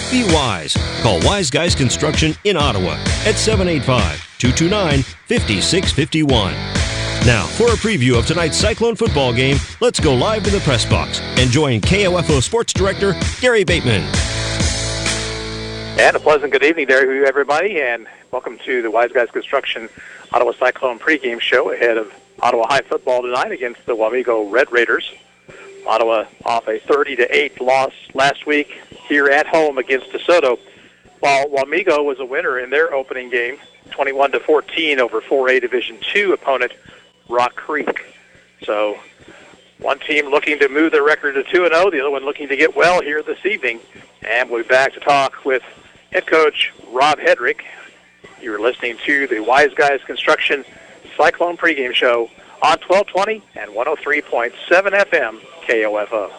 Be wise. Call Wise Guys Construction in Ottawa at 785-229-5651. Now, for a preview of tonight's Cyclone football game, let's go live to the press box and join KOFO Sports Director Gary Bateman. And a pleasant good evening there, everybody, and welcome to the Wise Guys Construction Ottawa Cyclone pregame show ahead of Ottawa High football tonight against the Wamego Red Raiders. Ottawa off a 30-8 loss last week here at home against DeSoto, while Wamego was a winner in their opening game, 21-14 over 4A Division II opponent Rock Creek. So one team looking to move their record to 2-0, the other one looking to get well here this evening. And we'll be back to talk with head coach Rob Hedrick. You're listening to the Wise Guys Construction Cyclone pregame show on 1220 and 103.7 FM KOFO.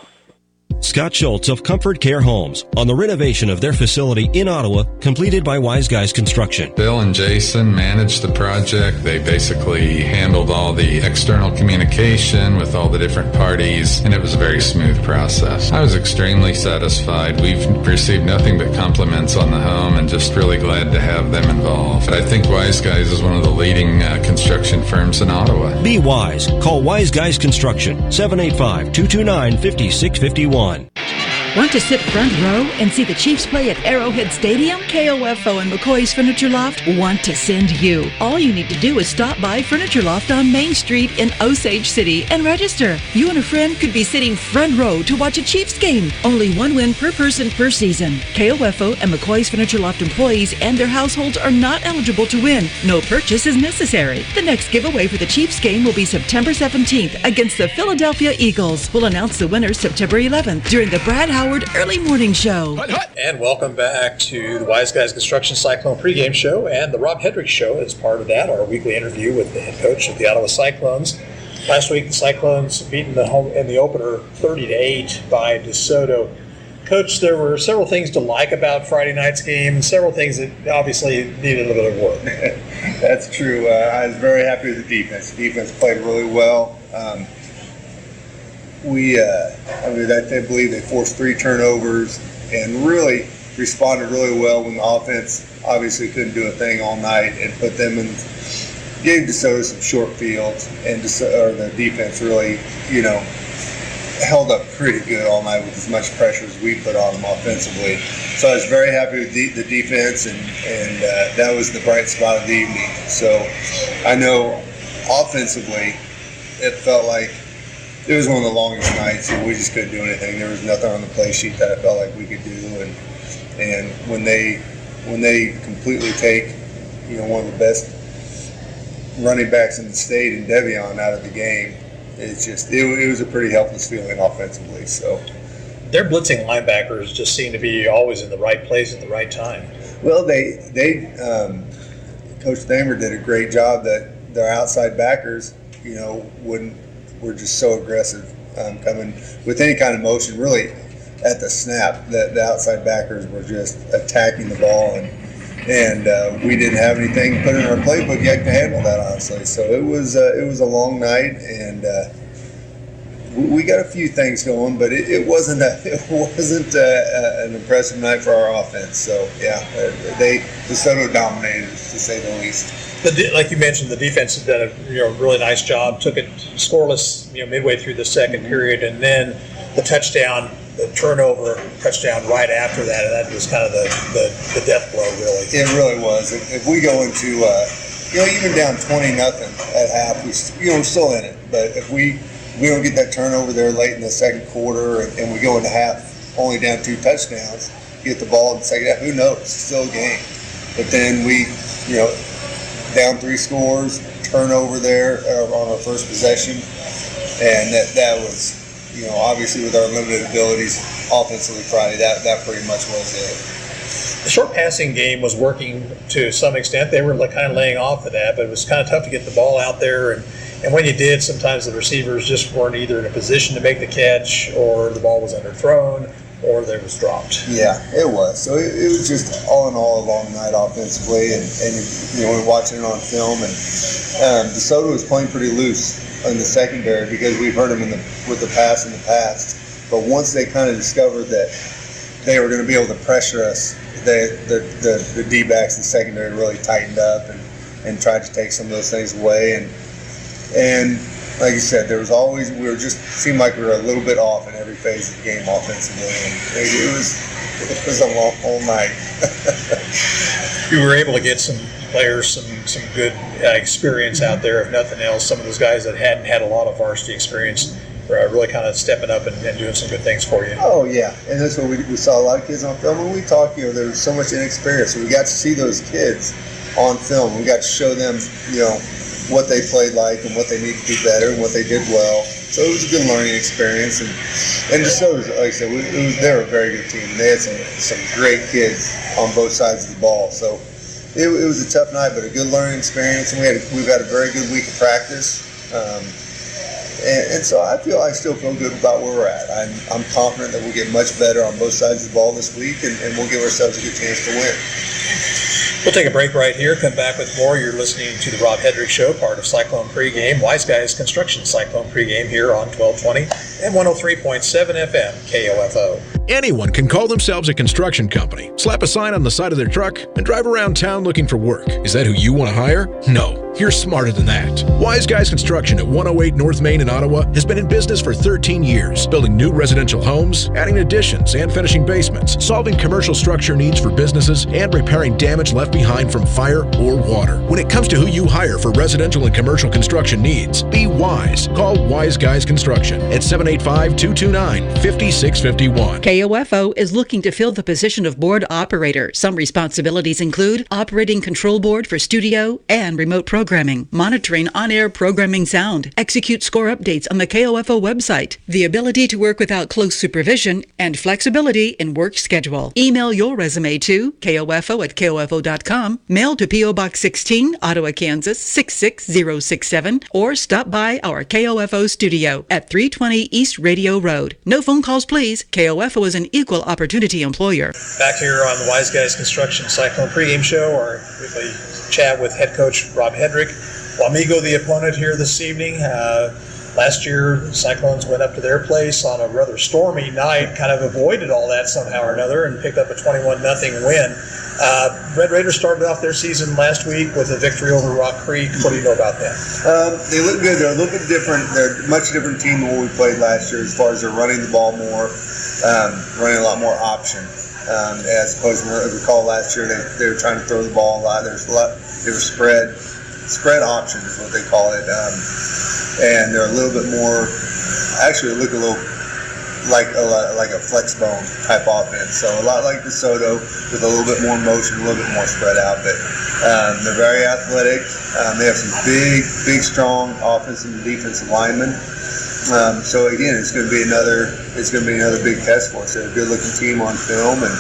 Scott Schultz of Comfort Care Homes on the renovation of their facility in Ottawa, completed by Wise Guys Construction. Bill and Jason managed the project. They basically handled all the external communication with all the different parties, and it was a very smooth process. I was extremely satisfied. We've received nothing but compliments on the home and just really glad to have them involved. I think Wise Guys is one of the leading construction firms in Ottawa. Be wise. Call Wise Guys Construction, 785-229-5651. Want to sit front row and see the Chiefs play at Arrowhead Stadium? KOFO and McCoy's Furniture Loft want to send you. All you need to do is stop by Furniture Loft on Main Street in Osage City and register. You and a friend could be sitting front row to watch a Chiefs game. Only one win per person per season. KOFO and McCoy's Furniture Loft employees and their households are not eligible to win. No purchase is necessary. The next giveaway for the Chiefs game will be September 17th against the Philadelphia Eagles. We'll announce the winner September 11th during the Brad Howard Early Morning Show. And welcome back to the Wise Guys Construction Cyclone pregame show and the Rob Hedrick Show as part of that, our weekly interview with the head coach of the Ottawa Cyclones. Last week, the Cyclones beaten the home in the opener 30-8 by DeSoto. Coach, there were several things to like about Friday night's game and several things that obviously needed a little bit of work. That's true. I was very happy with the defense. The defense played really well. I believe they forced 3 turnovers and really responded really well when the offense obviously couldn't do a thing all night and put them in, gave DeSoto some short fields, and the defense really, held up pretty good all night with as much pressure as we put on them offensively. So I was very happy with the defense, and that was the bright spot of the evening. So I know offensively it felt like it was one of the longest nights, and we just couldn't do anything. There was nothing on the play sheet that I felt like we could do, and when they completely take, one of the best running backs in the state in Devion out of the game, it was a pretty helpless feeling offensively. So their blitzing linebackers just seem to be always in the right place at the right time. Well, Coach Thamer did a great job that their outside backers, were just so aggressive, coming with any kind of motion. Really, at the snap, the outside backers were just attacking the ball, and we didn't have anything put in our playbook yet to handle that, honestly. So it was a long night, and we got a few things going, but it wasn't an impressive night for our offense. So yeah, DeSoto dominated, to say the least. Like you mentioned, the defense had done a really nice job. Took it scoreless, midway through the second period, and then the touchdown, the turnover touchdown right after that, and that was kind of the death blow, really. It really was. If we go into even down 20-0 at half, we're still in it. But if we don't get that turnover there late in the second quarter, and we go into half only down 2 touchdowns, get the ball in the second half, who knows? It's still a game. But then we, down 3 scores, turnover there on our first possession, and that was, obviously with our limited abilities offensively Friday, that pretty much was it. The short passing game was working to some extent. They were kind of laying off of that, but it was kind of tough to get the ball out there, and when you did, sometimes the receivers just weren't either in a position to make the catch, or the ball was underthrown, or they was dropped. Yeah, it was. So it was just all in all a long night offensively, and we're watching it on film, and DeSoto was playing pretty loose in the secondary because we've heard them with the pass in the past. But once they kind of discovered that they were going to be able to pressure us. The D-backs and secondary really tightened up and tried to take some of those things away. And like you said, there was always, seemed like we were a little bit off in every phase of the game offensively. And it was a long night. You were able to get some players, some good experience out there, if nothing else. Some of those guys that hadn't had a lot of varsity experience really kind of stepping up and doing some good things for you. Oh, yeah. And that's what we saw a lot of kids on film. When we talked, there was so much inexperience. So we got to see those kids on film. We got to show them, what they played like and what they need to do better and what they did well. So it was a good learning experience. And just so, like I said, they were a very good team. They had some great kids on both sides of the ball. So it was a tough night, but a good learning experience. And we've had a very good week of practice. And so I still feel good about where we're at. I'm confident that we'll get much better on both sides of the ball this week, and we'll give ourselves a good chance to win. We'll take a break right here, come back with more. You're listening to the Rob Hedrick Show, part of Cyclone Pregame, Wise Guys Construction Cyclone Pregame here on 1220 and 103.7 FM KOFO. Anyone can call themselves a construction company, slap a sign on the side of their truck, and drive around town looking for work. Is that who you want to hire? No, you're smarter than that. Wise Guys Construction at 108 North Main in Ottawa has been in business for 13 years, building new residential homes, adding additions and finishing basements, solving commercial structure needs for businesses, and repairing damage left behind from fire or water. When it comes to who you hire for residential and commercial construction needs, be wise. Call Wise Guys Construction at 785-229-5651. KOFO is looking to fill the position of board operator. Some responsibilities include operating control board for studio and remote programming, monitoring on-air programming sound, execute score updates on the KOFO website, the ability to work without close supervision, and flexibility in work schedule. Email your resume to kofo@kofo.com, mail to P.O. Box 16, Ottawa, Kansas 66067, or stop by our KOFO studio at 320 East Radio Road. No phone calls, please. KOFO is an equal opportunity employer. Back here on the Wise Guys Construction Cyclone Pregame Show, our weekly chat with head coach Rob Hedrick. Wamego, the opponent here this evening. Last year, the Cyclones went up to their place on a rather stormy night, kind of avoided all that somehow or another, and picked up a 21-0 win. Red Raiders started off their season last week with a victory over Rock Creek. What do you know about that? They look good. They're a little bit different. They're a much different team than what we played last year as far as they're running the ball more, running a lot more option. As opposed to, if you recall last year, they were trying to throw the ball a lot. They were spread option is what they call it. And they're a little bit more, actually look a little like a flex bone type offense. So a lot like DeSoto with a little bit more motion, a little bit more spread out. But they're very athletic. They have some big, strong offensive and defensive linemen. So again, it's going to be another big test for us. They're a good-looking team on film, and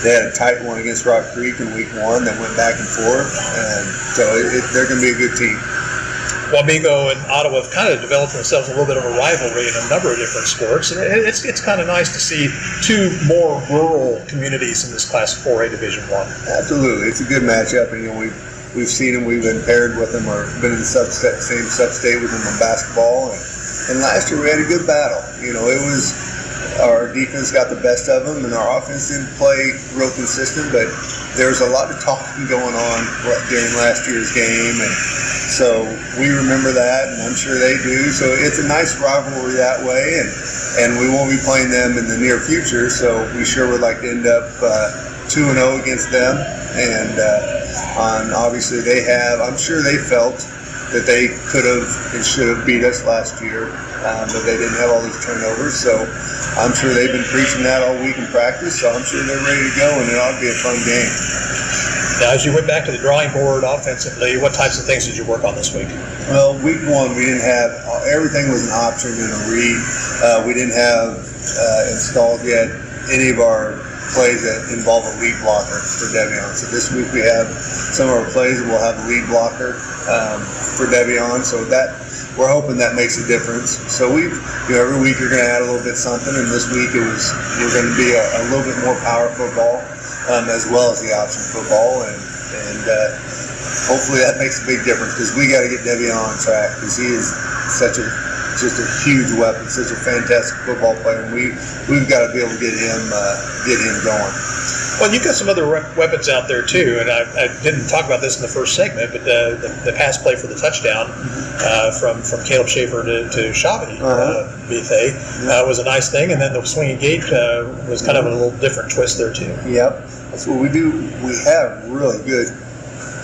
they had a tight one against Rock Creek in week 1 that went back and forth. And so they're going to be a good team. Wamego and Ottawa have kind of developed themselves a little bit of a rivalry in a number of different sports. And it's kind of nice to see two more rural communities in this Class 4A Division I. Absolutely. It's a good matchup. And, we've seen them. We've been paired with them or been in the same sub-state with them on basketball. And last year we had a good battle. It was our defense got the best of them, and our offense didn't play real consistent, but there was a lot of talking going on during last year's game, and so we remember that, and I'm sure they do. So it's a nice rivalry that way, and we won't be playing them in the near future, so we sure would like to end up 2-0 against them, and obviously I'm sure they felt that they could have and should have beat us last year, but they didn't have all these turnovers. So I'm sure they've been preaching that all week in practice, so I'm sure they're ready to go, and it ought to be a fun game. Now, as you went back to the drawing board offensively, what types of things did you work on this week? Well, week 1, we didn't have – everything was an option and a read. We didn't have installed yet any of our plays that involve a lead blocker for Devion. So this week we have some of our plays that will have a lead blocker for Devion. So that we're hoping that makes a difference. So every week you're going to add a little bit something, and this week we're going to be a little bit more power football as well as the option football, and hopefully that makes a big difference because we got to get Devion on track because he is such a just a huge weapon, such a fantastic football player, and we've got to be able to get him going. Well, you've got some other weapons out there too, and I didn't talk about this in the first segment, but the pass play for the touchdown from Caleb Schaefer to Shabby Bethay was a nice thing, and then the swinging gate was kind of a little different twist there too. Yep, that's what we do. We have really good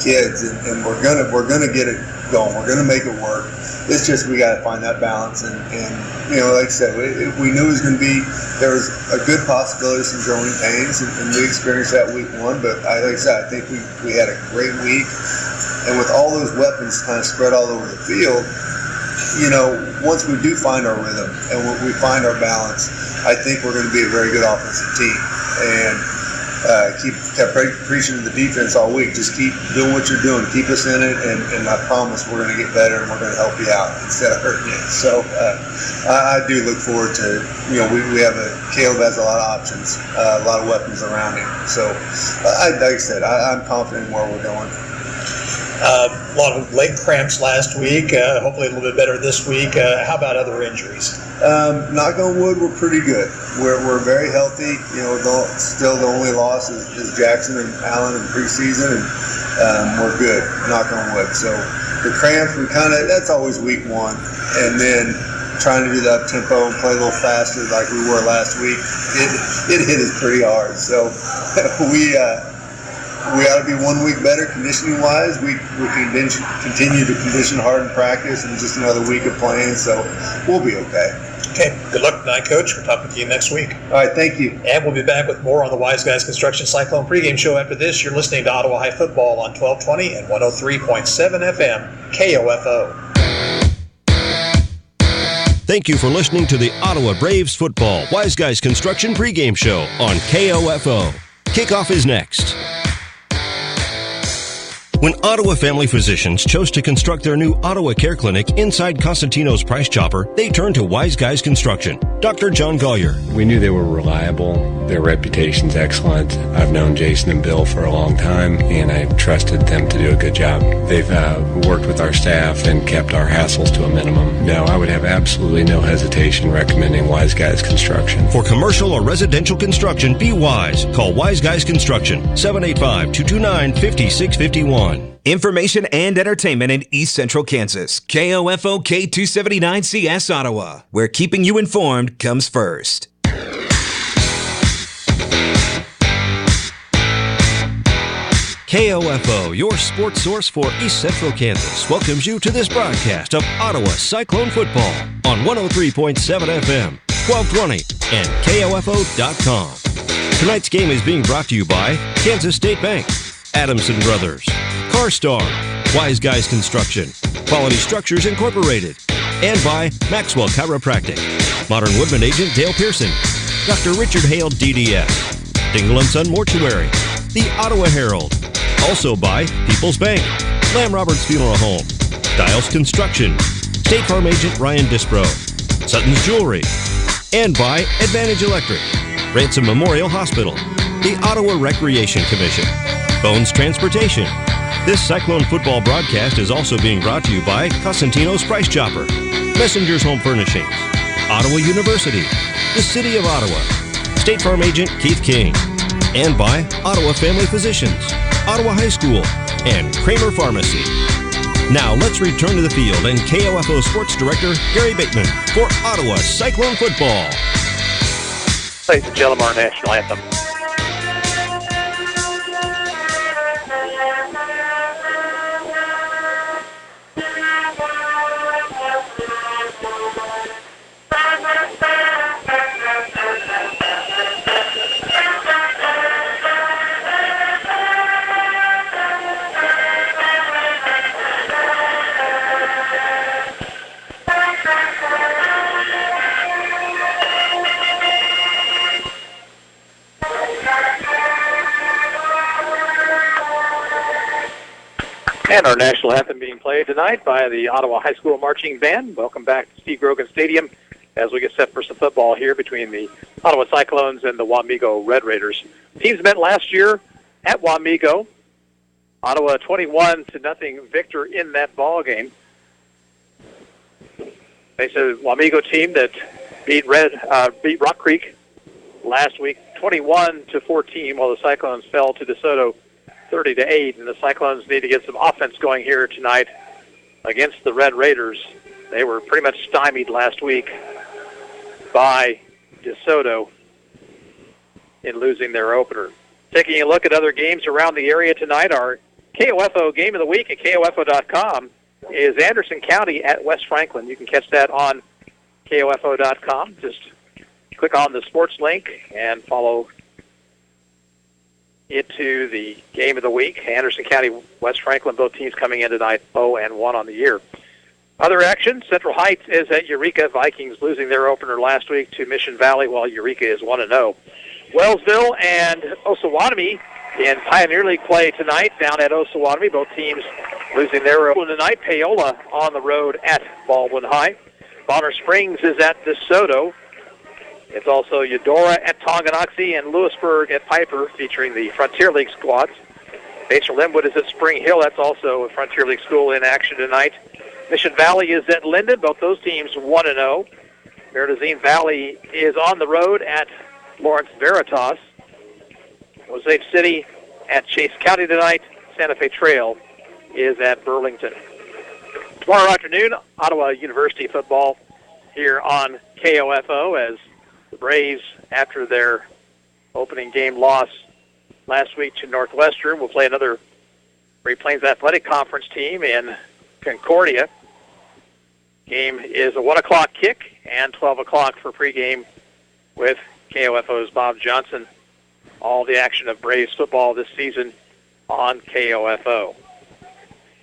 kids, and we're gonna get it going. We're gonna make it work. It's just we got to find that balance, and like I said, we knew it was going to be. There was a good possibility of some growing pains, and we experienced that week 1. But like I said, I think we had a great week, and with all those weapons kind of spread all over the field, once we do find our rhythm and we find our balance, I think we're going to be a very good offensive team. And kept preaching to the defense all week. Just keep doing what you're doing. Keep us in it, and I promise we're going to get better, and we're going to help you out instead of hurting you. So I do look forward to, we have Caleb has a lot of options, a lot of weapons around him. So like I said, I'm confident in where we're going. A lot of leg cramps last week. Hopefully a little bit better this week. How about other injuries? Knock on wood, we're pretty good. We're very healthy. Still the only loss is Jackson and Allen in preseason, and we're good. Knock on wood. So the cramps, that's always week 1, and then trying to do the up tempo and play a little faster like we were last week. It hit us pretty hard. So we ought to be 1 week better conditioning-wise. We continue to condition hard in practice, and just another week of playing, so we'll be okay. Okay, good luck tonight, Coach. We'll talk with you next week. All right, thank you. And we'll be back with more on the Wise Guys Construction Cyclone pregame show after this. You're listening to Ottawa High Football on 1220 and 103.7 FM, KOFO. Thank you for listening to the Ottawa Braves Football Wise Guys Construction pregame show on KOFO. Kickoff is next. When Ottawa Family Physicians chose to construct their new Ottawa Care Clinic inside Costantino's Price Chopper, they turned to Wise Guys Construction. Dr. John Collier. We knew they were reliable. Their reputation's excellent. I've known Jason and Bill for a long time, and I trusted them to do a good job. They've worked with our staff and kept our hassles to a minimum. No, I would have absolutely no hesitation recommending Wise Guys Construction. For commercial or residential construction, be wise. Call Wise Guys Construction, 785-229-5651. Information and entertainment in East Central Kansas. KOFO K279CS Ottawa, where keeping you informed comes first. KOFO, your sports source for East Central Kansas, welcomes you to this broadcast of Ottawa Cyclone football on 103.7 FM, 1220, and KOFO.com. Tonight's game is being brought to you by Kansas State Bank, Adamson Brothers, CarStar, Wise Guys Construction, Quality Structures Incorporated, and by Maxwell Chiropractic, Modern Woodman Agent Dale Pearson, Dr. Richard Hale DDS, Dingle & Son Mortuary, the Ottawa Herald, also by People's Bank, Lamb Roberts Funeral Home, Dials Construction, State Farm Agent Ryan Dispro, Sutton's Jewelry, and by Advantage Electric, Ransom Memorial Hospital, the Ottawa Recreation Commission, Bones Transportation. This Cyclone football broadcast is also being brought to you by Costantino's Price Chopper, Messenger's Home Furnishings, Ottawa University, the City of Ottawa, State Farm Agent Keith King, and by Ottawa Family Physicians, Ottawa High School, and Kramer Pharmacy. Now let's return to the field and KOFO Sports Director Gary Bateman for Ottawa Cyclone football. Ladies and gentlemen, our national anthem. And our national anthem being played tonight by the Ottawa High School Marching Band. Welcome back to Steve Grogan Stadium as we get set for some football here between the Ottawa Cyclones and the Wamego Red Raiders. Teams met last year at Wamego. Ottawa 21-0 victor in that ball game. It's a Wamego team that beat Rock Creek last week 21-14, while the Cyclones fell to DeSoto 30-8. And the Cyclones need to get some offense going here tonight against the Red Raiders. They were pretty much stymied last week by DeSoto in losing their opener. Taking a look at other games around the area tonight, our KOFO Game of the Week at KOFO.com is Anderson County at West Franklin. You can catch that on KOFO.com. Just click on the sports link and follow it to the Game of the Week. Anderson County, West Franklin, both teams coming in tonight 0-1 on the year. Other action, Central Heights is at Eureka. Vikings losing their opener last week to Mission Valley, while Eureka is 1-0. Wellsville and Osawatomie in Pioneer League play tonight down at Osawatomie. Both teams losing their opener tonight. Paola on the road at Baldwin High. Bonner Springs is at DeSoto. It's also Eudora at Tonganoxie and Lewisburg at Piper, featuring the Frontier League squads. Basel Linwood is at Spring Hill. That's also a Frontier League school in action tonight. Mission Valley is at Linden. Both those teams 1-0. Meridazine Valley is on the road at Lawrence Veritas. Osage City at Chase County tonight. Santa Fe Trail is at Burlington. Tomorrow afternoon, Ottawa University football here on KOFO, as the Braves, after their opening game loss last week to Northwestern, will play another Great Plains Athletic Conference team in Concordia. Game is a 1 o'clock kick and 12 o'clock for pregame with KOFO's Bob Johnson. All the action of Braves football this season on KOFO.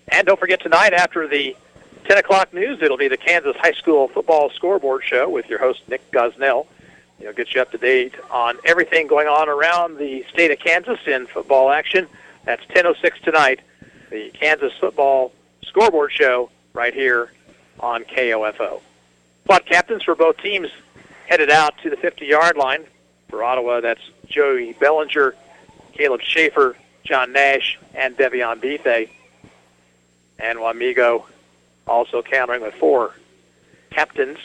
And don't forget, tonight after the 10 o'clock news, it'll be the Kansas High School Football Scoreboard Show with your host, Nick Gosnell. He'll get you up to date on everything going on around the state of Kansas in football action. That's 10:06 tonight, the Kansas Football Scoreboard Show right here on KOFO. Squad captains for both teams headed out to the 50-yard line. For Ottawa, that's Joey Bellinger, Caleb Schaefer, John Nash, and Devion Bethe. And Wamego also countering with 4 captains.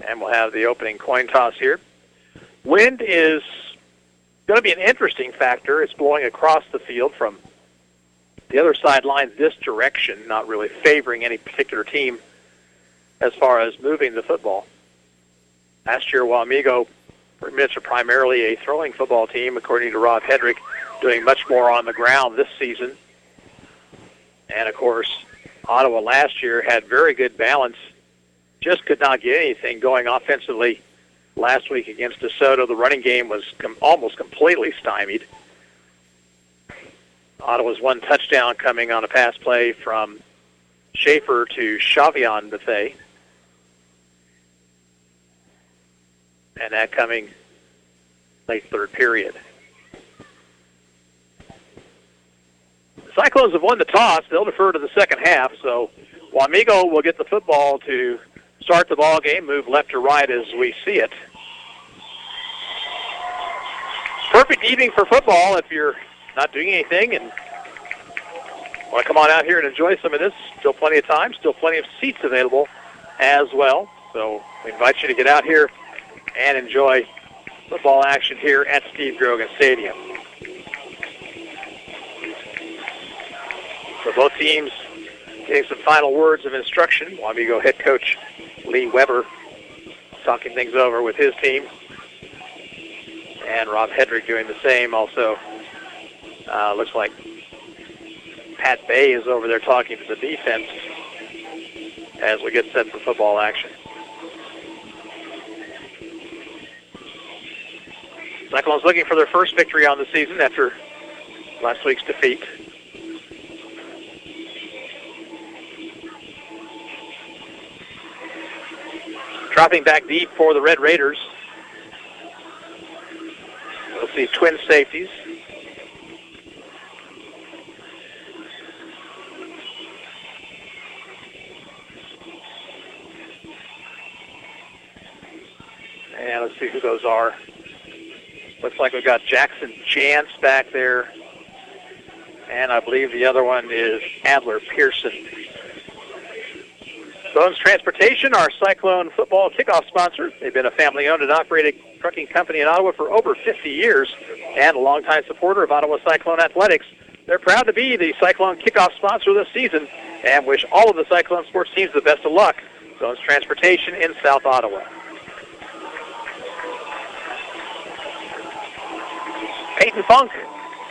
And we'll have the opening coin toss here. Wind is going to be an interesting factor. It's blowing across the field from the other sideline this direction, not really favoring any particular team as far as moving the football. Last year, Wamego are primarily a throwing football team, according to Rob Hedrick, doing much more on the ground this season. And, of course, Ottawa last year had very good balance, just could not get anything going offensively last week against DeSoto. The running game was almost completely stymied. Ottawa's one touchdown coming on a pass play from Schaefer to Chavion Bethe. And that coming late third period. The Cyclones have won the toss. They'll defer to the second half, so Wamego will get the football to start the ball game, move left to right as we see it. Perfect evening for football if you're not doing anything and want to come on out here and enjoy some of this. Still plenty of time, still plenty of seats available as well. So we invite you to get out here and enjoy football action here at Steve Grogan Stadium. So both teams getting some final words of instruction. Wamego head coach Lee Weber talking things over with his team. And Rob Hedrick doing the same also. Looks like Pat Bay is over there talking to the defense as we get set for football action. Cyclones looking for their first victory on the season after last week's defeat. Dropping back deep for the Red Raiders. We'll see twin safeties. And let's see who those are. Looks like we've got Jackson Jantz back there. And I believe the other one is Adler Pearson. Bones Transportation, our Cyclone football kickoff sponsor. They've been a family-owned and operated trucking company in Ottawa for over 50 years and a longtime supporter of Ottawa Cyclone athletics. They're proud to be the Cyclone kickoff sponsor this season and wish all of the Cyclone sports teams the best of luck. Bones Transportation in South Ottawa. Peyton Funk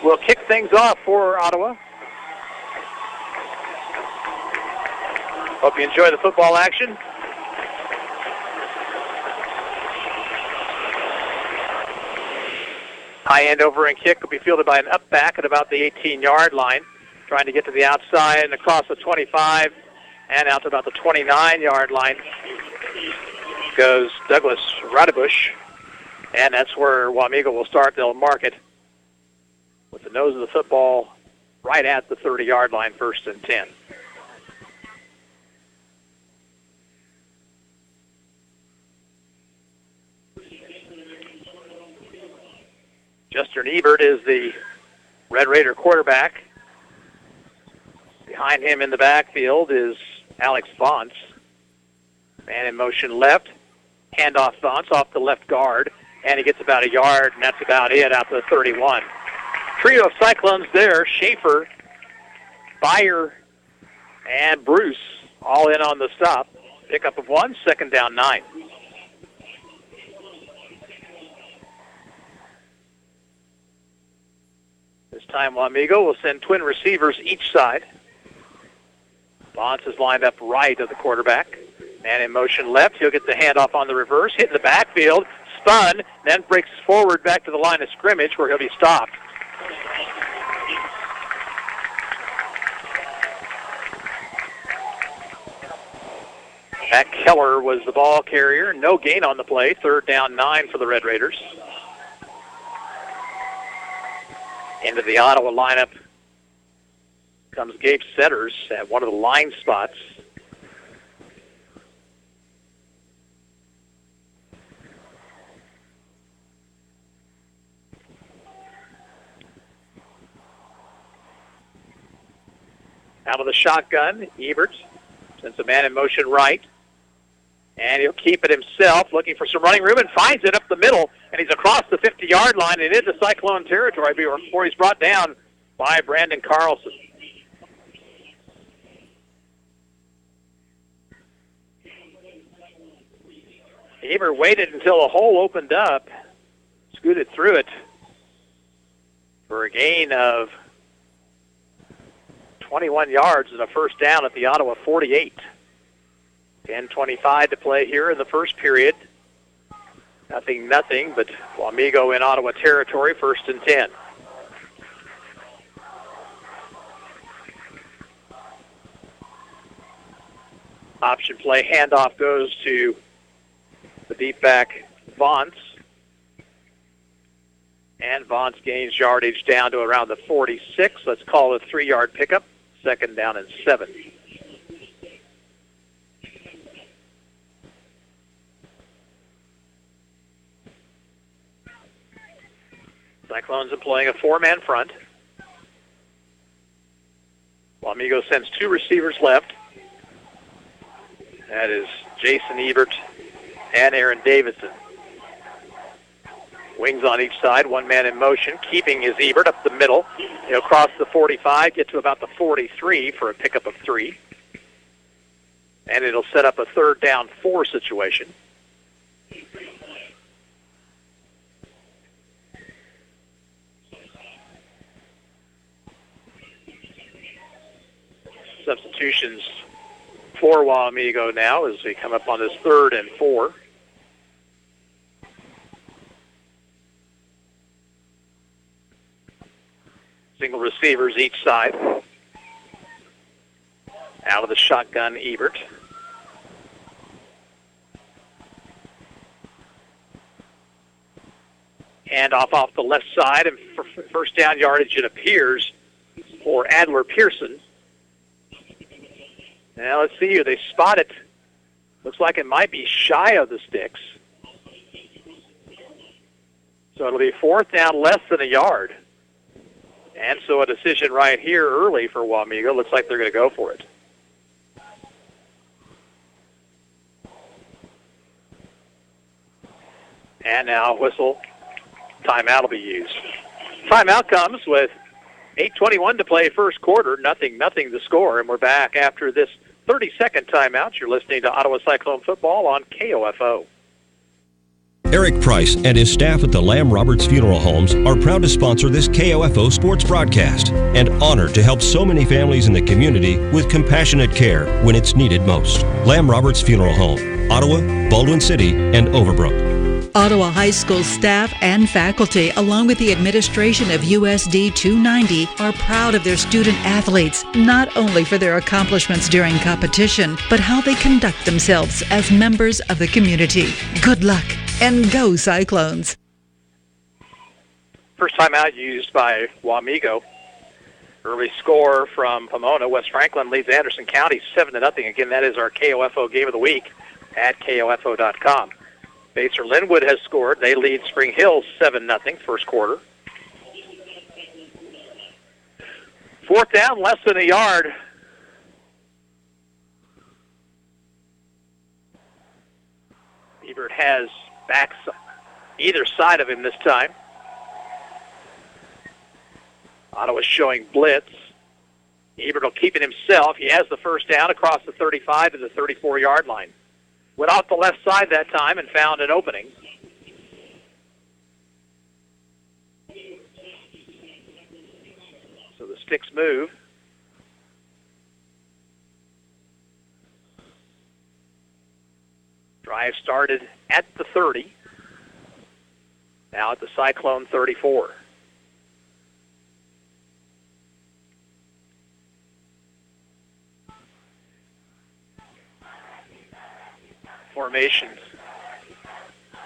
will kick things off for Ottawa. Hope you enjoy the football action. High end over and kick will be fielded by an up back at about the 18-yard line, trying to get to the outside and across the 25 and out to about the 29-yard line goes Douglas Radebush, and that's where Wamego will start. They'll mark it with the nose of the football right at the 30-yard line, 1st and 10. Justin Ebert is the Red Raider quarterback. Behind him in the backfield is Alex Vance. Man in motion left. Handoff Vance off the left guard. And he gets about a yard, and that's about it out to the 31. Trio of Cyclones there. Schaefer, Byer, and Bruce all in on the stop. Pickup of 1, 2nd down 9. This time Wamego will send twin receivers each side. Bonds is lined up right of the quarterback. Man in motion left. He'll get the handoff on the reverse, hit in the backfield, spun, then breaks forward back to the line of scrimmage where he'll be stopped. Matt Keller was the ball carrier. No gain on the play. 3rd down 9 for the Red Raiders. Into the Ottawa lineup comes Gabe Setters at one of the line spots. Out of the shotgun, Ebert sends a man in motion right. And he'll keep it himself, looking for some running room, and finds it up the middle. And he's across the 50-yard line and into Cyclone territory before he's brought down by Brandon Carlson. Ebert waited until a hole opened up, scooted through it for a gain of 21 yards and a 1st down at the Ottawa 48. 10:25 to play here in the first period. Nothing, but Wamego in Ottawa territory, 1st and 10. Option play handoff goes to the deep back Vance. And Vance gains yardage down to around the 46. Let's call it a 3-yard pickup. 2nd down and 7. Cyclones employing a 4-man front. Wamego sends 2 receivers left. That is Jason Ebert and Aaron Davidson. Wings on each side, 1 man in motion, keeping his Ebert up the middle. He'll cross the 45, get to about the 43 for a pickup of 3. And it'll set up a 3rd down 4 situation. Substitutions for Wamego now as we come up on this 3rd and 4. Single receivers each side. Out of the shotgun, Ebert. Handoff off the left side, and for 1st down yardage, it appears, for Adler Pearson. Now let's see here. They spot it. Looks like it might be shy of the sticks. So it'll be 4th down, less than a yard. And so a decision right here early for Wamego. Looks like they're going to go for it. And now whistle. Timeout will be used. Timeout comes with 8:21 to play first quarter. Nothing the score. And we're back after this 30-second timeout. You're listening to Ottawa Cyclone football on KOFO. Eric Price and his staff at the Lamb Roberts Funeral Homes are proud to sponsor this KOFO sports broadcast and honored to help so many families in the community with compassionate care when it's needed most. Lamb Roberts Funeral Home, Ottawa, Baldwin City, and Overbrook. Ottawa High School staff and faculty, along with the administration of USD 290, are proud of their student athletes, not only for their accomplishments during competition, but how they conduct themselves as members of the community. Good luck, and go Cyclones! First timeout used by Wamego. Early score from Pomona. West Franklin leads Anderson County 7-0. Again, that is our KOFO game of the week at KOFO.com. Baser Linwood has scored. They lead Spring Hill 7-0 first quarter. Fourth down, less than a yard. Ebert has backs either side of him this time. Ottawa's showing blitz. Ebert will keep it himself. He has the first down across the 35 to the 34-yard line. Went off the left side that time and found an opening. So the sticks move. Drive started at the 30. Now at the Cyclone 34. Formation.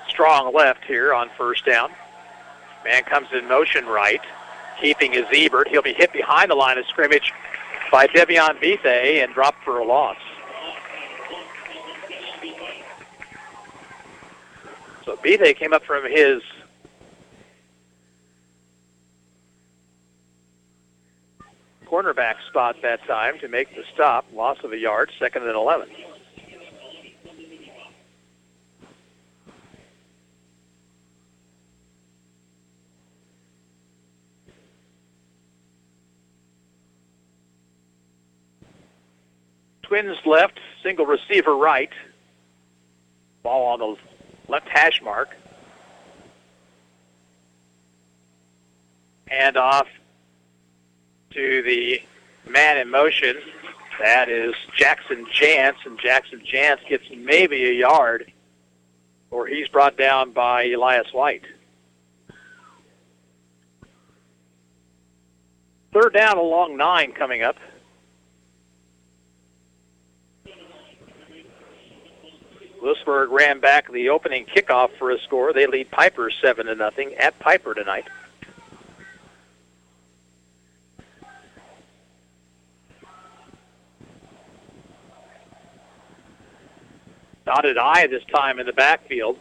Strong left here on first down. Man comes in motion right. Keeping his Ebert. He'll be hit behind the line of scrimmage by Devion Bethe and dropped for a loss. So Bethe came up from his cornerback spot that time to make the stop. Loss of a yard, 2nd and 11. Twins left, single receiver right. Ball on the left hash mark. And off to the man in motion. That is Jackson Jantz, and Jackson Jantz gets maybe a yard, or he's brought down by Elias White. Third down along 9 coming up. Lewisburg ran back the opening kickoff for a score. They lead Piper 7-0 at Piper tonight. Dotted I this time in the backfield.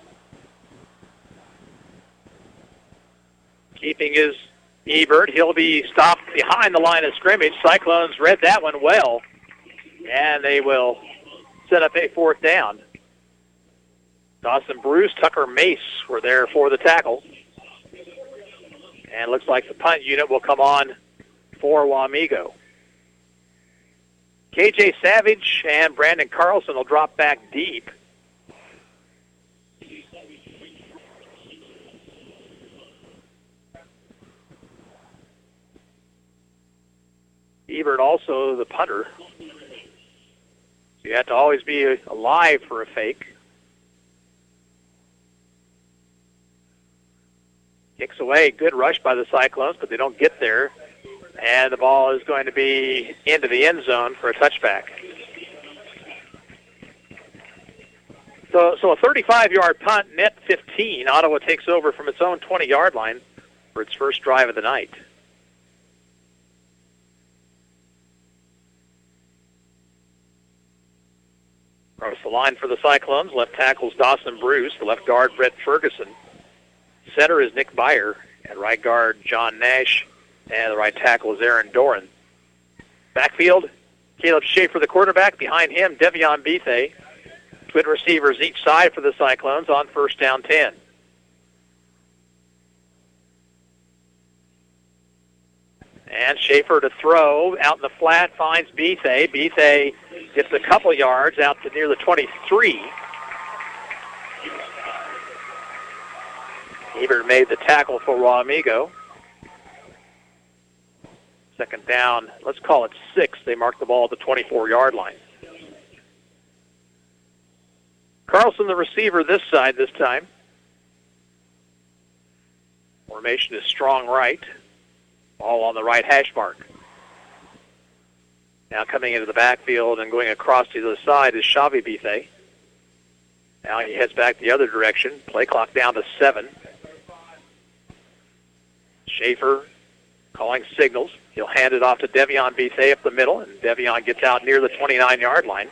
Keeping his Ebert. He'll be stopped behind the line of scrimmage. Cyclones read that one well, and they will set up a fourth down. Dawson Bruce, Tucker Mace were there for the tackle. And it looks like the punt unit will come on for Wamego. KJ Savage and Brandon Carlson will drop back deep. Ebert also the punter. So you have to always be alive for a fake. Kicks away. Good rush by the Cyclones, but they don't get there. And the ball is going to be into the end zone for a touchback. So a 35-yard punt, net 15. Ottawa takes over from its own 20-yard line for its first drive of the night. Across the line for the Cyclones, left tackle's Dawson Bruce, the left guard Brett Ferguson. Center is Nick Byer, and right guard John Nash, and the right tackle is Aaron Doran. Backfield, Caleb Schaefer, the quarterback. Behind him, Devion Bethe. Twin receivers each side for the Cyclones on first down 10. And Schaefer to throw. Out in the flat finds Bethay. Bethay gets a couple yards out to near the 23. Ebert made the tackle for Wamego. Second down, let's call it 6. They marked the ball at the 24-yard line. Carlson, the receiver this side this time. Formation is strong right. Ball on the right hash mark. Now coming into the backfield and going across to the other side is Xavi Bethay. Now he heads back the other direction. Play clock down to 7. Schaefer calling signals. He'll hand it off to Devion Bethay up the middle, and Devion gets out near the 29-yard line.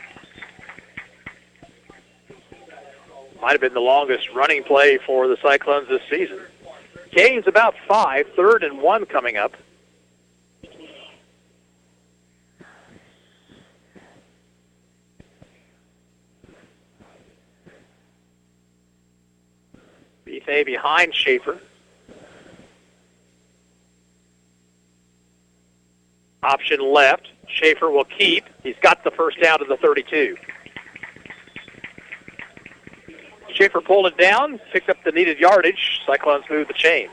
Might have been the longest running play for the Cyclones this season. Gain's about 5, 3rd and 1 coming up. Bethay behind Schaefer. Option left. Schaefer will keep. He's got the first down to the 32. Schaefer pulled it down, picked up the needed yardage. Cyclones move the chains.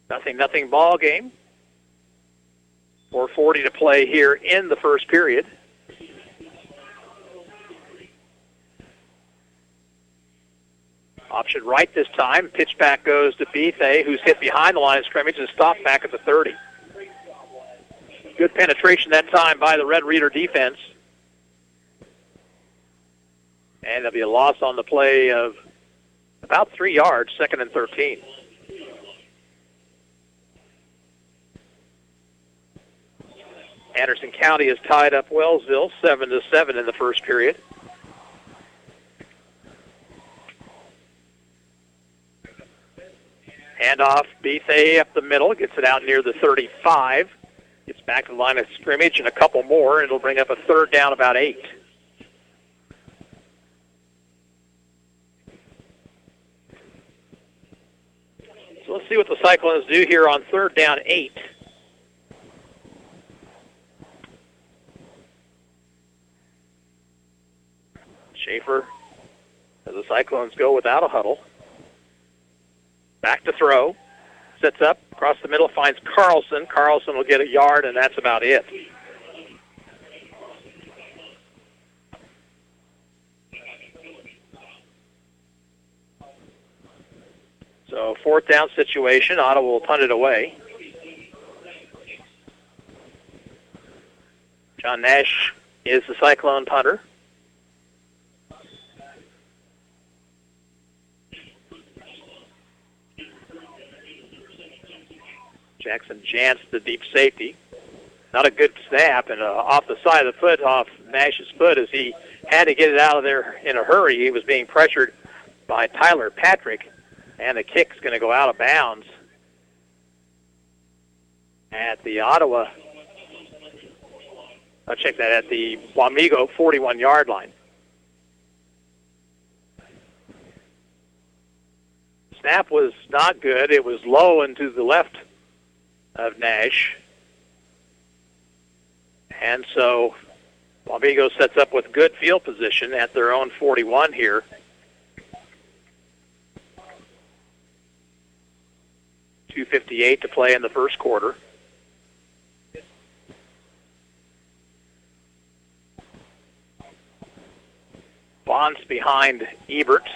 Nothing ball game. 4:40 to play here in the first period. Option right this time. Pitch back goes to Bethay, who's hit behind the line of scrimmage and stopped back at the 30. Good penetration that time by the Red Raider defense. And there'll be a loss on the play of about 3 yards, 2nd and 13. Anderson County has tied up Wellsville 7-7 in the first period. Handoff, Bethay up the middle, gets it out near the 35. Gets back to the line of scrimmage and a couple more, and it'll bring up a 3rd down, about 8. So let's see what the Cyclones do here on 3rd down, 8. Schaefer, as the Cyclones go without a huddle. Back to throw. Sets up, across the middle, finds Carlson. Carlson will get a yard, and that's about it. So 4th down situation. Ottawa will punt it away. John Nash is the Cyclone punter. Jackson Jantz, the deep safety. Not a good snap, and off the side of the foot, off Nash's foot, as he had to get it out of there in a hurry. He was being pressured by Tyler Patrick, and the kick's going to go out of bounds at the Ottawa. I'll check that at the Wamego 41-yard line. Snap was not good. It was low and to the left of Nash. And so Wamego sets up with good field position at their own 41 here. .258 to play in the first quarter. Bonds behind Ebert.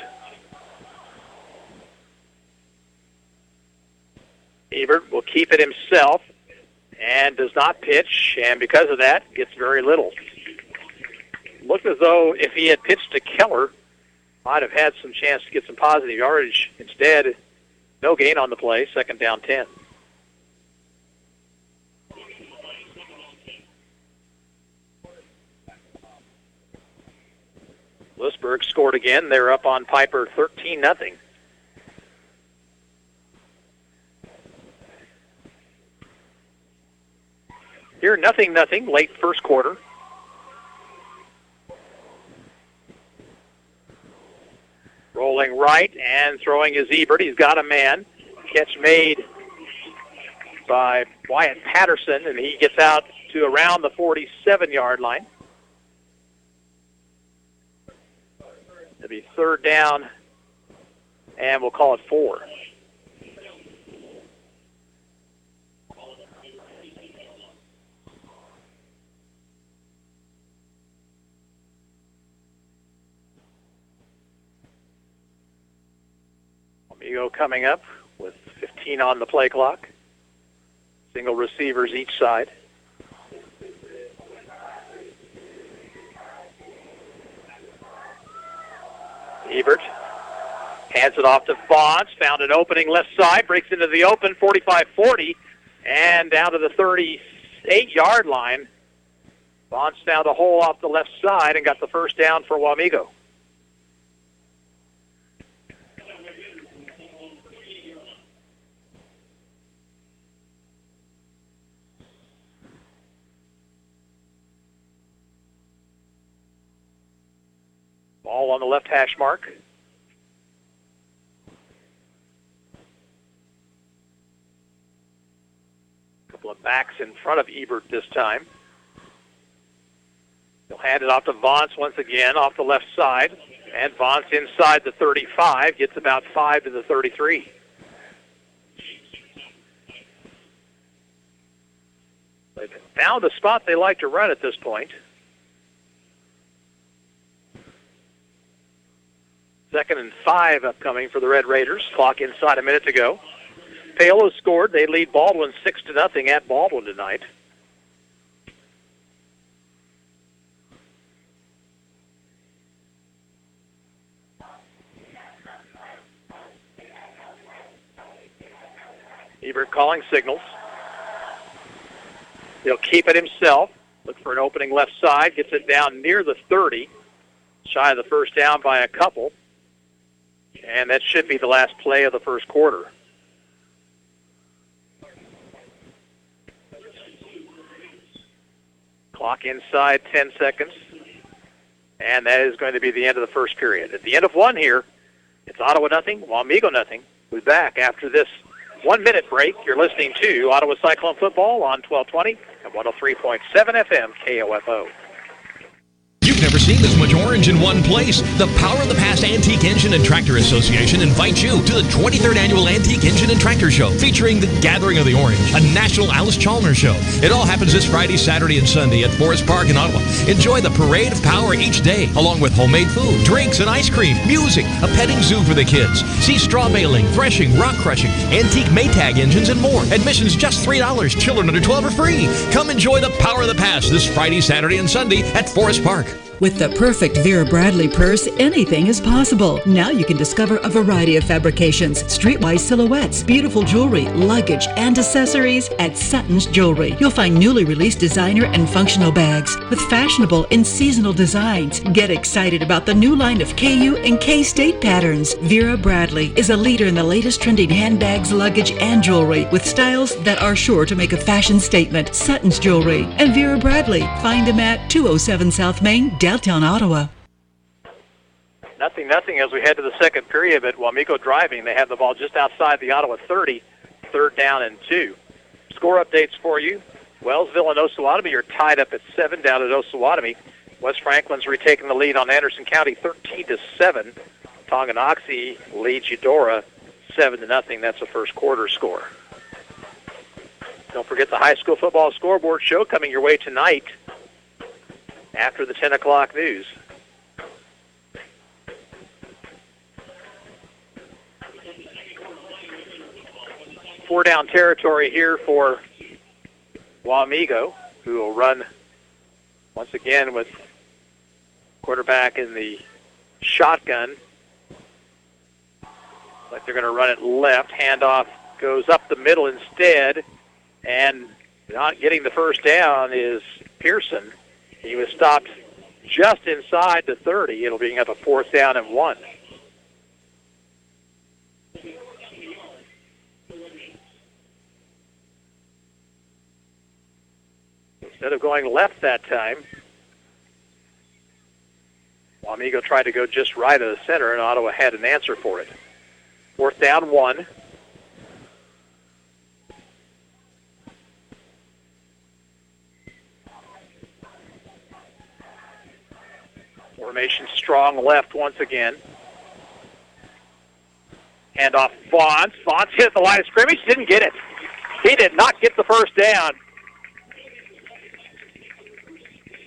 Ebert will keep it himself and does not pitch, and because of that, gets very little. Looked as though if he had pitched to Keller, might have had some chance to get some positive yardage. Instead, no gain on the play, 2nd down 10. Lewisburg scored again. They're up on Piper 13-0. Here, 0-0, late first quarter. Rolling right. right, and throwing is Ebert. He's got a man. Catch made by Wyatt Patterson, and he gets out to around the 47-yard line. It'll be third down, and we'll call it 4. Wamego coming up with 15 on the play clock. Single receivers each side. Ebert hands it off to Vaughns. Found an opening left side. Breaks into the open, 45-40, and down to the 38-yard line. Vaughns found a hole off the left side and got the first down for Wamego. Ball on the left hash mark. Couple of backs in front of Ebert this time. He'll hand it off to Vaughns once again off the left side. And Vaughns inside the 35, gets about 5 to the 33. They've found a spot they like to run at this point. 2nd and 5 upcoming for the Red Raiders. Clock inside a minute to go. Paolo scored. They lead Baldwin 6-0 at Baldwin tonight. Ebert calling signals. He'll keep it himself. Look for an opening left side. Gets it down near the 30. Shy of the first down by a couple. And that should be the last play of the first quarter. Clock inside 10 seconds. And that is going to be the end of the first period. At the end of one here, it's Ottawa nothing, Wamego nothing. We'll be back after this 1-minute break. You're listening to Ottawa Cyclone Football on 1220 and 103.7 FM KOFO. You've never seen this much orange in one place. The Power of the Past Antique Engine and Tractor Association invites you to the 23rd Annual Antique Engine and Tractor Show, featuring the Gathering of the Orange, a national Alice Chalmers show. It all happens this Friday, Saturday, and Sunday at Forest Park in Ottawa. Enjoy the parade of power each day, along with homemade food, drinks, and ice cream, music, a petting zoo for the kids. See straw baling, threshing, rock crushing, antique Maytag engines, and more. Admission's just $3. Children under 12 are free. Come enjoy the Power of the Past this Friday, Saturday, and Sunday at Forest Park. With the perfect Vera Bradley purse, anything is possible. Now you can discover a variety of fabrications, streetwise silhouettes, beautiful jewelry, luggage, and accessories at Sutton's Jewelry. You'll find newly released designer and functional bags with fashionable and seasonal designs. Get excited about the new line of KU and K-State patterns. Vera Bradley is a leader in the latest trending handbags, luggage, and jewelry with styles that are sure to make a fashion statement. Sutton's Jewelry and Vera Bradley. Find them at 207 South Main, downtown Ottawa. 0-0 as we head to the second period, but Wamego driving. They have the ball just outside the Ottawa 30, 3rd down and 2. Score updates for you. Wellsville and Osawatomie are tied up at 7 down at Osawatomie. West Franklin's retaking the lead on Anderson County 13-7. Tonganoxie leads Eudora 7-0. That's a first quarter score. Don't forget the high school football scoreboard show coming your way tonight after the 10 o'clock news. Four down territory here for Wamego, who will run once again with quarterback in the shotgun. Like they're going to run it left. Handoff goes up the middle instead, and not getting the first down is Pearson. He was stopped just inside the 30. It'll bring up a 4th down and 1. Instead of going left that time, Wamego tried to go just right of the center, and Ottawa had an answer for it. 4th down, 1. Formation strong left once again. Handoff Vaughn. Vaughn hit the line of scrimmage. Didn't get it. He did not get the first down.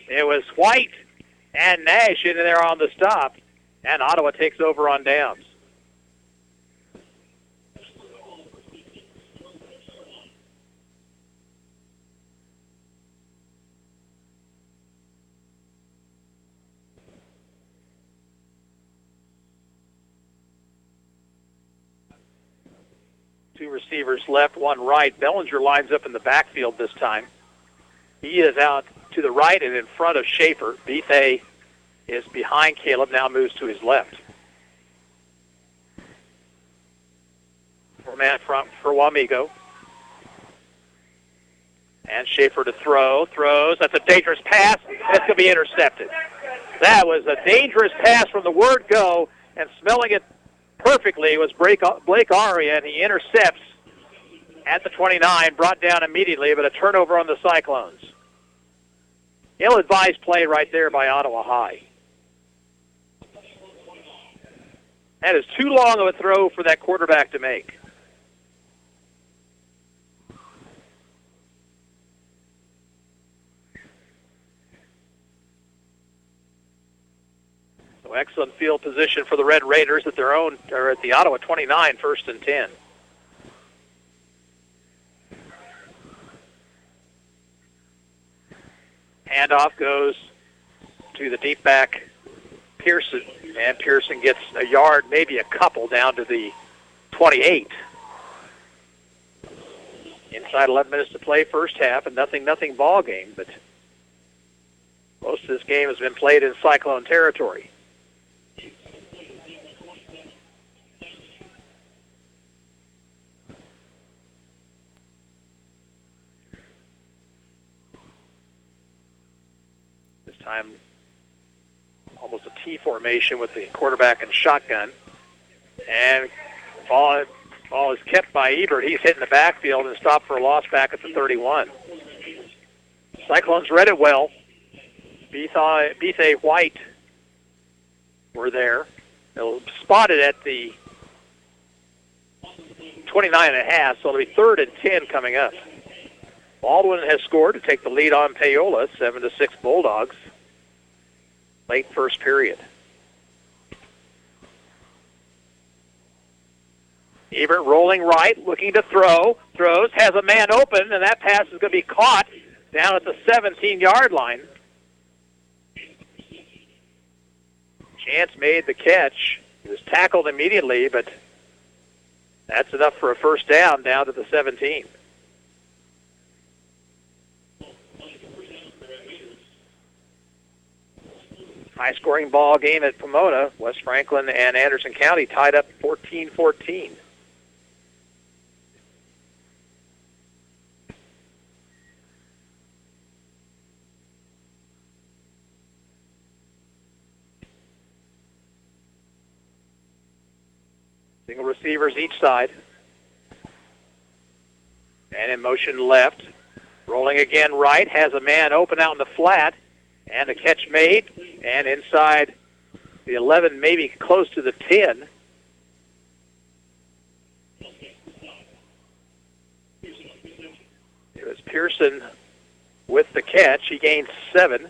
It was White and Nash in there on the stop, and Ottawa takes over on downs. Two receivers left, one right. Bellinger lines up in the backfield this time. He is out to the right and in front of Schaefer. Bethay is behind Caleb, now moves to his left. Man front for Wamego. And Schaefer to throws. That's a dangerous pass. That's going to be intercepted. That was a dangerous pass from the word go, and smelling it perfectly was Blake Aria, and he intercepts at the 29, brought down immediately, but a turnover on the Cyclones. Ill-advised play right there by Ottawa High. That is too long of a throw for that quarterback to make. So excellent field position for the Red Raiders at their own, or at the Ottawa 29, 1st and 10. Handoff goes to the deep back, Pearson, and Pearson gets a yard, maybe a couple, down to the 28. Inside 11 minutes to play, first half, and nothing ball game, but most of this game has been played in Cyclone territory. Time almost a T formation with the quarterback and shotgun. And ball is kept by Ebert. He's hitting the backfield and stopped for a loss back at the 31. Cyclones read it well. Bethay White were there. They'll spot it at the 29.5, so it'll be 3rd and 10 coming up. Baldwin has scored to take the lead on Paola, 7-6 Bulldogs. Late first period. Ebert rolling right, looking to throws, has a man open, and that pass is going to be caught down at the 17-yard line. Chance made the catch. He was tackled immediately, but that's enough for a first down to the 17. High-scoring ball game at Pomona. West Franklin and Anderson County tied up 14-14. Single receivers each side. And in motion left. Rolling again right. Has a man open out in the flat. And a catch made, and inside the 11, maybe close to the 10. It was Pearson with the catch. He gained 7,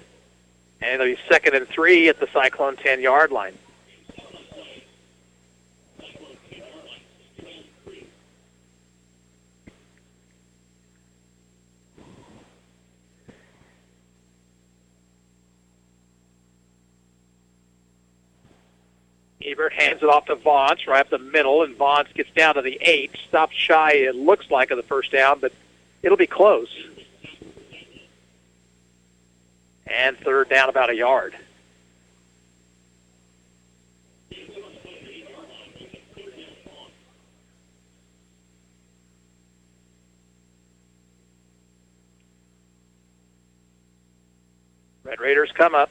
and it'll be 2nd and 3 at the Cyclone 10-yard line. Ebert hands it off to Vaughns right up the middle, and Vaughns gets down to the 8. Stops shy, it looks like, of the first down, but it'll be close. And 3rd down about a yard. Red Raiders come up.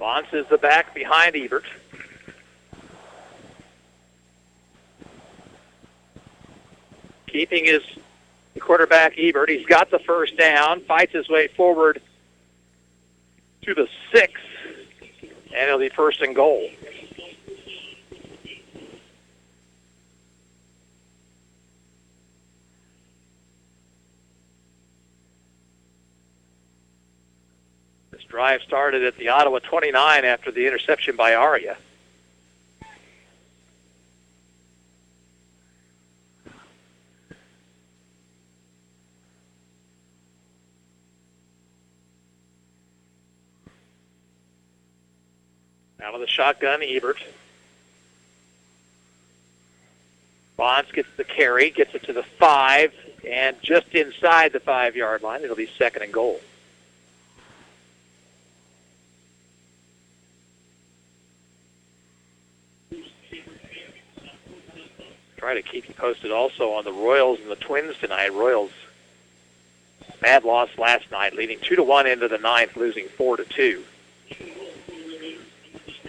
Bonds is the back behind Ebert. Keeping his quarterback Ebert. He's got the first down, fights his way forward to the 6, and it'll be first and goal. This drive started at the Ottawa 29 after the interception by Aria. Out of the shotgun, Ebert. Bonds gets the carry, gets it to the 5, and just inside the 5-yard line, it'll be second and goal. Try to keep you posted also on the Royals and the Twins tonight. Royals, bad loss last night, leading 2-1 into the 9th, losing 4-2.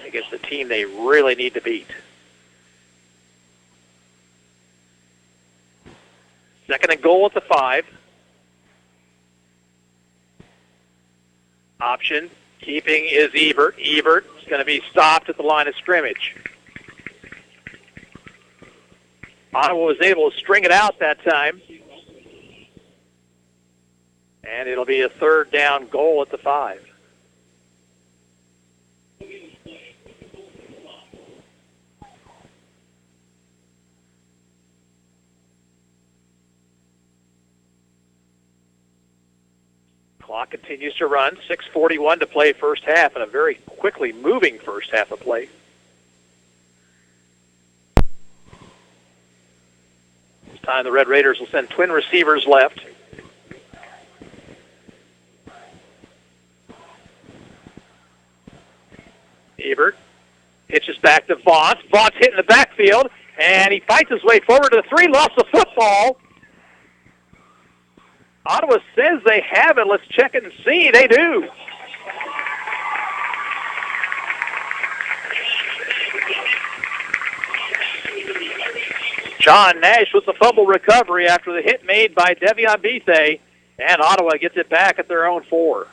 Against the team they really need to beat. Second and goal at the 5. Option, keeping is Ebert. Ebert is going to be stopped at the line of scrimmage. Ottawa was able to string it out that time. And it'll be a third down goal at the 5. Clock continues to run. 6:41 to play first half, and a very quickly moving first half of play. This time the Red Raiders will send twin receivers left. Ebert pitches back to Vaught. Vaught's hit in the backfield, and he fights his way forward to the 3, lost the football. Ottawa says they have it. Let's check it and see. They do. John Nash with the fumble recovery after the hit made by Devion Bethe, and Ottawa gets it back at their own 4.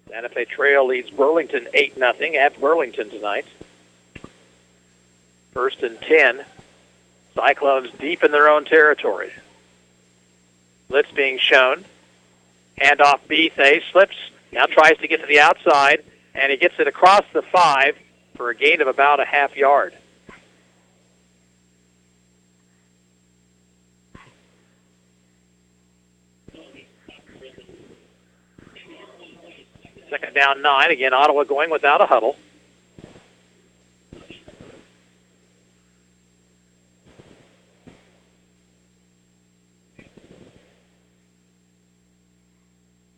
Santa Fe Trail leads Burlington 8-0 at Burlington tonight. First and 10. Cyclones deep in their own territory. Blitz being shown. Handoff Bethe, slips, now tries to get to the outside, and he gets it across the 5 for a gain of about a half yard. Second down 9. Again, Ottawa going without a huddle.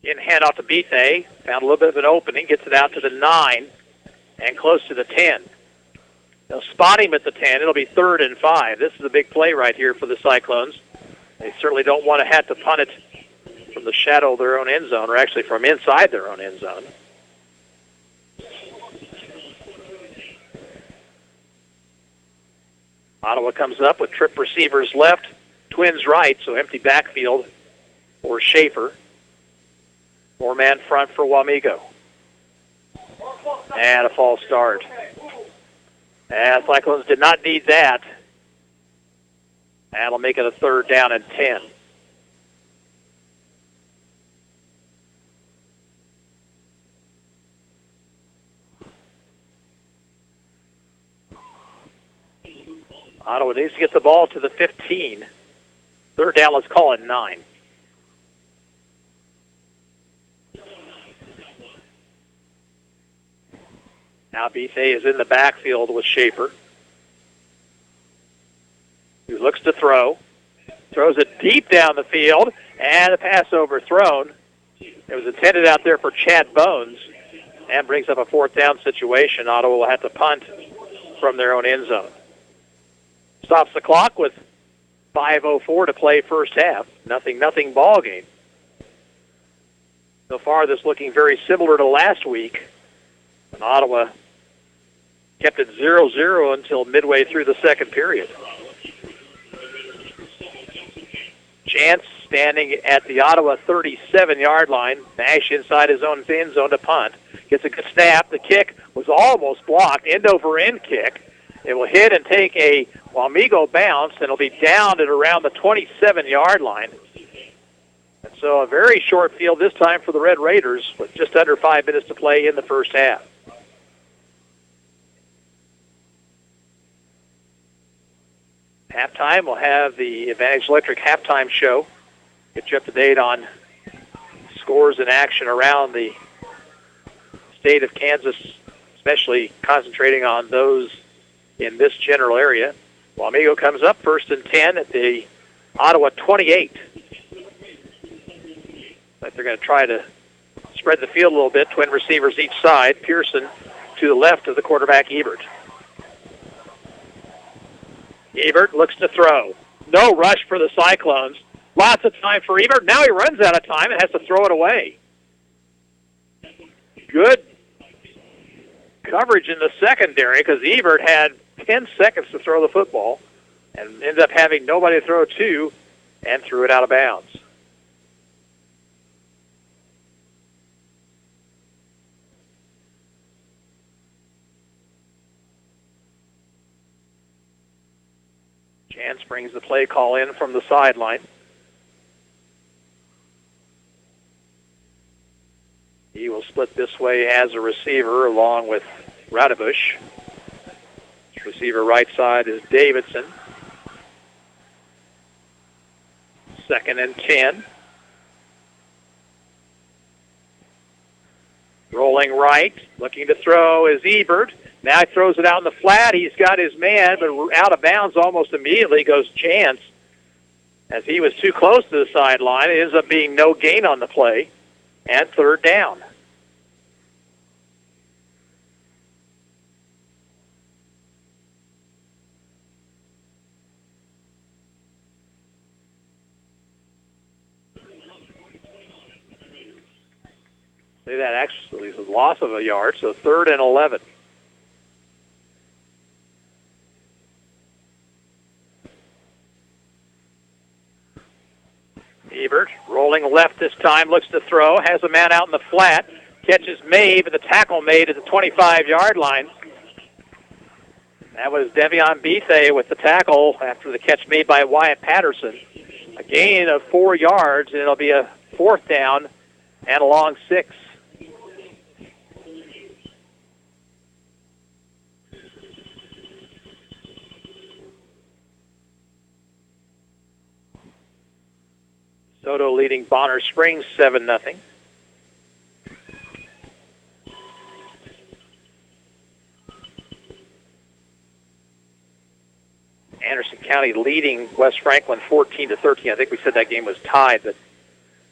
In handoff to Bethe. Found a little bit of an opening. Gets it out to the 9 and close to the 10. They'll spot him at the 10. It'll be 3rd and 5. This is a big play right here for the Cyclones. They certainly don't want to have to punt it from the shadow of their own end zone, or actually from inside their own end zone. Ottawa comes up with trip receivers left, Twins right, so empty backfield for Schaefer. 4-man front for Wamego. And a false start. And Cyclones did not need that. That'll make it a 3rd down and 10. Ottawa needs to get the ball to the 15. 3rd down, let's call it 9. Now Bethe is in the backfield with Schaefer, who looks to throw. Throws it deep down the field, and the pass overthrown. It was intended out there for Chad Bones, and brings up a 4th down situation. Ottawa will have to punt from their own end zone. Stops the clock with 5:04 to play first half. Nothing ball game. So far, this looking very similar to last week when Ottawa kept it 0-0 until midway through the second period. Chance standing at the Ottawa 37-yard line. Nash inside his own end zone to punt. Gets a good snap. The kick was almost blocked. End-over-end kick. It will hit and take a Wamego bounce, and it'll be down at around the 27-yard line. And so a very short field this time for the Red Raiders with just under 5 minutes to play in the first half. Halftime, we'll have the Advantage Electric halftime show. Get you up to date on scores and action around the state of Kansas, especially concentrating on those in this general area. Wamego comes up 1st and 10 at the Ottawa 28. But they're going to try to spread the field a little bit. Twin receivers each side. Pearson to the left of the quarterback, Ebert. Ebert looks to throw. No rush for the Cyclones. Lots of time for Ebert. Now he runs out of time and has to throw it away. Good coverage in the secondary because Ebert had 10 seconds to throw the football and ended up having nobody to throw to and threw it out of bounds. Chance brings the play call in from the sideline. He will split this way as a receiver along with Radebush. Receiver right side is Davidson. 2nd and 10. Rolling right, looking to throw is Ebert. Now he throws it out in the flat. He's got his man, but out of bounds almost immediately goes Chance. As he was too close to the sideline, it ends up being no gain on the play, and 3rd down. See, that actually is a loss of a yard, so 3rd and 11. Ebert rolling left this time, looks to throw, has a man out in the flat, catches made, but the tackle made at the 25-yard line. That was Devion Bethay with the tackle after the catch made by Wyatt Patterson. A gain of 4 yards, and it'll be a 4th down and a long 6. Soto leading Bonner Springs 7-0. Anderson County leading West Franklin 14-13. I think we said that game was tied, but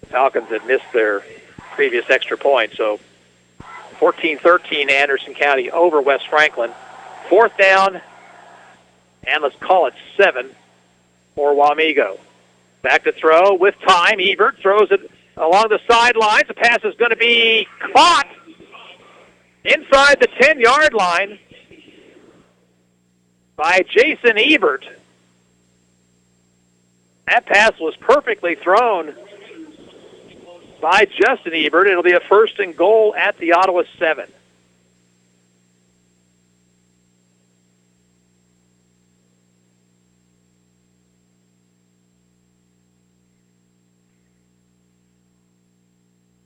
the Falcons had missed their previous extra point. So 14-13 Anderson County over West Franklin. 4th down, and let's call it 7 for Wamego. Back to throw with time. Ebert throws it along the sidelines. The pass is going to be caught inside the 10-yard line by Jason Ebert. That pass was perfectly thrown by Justin Ebert. It'll be a 1st and goal at the Ottawa 7.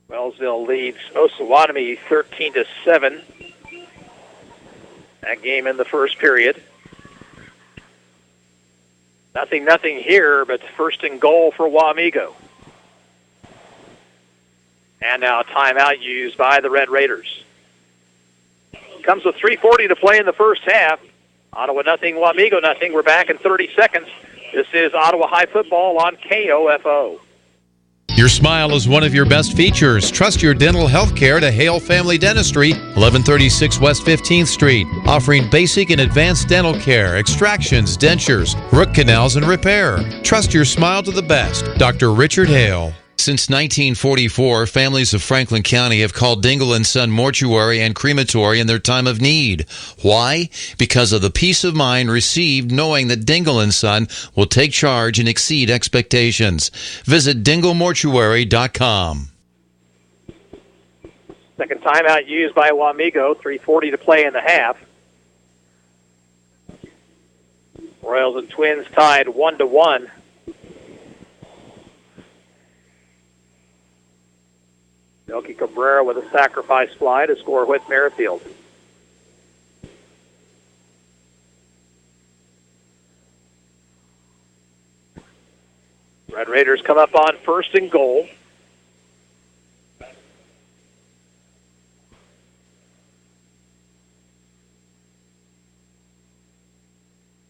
Wellsville leads Osawatomie 13-7. That game in the first period. Nothing here, but 1st and goal for Wamego. And now a timeout used by the Red Raiders. Comes with 3:40 to play in the first half. Ottawa nothing, Wamego nothing. We're back in 30 seconds. This is Ottawa High Football on KOFO. Your smile is one of your best features. Trust your dental health care to Hale Family Dentistry, 1136 West 15th Street, offering basic and advanced dental care, extractions, dentures, root canals, and repair. Trust your smile to the best. Dr. Richard Hale. Since 1944, families of Franklin County have called Dingle & Son Mortuary and Crematory in their time of need. Why? Because of the peace of mind received knowing that Dingle & Son will take charge and exceed expectations. Visit dinglemortuary.com. Second timeout used by Wamego, 3:40 to play in the half. Royals and Twins tied 1-1. Melky Cabrera with a sacrifice fly to score Whit Merrifield. Red Raiders come up on first and goal.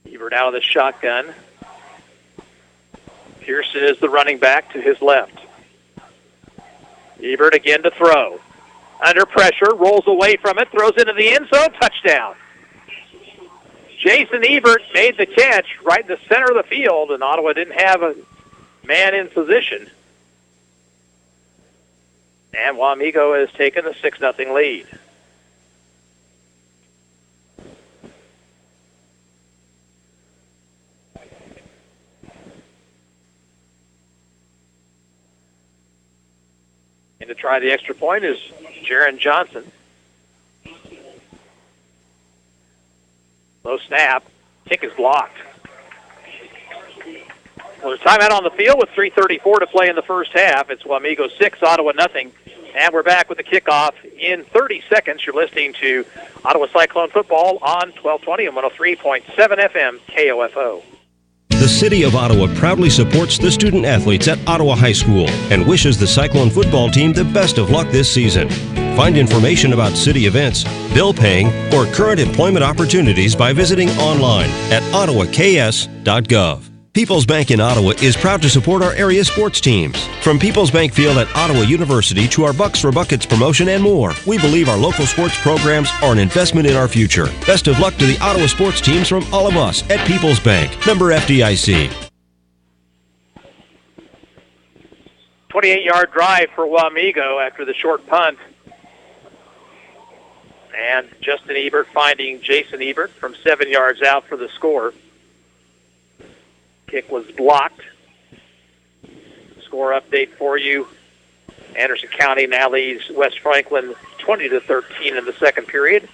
Ebert out of the shotgun. Pearson is the running back to his left. Ebert again to throw. Under pressure, rolls away from it, throws into the end zone, touchdown. Jason Ebert made the catch right in the center of the field, and Ottawa didn't have a man in position. And Wamego has taken the 6-0 lead. And to try the extra point is Jaron Johnson. Low snap. Kick is blocked. Well, there's timeout on the field with 3:34 to play in the first half. It's Wamego 6, Ottawa nothing. And we're back with the kickoff in 30 seconds. You're listening to Ottawa Cyclone football on 1220 and 103.7 FM KOFO. The City of Ottawa proudly supports the student athletes at Ottawa High School and wishes the Cyclone football team the best of luck this season. Find information about city events, bill paying, or current employment opportunities by visiting online at ottawaks.gov. People's Bank in Ottawa is proud to support our area sports teams. From People's Bank Field at Ottawa University to our Bucks for Buckets promotion and more, we believe our local sports programs are an investment in our future. Best of luck to the Ottawa sports teams from all of us at People's Bank. Member FDIC. 28-yard drive for Wamego after the short punt. And Justin Ebert finding Jason Ebert from 7 yards out for the score. Kick was blocked. Score update for you. Anderson County now leads West Franklin 20-13 in the second period.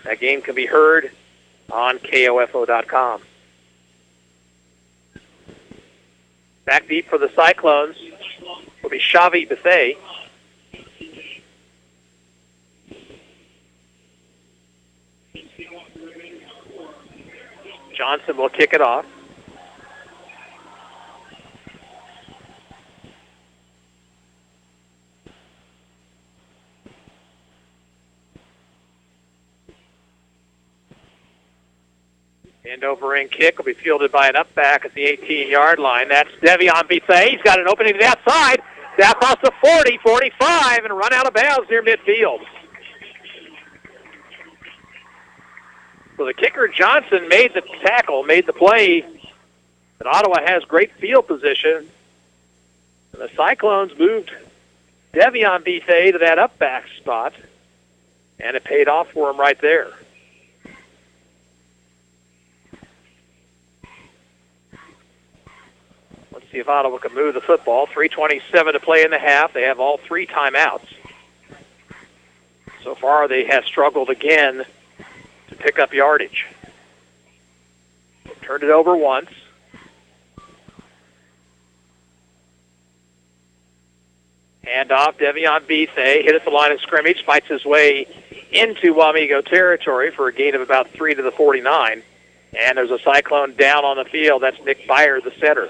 That game can be heard on KOFO.com. Back deep for the Cyclones will be Xavi Buffet. Johnson will kick it off. End over end kick will be fielded by an up back at the 18-yard line. That's Devion Buffet. He's got an opening to the outside. Down across the 40, 45, and run out of bounds near midfield. So the kicker, Johnson, made the tackle, made the play. But Ottawa has great field position. And the Cyclones moved Devion Buffet to that up back spot. And it paid off for him right there. Let's see if Ottawa can move the football. 3:27 to play in the half. They have all three timeouts. So far, they have struggled again to pick up yardage. Turned it over once. Handoff, Devion Buffet hit at the line of scrimmage, fights his way into Wamego territory for a gain of about 3 to the 49. And there's a Cyclone down on the field. That's Nick Byer, the center.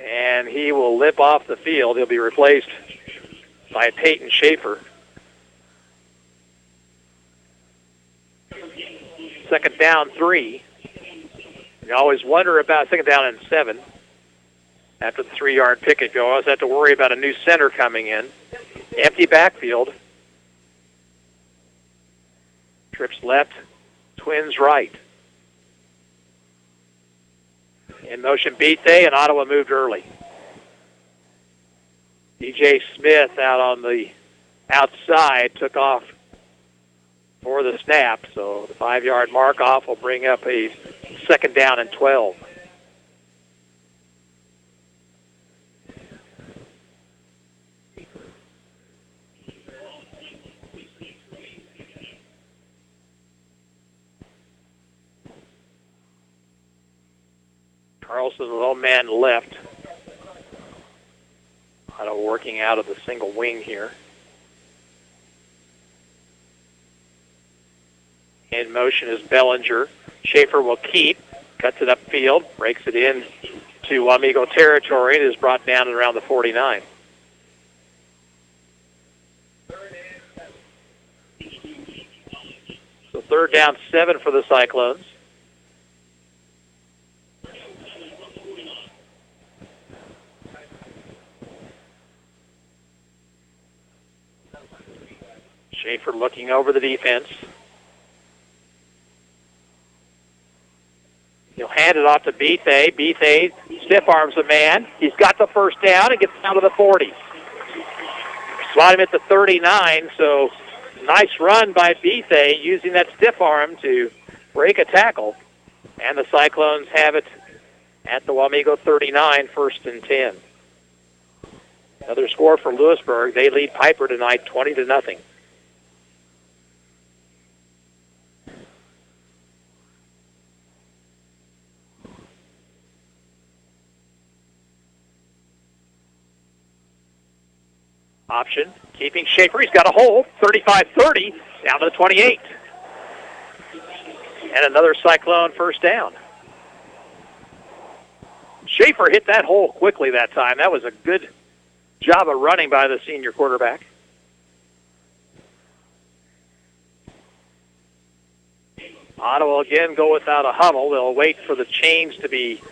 And he will limp off the field. He'll be replaced by Peyton Schaefer. second down 3. You always wonder about second down and 7. After the 3-yard picket, you always have to worry about a new center coming in. Empty backfield. Trips left, Twins right. In motion Bethea, and Ottawa moved early. DJ Smith out on the outside took off for the snap, so the 5-yard mark off will bring up a second down and 12. Carlson, low man left. Otto working out of the single wing here. In motion is Bellinger. Schaefer will keep, cuts it upfield, breaks it in to Wamego territory. It is brought down at around the 49. So third down 7 for the Cyclones. Schaefer looking over the defense. He'll hand it off to Bethea. Bethea stiff arms a man. He's got the first down and gets down to the 40. Slide him at the 39, so nice run by Bethea using that stiff arm to break a tackle. And the Cyclones have it at the Wamego 39, 1st and 10. Another score for Lewisburg. They lead Piper tonight 20-0. Option, keeping Schaefer. He's got a hole, 35-30, down to the 28. And another Cyclone first down. Schaefer hit that hole quickly that time. That was a good job of running by the senior quarterback. Ottawa will again go without a huddle. They'll wait for the chains to be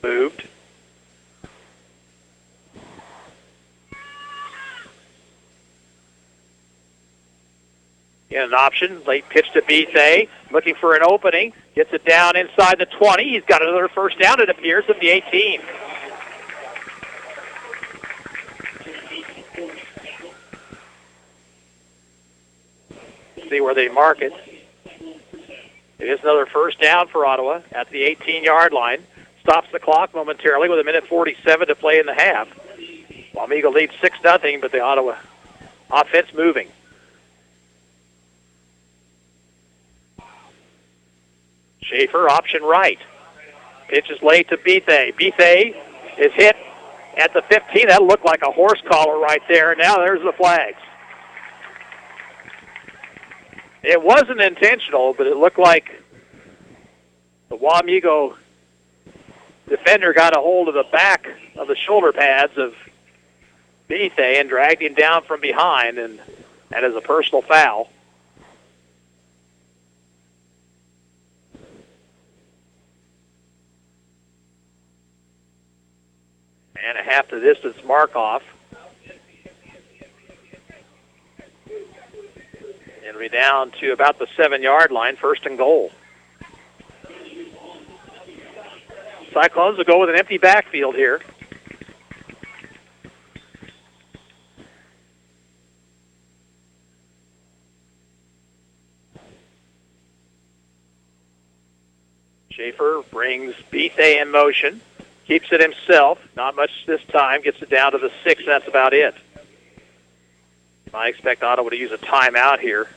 moved. In an option, late pitch to Bethea, looking for an opening, gets it down inside the 20. He's got another first down, it appears, at the 18. See where they mark it. It is another first down for Ottawa at the 18-yard line. Stops the clock momentarily with 1:47 to play in the half. Wamego leads 6-0, but the Ottawa offense moving. Schaefer, option right. Pitch is late to Bethea. Bethea is hit at the 15. That looked like a horse collar right there. Now there's the flags. It wasn't intentional, but it looked like the Wamego defender got a hold of the back of the shoulder pads of Bethea and dragged him down from behind, and that is a personal foul. And a half the distance mark off. And we're down to about the 7-yard line, 1st and goal. Cyclones will go with an empty backfield here. Schaefer brings Bethea in motion. Keeps it himself. Not much this time. Gets it down to the 6. That's about it. I expect Ottawa to use a timeout here.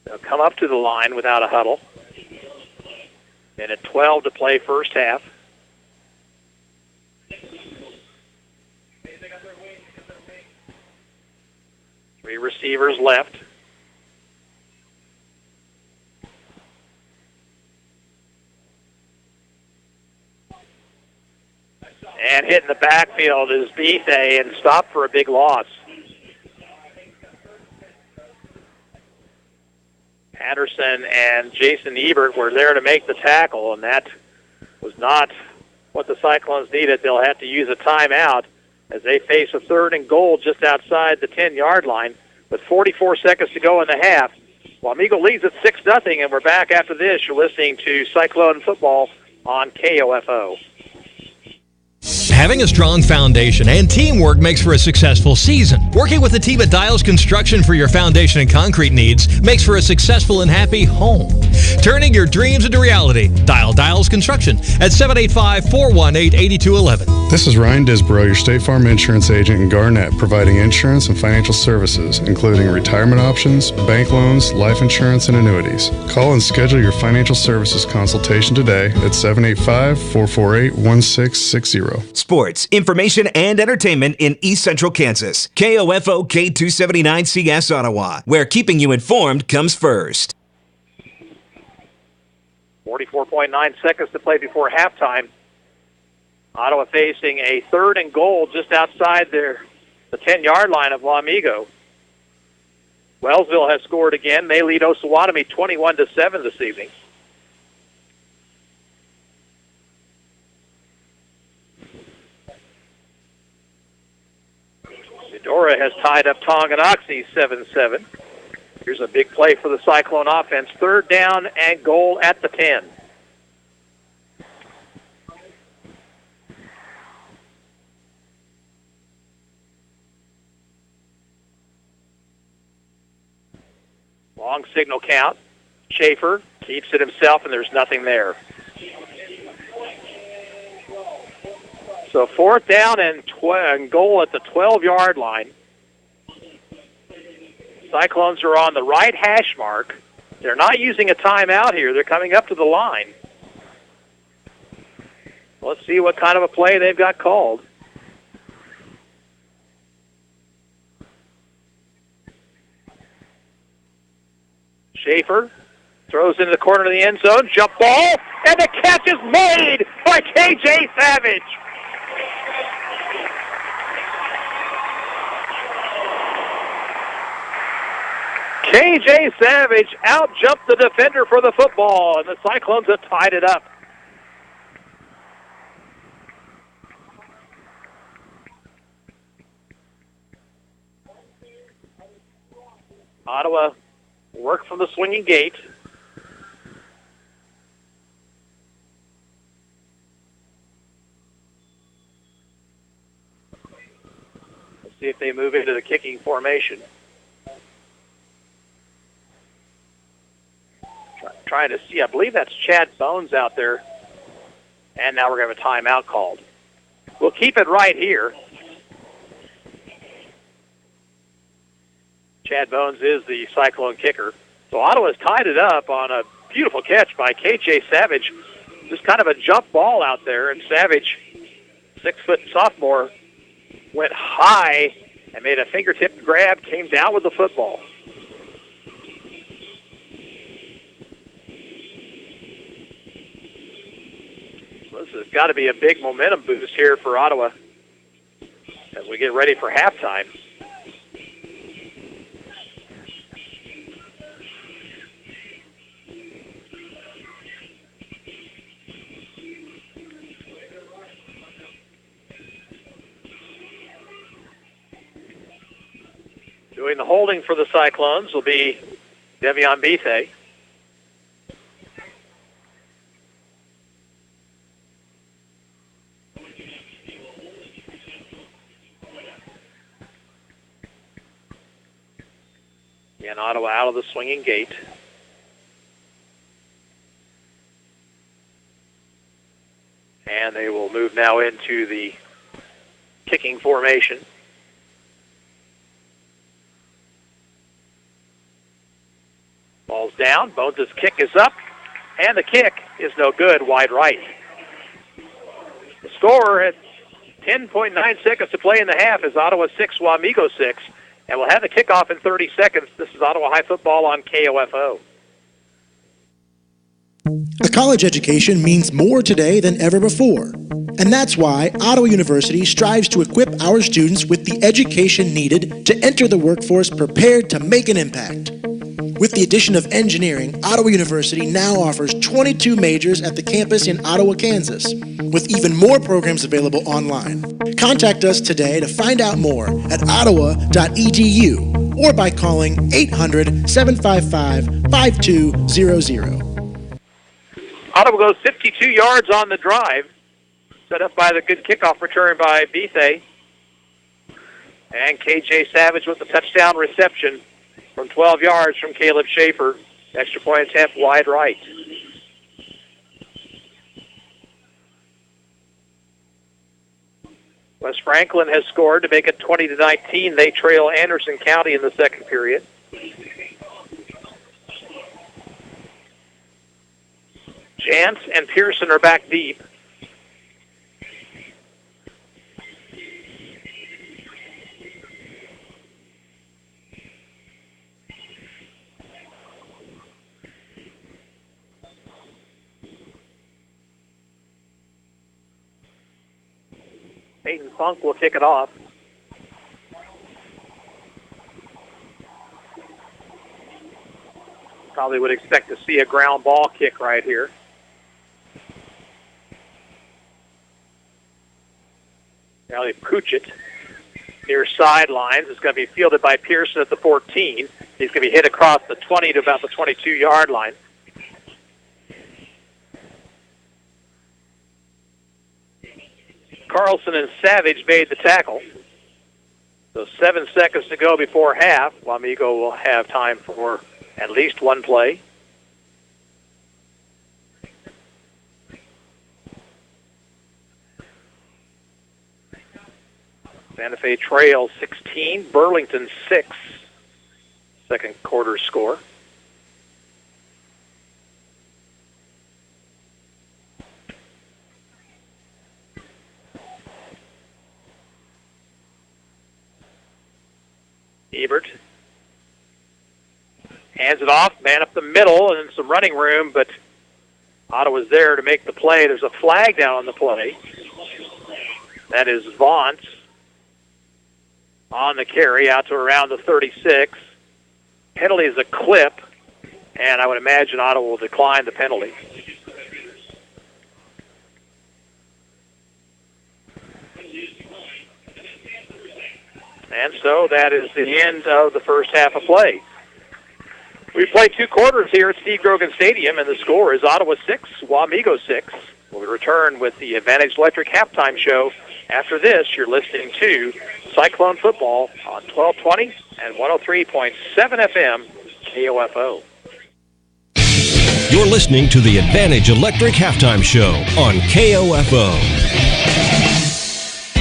They'll come up to the line without a huddle. And at 12 to play first half. Three receivers left. And hitting the backfield is Bethea and stopped for a big loss. Anderson and Jason Ebert were there to make the tackle, and that was not what the Cyclones needed. They'll have to use a timeout as they face a 3rd and goal just outside the 10-yard line with 44 seconds to go in the half. Wamego leads at 6-0, and we're back after this. You're listening to Cyclone Football on KOFO. Having a strong foundation and teamwork makes for a successful season. Working with a team at Dials Construction for your foundation and concrete needs makes for a successful and happy home. Turning your dreams into reality. Dial Dials Construction at 785-418-8211. This is Ryan Disborough, your State Farm insurance agent in Garnett, providing insurance and financial services, including retirement options, bank loans, life insurance, and annuities. Call and schedule your financial services consultation today at 785-448-1660. Sports, information, and entertainment in East Central Kansas. KOFO K279CS Ottawa, where keeping you informed comes first. 44.9 seconds to play before halftime. Ottawa facing a 3rd and goal just outside the 10-yard line of Wamego. Wellsville has scored again. They lead Osawatomie 21-7 this evening. Medora has tied up Tonganoxie 7-7. Here's a big play for the Cyclone offense. 3rd down and goal at the 10. Long signal count. Schaefer keeps it himself, and there's nothing there. So 4th down and goal at the 12-yard line. Cyclones are on the right hash mark. They're not using a timeout here. They're coming up to the line. Let's see what kind of a play they've got called. Schaefer throws into the corner of the end zone. Jump ball, and the catch is made by K.J. Savage. K.J. Savage out-jumped the defender for the football, and the Cyclones have tied it up. Ottawa work from the swinging gate. Let's see if they move into the kicking formation. Trying to see, I believe that's Chad Bones out there. And now we're going to have a timeout called. We'll keep it right here. Chad Bones is the Cyclone kicker. So Ottawa's tied it up on a beautiful catch by K.J. Savage. Just kind of a jump ball out there, and Savage, 6-foot sophomore, went high and made a fingertip grab, came down with the football. This has got to be a big momentum boost here for Ottawa as we get ready for halftime. Doing the holding for the Cyclones will be Devion Bethe. Again, Ottawa out of the swinging gate. And they will move now into the kicking formation. Ball's down. Bones' kick is up. And the kick is no good, wide right. The score at 10.9 seconds to play in the half is Ottawa 6, Wamego 6. And we'll have the kickoff in 30 seconds. This is Ottawa High Football on KOFO. A college education means more today than ever before. And that's why Ottawa University strives to equip our students with the education needed to enter the workforce prepared to make an impact. With the addition of engineering, Ottawa University now offers 22 majors at the campus in Ottawa, Kansas, with even more programs available online. Contact us today to find out more at ottawa.edu or by calling 800-755-5200. Ottawa goes 52 yards on the drive, set up by the good kickoff return by Bethe. And KJ Savage with the touchdown reception from 12 yards from Caleb Schaefer. Extra point attempt wide right. West Franklin has scored to make it 20-19. They trail Anderson County in the second period. Jantz and Pearson are back deep. Peyton Funk will kick it off. Probably would expect to see a ground ball kick right here. Now they pooch it near sidelines. It's going to be fielded by Pearson at the 14. He's going to be hit across the 20 to about the 22-yard line. Carlson and Savage made the tackle. So 7 seconds to go before half. Wamego will have time for at least one play. Santa Fe trails 16, Burlington 6. Second quarter score. Ebert hands it off, man up the middle, and some running room, but Ottawa's there to make the play. There's a flag down on the play. That is Vaughn on the carry out to around the 36. Penalty is a clip, and I would imagine Ottawa will decline the penalty. And so that is the end of the first half of play. We played 2 quarters here at Steve Grogan Stadium, and the score is Ottawa 6, Wamego 6. We'll return with the Advantage Electric halftime show. After this, you're listening to Cyclone Football on 1220 and 103.7 FM KOFO. You're listening to the Advantage Electric halftime show on KOFO.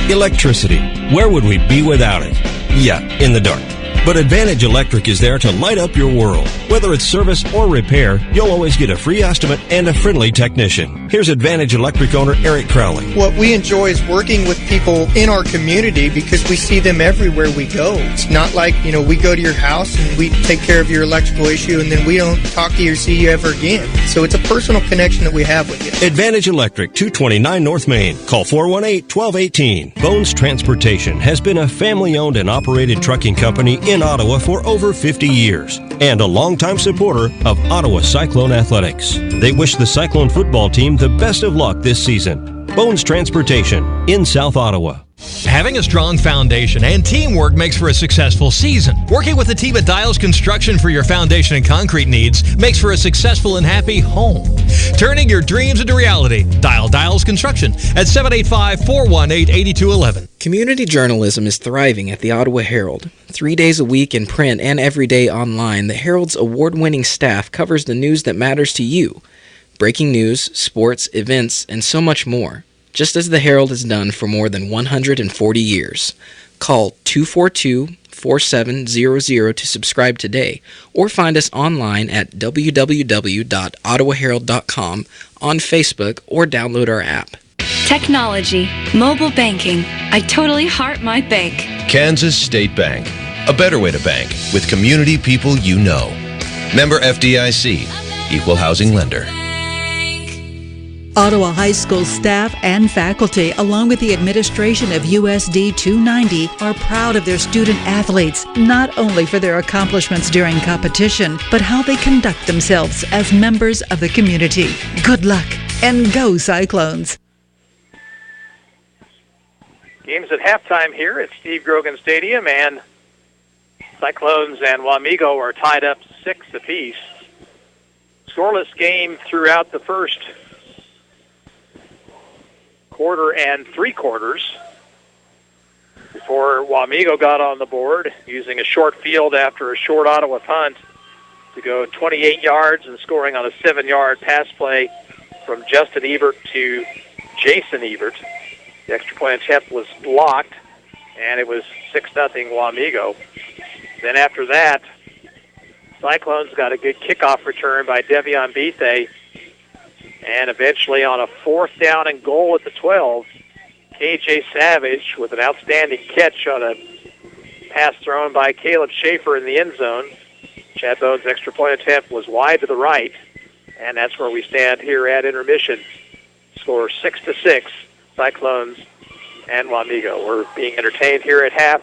Electricity. Where would we be without it? Yeah, in the dark. But Advantage Electric is there to light up your world. Whether it's service or repair, you'll always get a free estimate and a friendly technician. Here's Advantage Electric owner Eric Crowley. What we enjoy is working with people in our community because we see them everywhere we go. It's not like, we go to your house and we take care of your electrical issue and then we don't talk to you or see you ever again. So it's a personal connection that we have with you. Advantage Electric, 229 North Main. Call 418-1218. Bones Transportation has been a family-owned and operated trucking company in Ottawa for over 50 years and a longtime supporter of Ottawa Cyclone athletics. They wish the Cyclone football team the best of luck this season. Bones Transportation in South Ottawa. Having a strong foundation and teamwork makes for a successful season. Working with a team at Dials Construction for your foundation and concrete needs makes for a successful and happy home. Turning your dreams into reality. Dial Dials Construction at 785-418-8211. Community journalism is thriving at the Ottawa Herald. 3 days a week in print and every day online, the Herald's award-winning staff covers the news that matters to you. Breaking news, sports, events, and so much more. Just as the Herald has done for more than 140 years. Call 242-4700 to subscribe today, or find us online at www.ottawaherald.com, on Facebook, or download our app. Technology, mobile banking. I totally heart my bank. Kansas State Bank. A better way to bank with community people you know. Member FDIC. Equal housing lender. Ottawa High School staff and faculty, along with the administration of USD 290, are proud of their student athletes, not only for their accomplishments during competition, but how they conduct themselves as members of the community. Good luck, and go Cyclones! Games at halftime here at Steve Grogan Stadium, and Cyclones and Wamego are tied up 6 apiece. Scoreless game throughout the first quarter and 3 quarters before Wamego got on the board using a short field after a short Ottawa punt to go 28 yards and scoring on a 7-yard pass play from Justin Ebert to Jason Ebert. The extra point attempt was blocked, and it was 6-0 Wamego. Then after that, Cyclones got a good kickoff return by Devion Bethe, and eventually on a 4th down and goal at the 12, KJ Savage with an outstanding catch on a pass thrown by Caleb Schaefer in the end zone. Chad Bone's extra point attempt was wide to the right, and that's where we stand here at intermission. Score 6-6, Cyclones and Wamego. We're being entertained here at half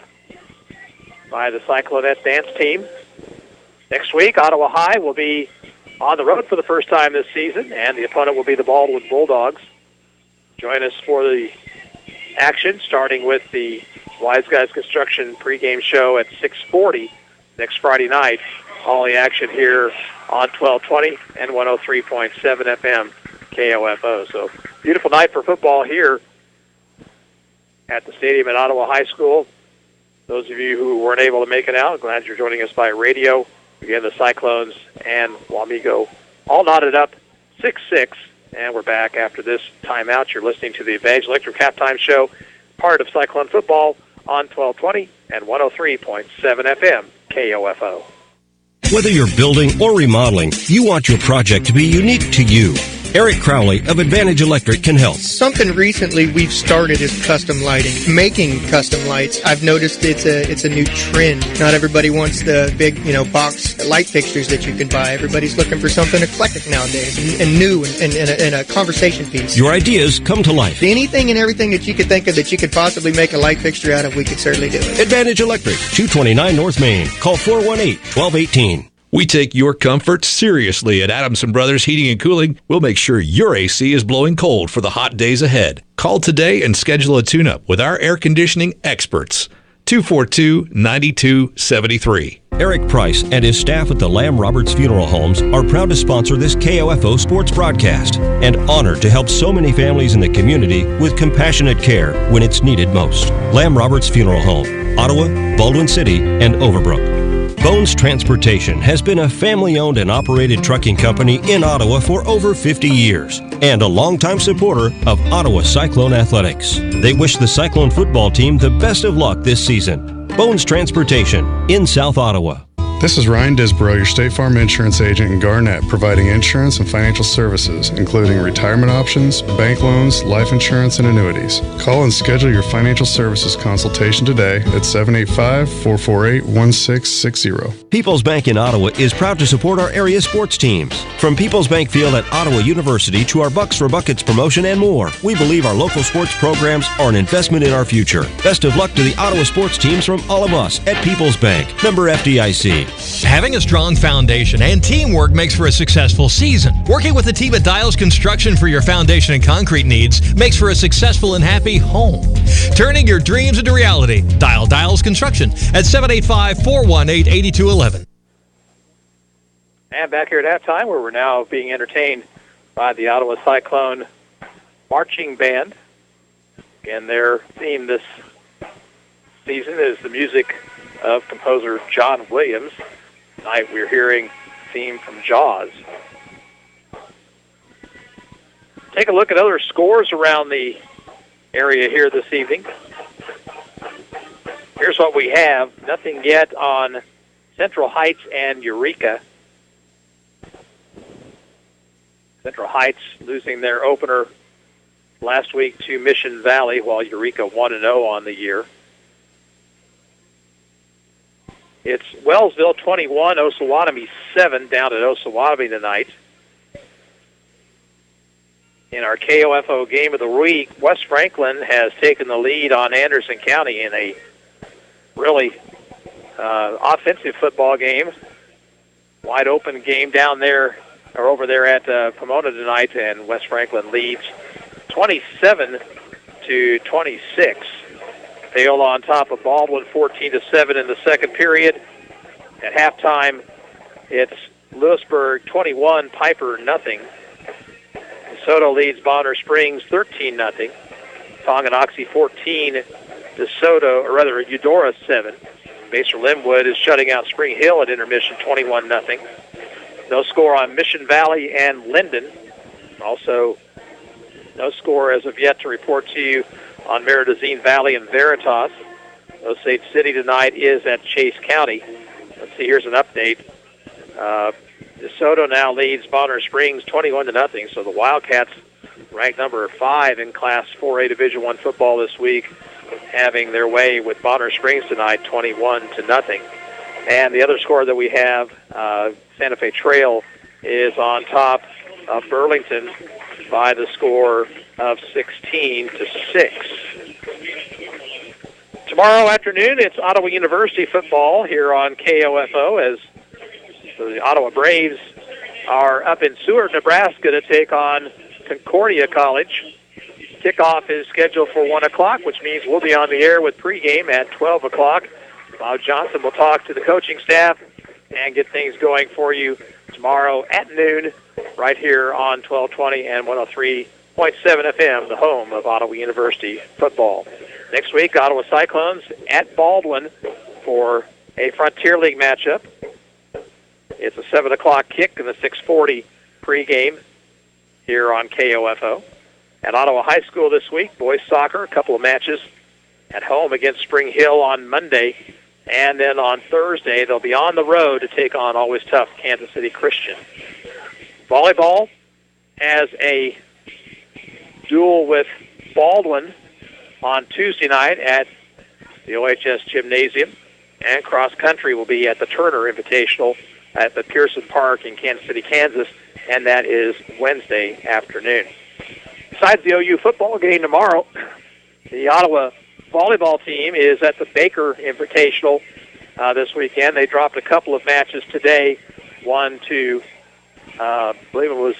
by the Cyclonette dance team. Next week, Ottawa High will be on the road for the first time this season, and the opponent will be the Baldwin Bulldogs. Join us for the action, starting with the Wise Guys Construction pregame show at 6:40 next Friday night. All the action here on 1220 and 103.7 FM KOFO. So beautiful night for football here at the stadium at Ottawa High School. Those of you who weren't able to make it out, glad you're joining us by radio. Again, the Cyclones and Wamego all knotted up 6-6, and we're back after this timeout. You're listening to the Advantage Electric Halftime Show, part of Cyclone Football on 1220 and 103.7 FM KOFO. Whether you're building or remodeling, you want your project to be unique to you. Eric Crowley of Advantage Electric can help. Something recently we've started is custom lighting. Making custom lights, I've noticed it's a new trend. Not everybody wants the big, box light fixtures that you can buy. Everybody's looking for something eclectic nowadays and new and a conversation piece. Your ideas come to life. Anything and everything that you could think of that you could possibly make a light fixture out of, we could certainly do it. Advantage Electric, 229 North Main. Call 418-1218. We take your comfort seriously at Adamson Brothers Heating and Cooling. We'll make sure your AC is blowing cold for the hot days ahead. Call today and schedule a tune-up with our air conditioning experts. 242-9273. Eric Price and his staff at the Lamb Roberts Funeral Homes are proud to sponsor this KOFO sports broadcast and honored to help so many families in the community with compassionate care when it's needed most. Lamb Roberts Funeral Home, Ottawa, Baldwin City, and Overbrook. Bones Transportation has been a family-owned and operated trucking company in Ottawa for over 50 years and a longtime supporter of Ottawa Cyclone Athletics. They wish the Cyclone football team the best of luck this season. Bones Transportation in South Ottawa. This is Ryan Disborough, your State Farm insurance agent in Garnett, providing insurance and financial services, including retirement options, bank loans, life insurance, and annuities. Call and schedule your financial services consultation today at 785-448-1660. People's Bank in Ottawa is proud to support our area sports teams. From People's Bank Field at Ottawa University to our Bucks for Buckets promotion and more, we believe our local sports programs are an investment in our future. Best of luck to the Ottawa sports teams from all of us at People's Bank, member FDIC. Having a strong foundation and teamwork makes for a successful season. Working with a team at Dials Construction for your foundation and concrete needs makes for a successful and happy home. Turning your dreams into reality. Dial Dials Construction at 785-418-8211. And back here at halftime, where we're now being entertained by the Ottawa Cyclone Marching Band. And their theme this season is the music of composer John Williams. Tonight we're hearing theme from Jaws. Take a look at other scores around the area here this evening. Here's what we have. Nothing yet on Central Heights and Eureka. Central Heights losing their opener last week to Mission Valley, while Eureka 1-0 on the year. It's Wellsville 21, Osawatomie 7 down at Osawatomie tonight. In our KOFO game of the week, West Franklin has taken the lead on Anderson County in a really offensive football game. Wide open game down there, or over there at Pomona tonight, and West Franklin leads 27-26. Hale on top of Baldwin, 14-7 in the second period. At halftime, it's Lewisburg 21, Piper nothing. DeSoto leads Bonner Springs 13-0. Tonganoxie 14, Eudora 7. Basel Linwood is shutting out Spring Hill at intermission 21-0. No score on Mission Valley and Linden. Also, no score as of yet to report to you on Meridazine Valley and Veritas. Osage City tonight is at Chase County. Let's see, here's an update. DeSoto now leads Bonner Springs 21-0, so the Wildcats, ranked number 5 in Class 4A Division I football this week, having their way with Bonner Springs tonight, 21-0. And the other score that we have, Santa Fe Trail is on top of Burlington by the score of 16-6. Tomorrow afternoon, it's Ottawa University football here on KOFO as the Ottawa Braves are up in Seward, Nebraska to take on Concordia College. Kickoff is scheduled for 1 o'clock, which means we'll be on the air with pregame at 12 o'clock. Bob Johnson will talk to the coaching staff and get things going for you tomorrow at noon right here on 1220 and 103.7 FM, the home of Ottawa University football. Next week, Ottawa Cyclones at Baldwin for a Frontier League matchup. It's a 7 o'clock kick and the 6:40 pregame here on KOFO. At Ottawa High School this week, boys soccer, a couple of matches at home against Spring Hill on Monday. And then on Thursday, they'll be on the road to take on always tough Kansas City Christian. Volleyball has a duel with Baldwin on Tuesday night at the OHS Gymnasium. And cross country will be at the Turner Invitational at the Pearson Park in Kansas City, Kansas, and that is Wednesday afternoon. Besides the OU football game tomorrow, the Ottawa volleyball team is at the Baker Invitational this weekend. They dropped a couple of matches today, one to, I believe it was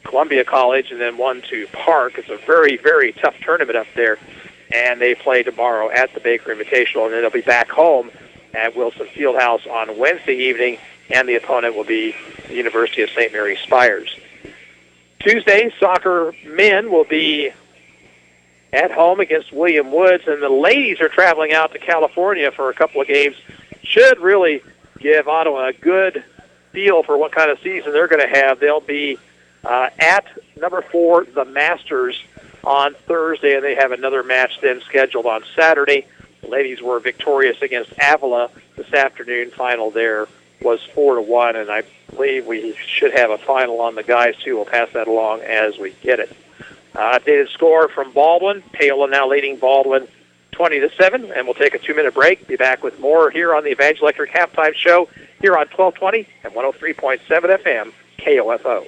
Columbia College, and then one to Park. It's a very, very tough tournament up there, and they play tomorrow at the Baker Invitational, and then they'll be back home at Wilson Fieldhouse on Wednesday evening, and the opponent will be the University of St. Mary Spires. Tuesday, soccer men will be at home against William Woods, and the ladies are traveling out to California for a couple of games. Should really give Ottawa a good feel for what kind of season they're going to have. They'll be at number 4, the Masters, on Thursday, and they have another match then scheduled on Saturday. The ladies were victorious against Avila this afternoon. Final there was 4-1, and I believe we should have a final on the guys, too. We'll pass that along as we get it. Updated score from Baldwin. Paola now leading Baldwin 20-7, and we'll take a 2-minute break. Be back with more here on the Evangel Electric Halftime Show here on 1220 and 103.7 FM, KOFO.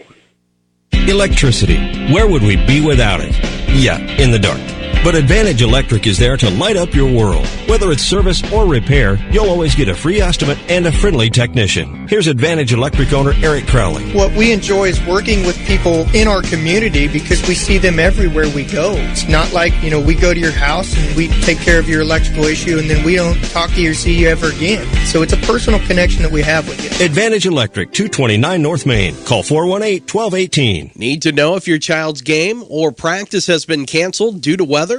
Electricity. Where would we be without it? Yeah, in the dark. But Advantage Electric is there to light up your world. Whether it's service or repair, you'll always get a free estimate and a friendly technician. Here's Advantage Electric owner Eric Crowley. What we enjoy is working with people in our community because we see them everywhere we go. It's not like, we go to your house and we take care of your electrical issue and then we don't talk to you or see you ever again. So it's a personal connection that we have with you. Advantage Electric, 229 North Main. Call 418-1218. Need to know if your child's game or practice has been canceled due to weather?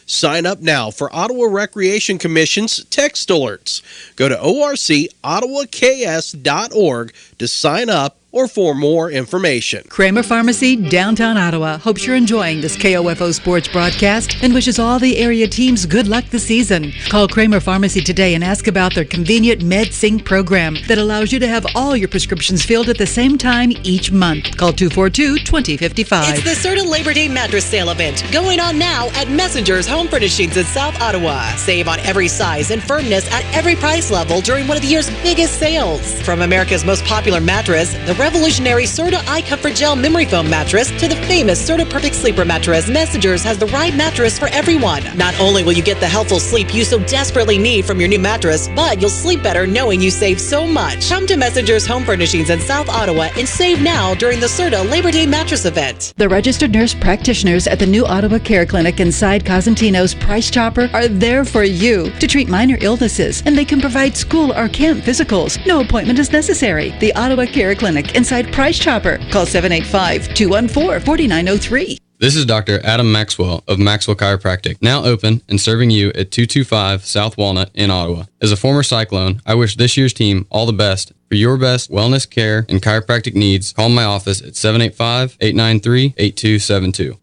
Sign up now for Ottawa Recreation Commission's text alerts. Go to orcottawaks.org to sign up or for more information. Kramer Pharmacy, downtown Ottawa, hopes you're enjoying this KOFO sports broadcast and wishes all the area teams good luck this season. Call Kramer Pharmacy today and ask about their convenient MedSync program that allows you to have all your prescriptions filled at the same time each month. Call 242-2055. It's the Certain Labor Day mattress sale event going on now at Messenger's Home Furnishings in South Ottawa. Save on every size and firmness at every price level during one of the year's biggest sales. From America's most popular mattress, the revolutionary Serta iComfort Gel Memory Foam mattress to the famous Serta Perfect Sleeper mattress, Messengers has the right mattress for everyone. Not only will you get the helpful sleep you so desperately need from your new mattress, but you'll sleep better knowing you saved so much. Come to Messengers Home Furnishings in South Ottawa and save now during the Serta Labor Day mattress event. The registered nurse practitioners at the new Ottawa Care Clinic inside Cosentino's Price Chopper are there for you to treat minor illnesses, and they can provide school or camp physicals. No appointment is necessary. The Ottawa Care Clinic inside Price Chopper. Call 785-214-4903. This is Dr. Adam Maxwell of Maxwell Chiropractic, now open and serving you at 225 South Walnut in Ottawa. As a former Cyclone, I wish this year's team all the best. For your best wellness care and chiropractic needs, call my office at 785-893-8272.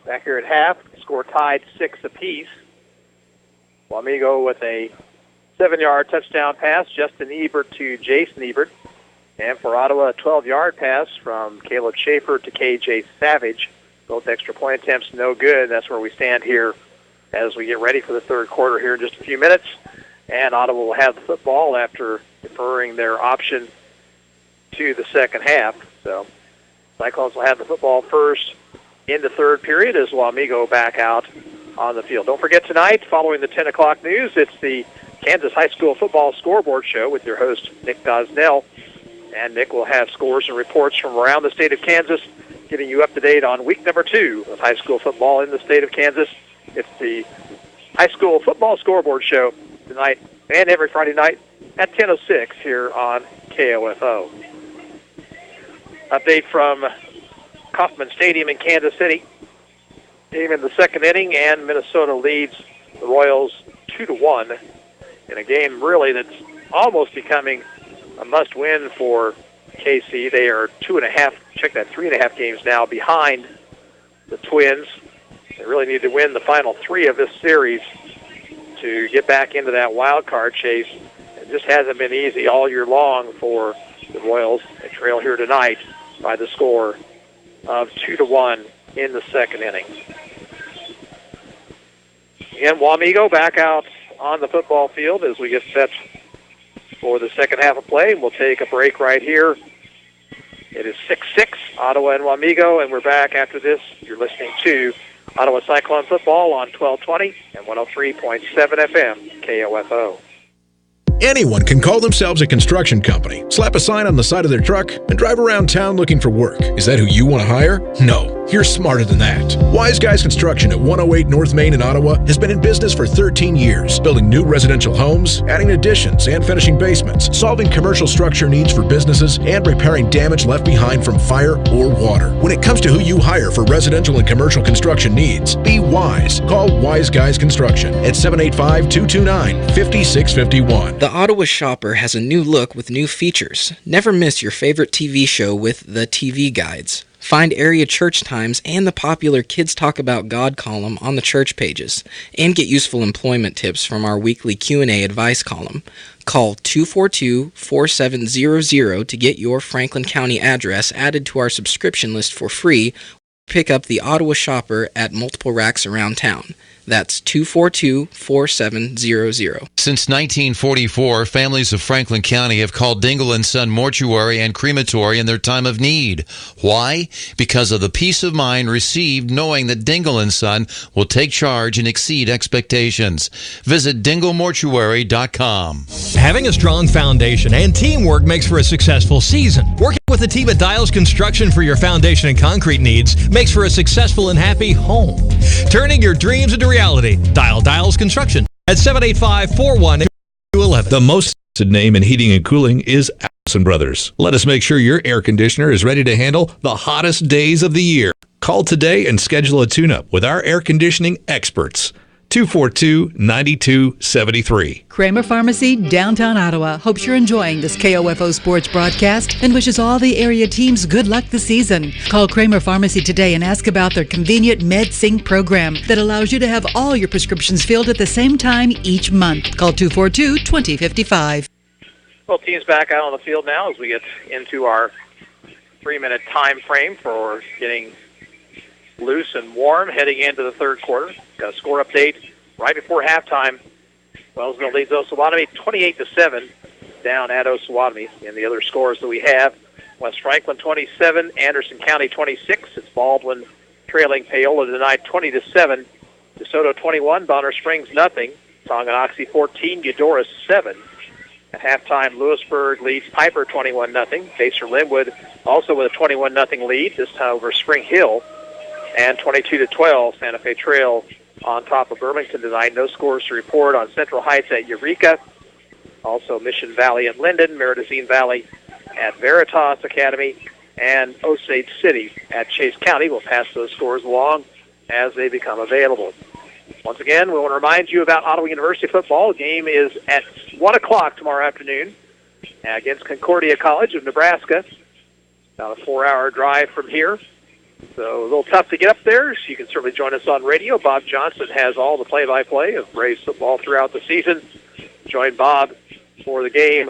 Back here at half, score tied 6 apiece. Wamego with a 7-yard touchdown pass, Justin Ebert to Jason Ebert. And for Ottawa, a 12-yard pass from Caleb Schaefer to KJ Savage. Both extra point attempts no good. That's where we stand here as we get ready for the third quarter here in just a few minutes. And Ottawa will have the football after deferring their option to the second half. So Cyclones will have the football first in the third period as Wamego back out on the field. Don't forget tonight, following the 10 o'clock news, it's the Kansas High School Football Scoreboard Show with your host, Nick Gosnell. And Nick will have scores and reports from around the state of Kansas, getting you up to date on week number 2 of high school football in the state of Kansas. It's the High School Football Scoreboard Show tonight and every Friday night at 10:06 here on KOFO. Update from Kauffman Stadium in Kansas City. Game in the second inning, and Minnesota leads the Royals 2-1 in a game really that's almost becoming a must-win for KC. They are 3.5 games now behind the Twins. They really need to win the final 3 of this series to get back into that wild card chase. It just hasn't been easy all year long for the Royals. They trail here tonight by the score of 2-1 in the second inning. Again, Wamego back out on the football field as we get set for the second half of play. We'll take a break right here. It is 6-6, Ottawa and Wamego, and we're back after this. You're listening to Ottawa Cyclone football on 1220 and 103.7 FM, KOFO. Anyone can call themselves a construction company, slap a sign on the side of their truck, and drive around town looking for work. Is that who you want to hire? No, you're smarter than that. Wise Guys Construction at 108 North Main in Ottawa has been in business for 13 years, building new residential homes, adding additions and finishing basements, solving commercial structure needs for businesses, and repairing damage left behind from fire or water. When it comes to who you hire for residential and commercial construction needs, be wise. Call Wise Guys Construction at 785-229-5651. The Ottawa Shopper has a new look with new features. Never miss your favorite TV show with the TV guides. Find area church times and the popular Kids Talk About God column on the church pages, and get useful employment tips from our weekly Q&A advice column. Call 242-4700 to get your Franklin County address added to our subscription list for free. Pick up the Ottawa Shopper at multiple racks around town. That's 242-4700. Since 1944, families of Franklin County have called Dingle & Son Mortuary and Crematory in their time of need. Why? Because of the peace of mind received knowing that Dingle & Son will take charge and exceed expectations. Visit dinglemortuary.com. Having a strong foundation and teamwork makes for a successful season. Working with a team at Dials Construction for your foundation and concrete needs makes for a successful and happy home. Turning your dreams into reality. Dials Construction at 785-418-11. The most trusted name in heating and cooling is Adams & Brothers. Let us make sure your air conditioner is ready to handle the hottest days of the year. Call today and schedule a tune-up with our air conditioning experts. 242-9273. Kramer Pharmacy, downtown Ottawa, hopes you're enjoying this KOFO sports broadcast and wishes all the area teams good luck this season. Call Kramer Pharmacy today and ask about their convenient MedSync program that allows you to have all your prescriptions filled at the same time each month. Call 242-2055. Both teams back out on the field now as we get into our 3-minute time frame for getting loose and warm heading into the third quarter. Got a score update right before halftime. Wellsville leads Osawatomie 28-7. down at Osawatomie. And the other scores that we have, West Franklin 27, Anderson County 26. It's Baldwin trailing Paola tonight 20-7. DeSoto 21, Bonner Springs nothing. Tonganoxie 14, Eudora 7. At halftime, Lewisburg leads Piper 21-0. Pacer Linwood also with a 21-0 lead, this time over Spring Hill. And 22-12, Santa Fe Trail on top of Burlington tonight. No scores to report on Central Heights at Eureka. Also Mission Valley at Linden, Meridazine Valley at Veritas Academy, and Osage City at Chase County. We'll pass those scores along as they become available. Once again, we want to remind you about Ottawa University football. The game is at 1 o'clock tomorrow afternoon against Concordia College of Nebraska. About a 4-hour drive from here. So a little tough to get up there. So you can certainly join us on radio. Bob Johnson has all the play-by-play of Braves football throughout the season. Join Bob for the game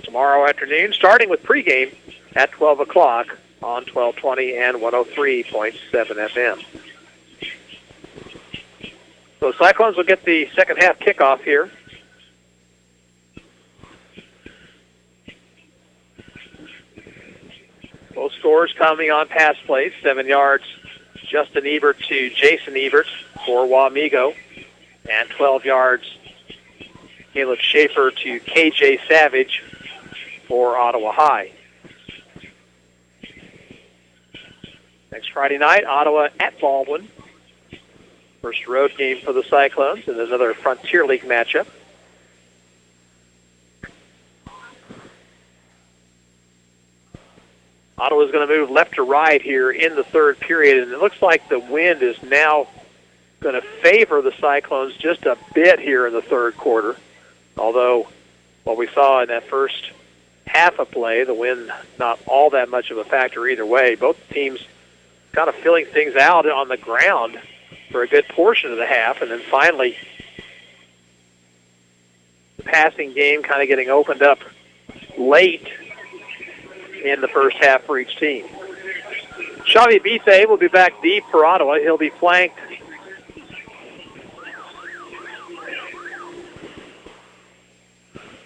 tomorrow afternoon, starting with pregame at 12 o'clock on 1220 and 103.7 FM. So Cyclones will get the second half kickoff here. Both scores coming on pass plays. 7 yards, Justin Ebert to Jason Ebert for Wamego. And 12 yards, Caleb Schaefer to KJ Savage for Ottawa High. Next Friday night, Ottawa at Baldwin. First road game for the Cyclones and another Frontier League matchup. Ottawa's going to move left to right here in the third period, and it looks like the wind is now going to favor the Cyclones just a bit here in the third quarter. Although what we saw in that first half of play, the wind not all that much of a factor either way. Both teams kind of filling things out on the ground for a good portion of the half, and then finally the passing game kind of getting opened up late in the first half for each team. Xavi Bithe will be back deep for Ottawa. He'll be flanked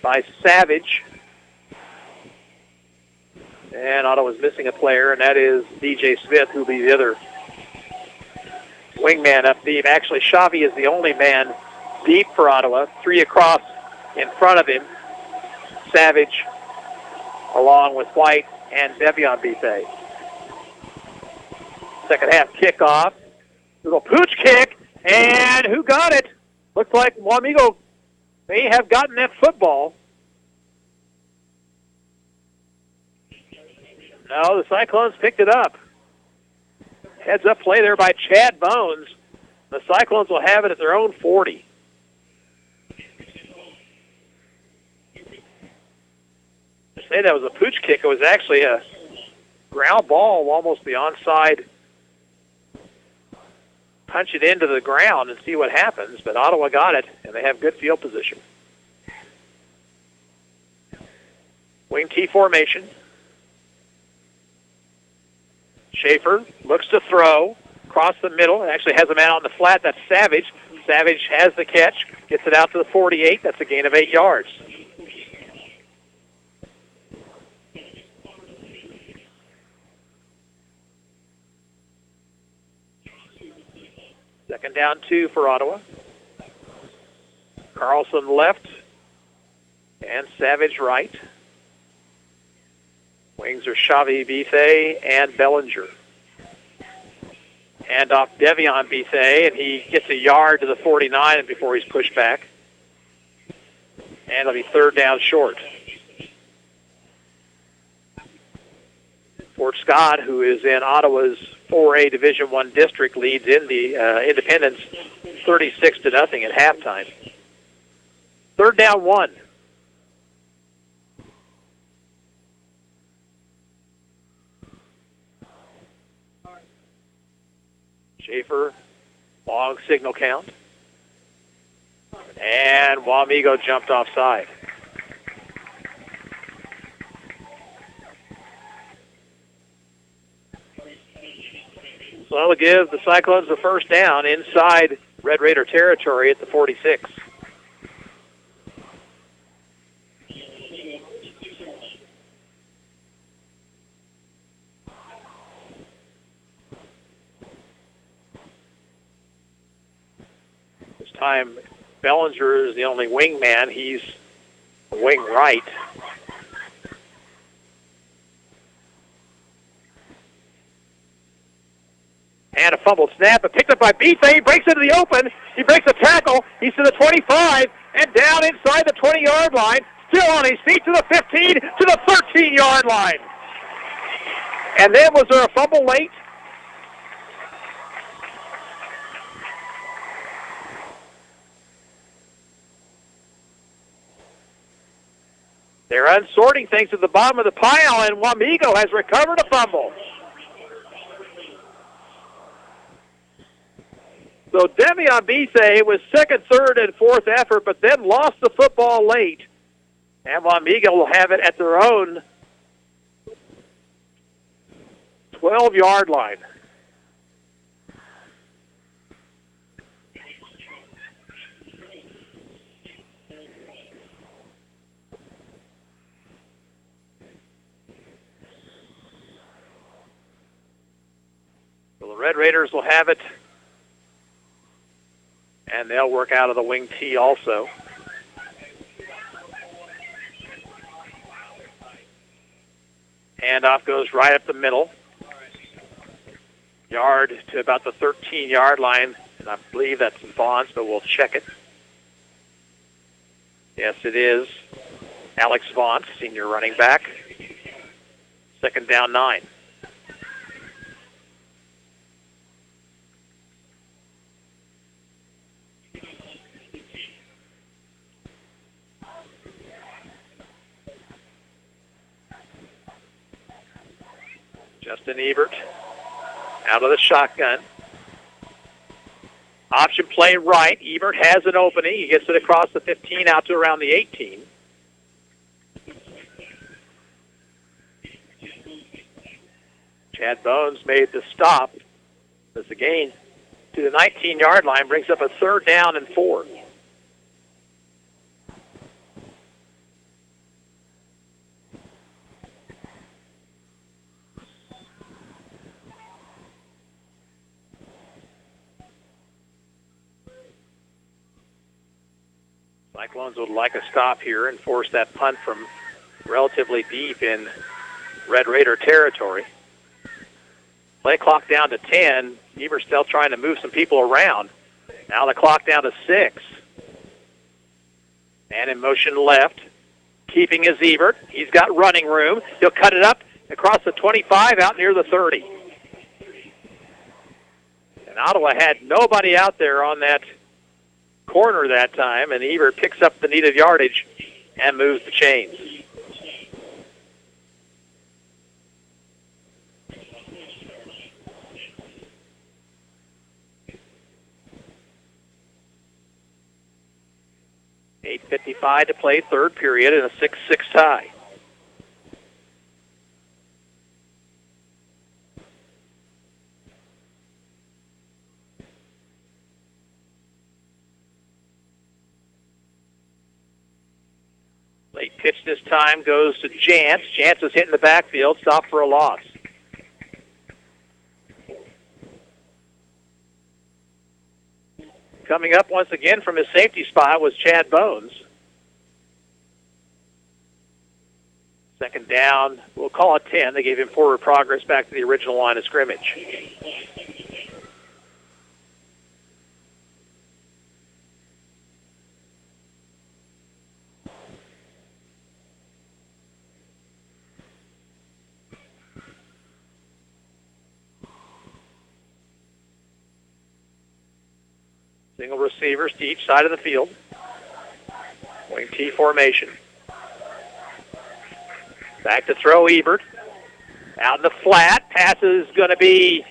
by Savage. And Ottawa's missing a player, and that is DJ Smith, who will be the other wingman up deep. Actually, Xavi is the only man deep for Ottawa. 3 across in front of him. Savage, along with White and Devion Bithe. Second half kickoff. Little pooch kick, and who got it? Looks like Wamego may have gotten that football. No, the Cyclones picked it up. Heads up play there by Chad Bones. The Cyclones will have it at their own 40. I say that was a pooch kick. It was actually a ground ball, almost the onside. Punch it into the ground and see what happens, but Ottawa got it, and they have good field position. Wing T formation. Schaefer looks to throw across the middle. It actually has a man on the flat. That's Savage. Savage has the catch, gets it out to the 48. That's a gain of 8 yards. Second down 2 for Ottawa. Carlson left and Savage right. Wings are Xavi Bithe and Bellinger. Hand off Devion Bithe, and he gets a yard to the 49 before he's pushed back. And it'll be third down short. Fort Scott, who is in Ottawa's 4A Division I district, leads in the Independence 36-0 at halftime. Third down 1. Schaefer, long signal count. And Wamego jumped offside. So that'll give the Cyclones the first down inside Red Raider territory at the 46. time Bellinger is the only wing man. He's wing right. And a fumbled snap, but picked up by Beefy. He breaks into the open. He breaks the tackle. He's to the 25 and down inside the 20-yard line. Still on his feet to the 15, to the 13-yard line. And then was there a fumble late? They're unsorting things at the bottom of the pile, and Wamego has recovered a fumble. So Devion Bise was second, third, and fourth effort, but then lost the football late. And Wamego will have it at their own 12-yard line. So the Red Raiders will have it, and they'll work out of the wing T also. Handoff goes right up the middle. Yard to about the 13-yard line. And I believe that's Vaughn's, but we'll check it. Yes, it is. Alex Vaughn, senior running back. Second down 9. Justin Ebert out of the shotgun. Option play right. Ebert has an opening. He gets it across the 15 out to around the 18. Chad Bones made the stop as the gain to the 19-yard line brings up a third down and 4. Cyclones would like a stop here and force that punt from relatively deep in Red Raider territory. Play clock down to 10. Ebert's still trying to move some people around. Now the clock down to 6. And in motion left. Keeping his Ebert. He's got running room. He'll cut it up across the 25 out near the 30. And Ottawa had nobody out there on that corner that time, and Ebert picks up the needed yardage and moves the chains. .8:55 to play, third period, in a 6-6 tie. Late pitch this time goes to Jantz. Jantz is hitting the backfield, stop for a loss. Coming up once again from his safety spot was Chad Bones. Second down, we'll call it 10. They gave him forward progress back to the original line of scrimmage. Single receivers to each side of the field. Wing T formation. Back to throw Ebert. Out in the flat. Pass is going to be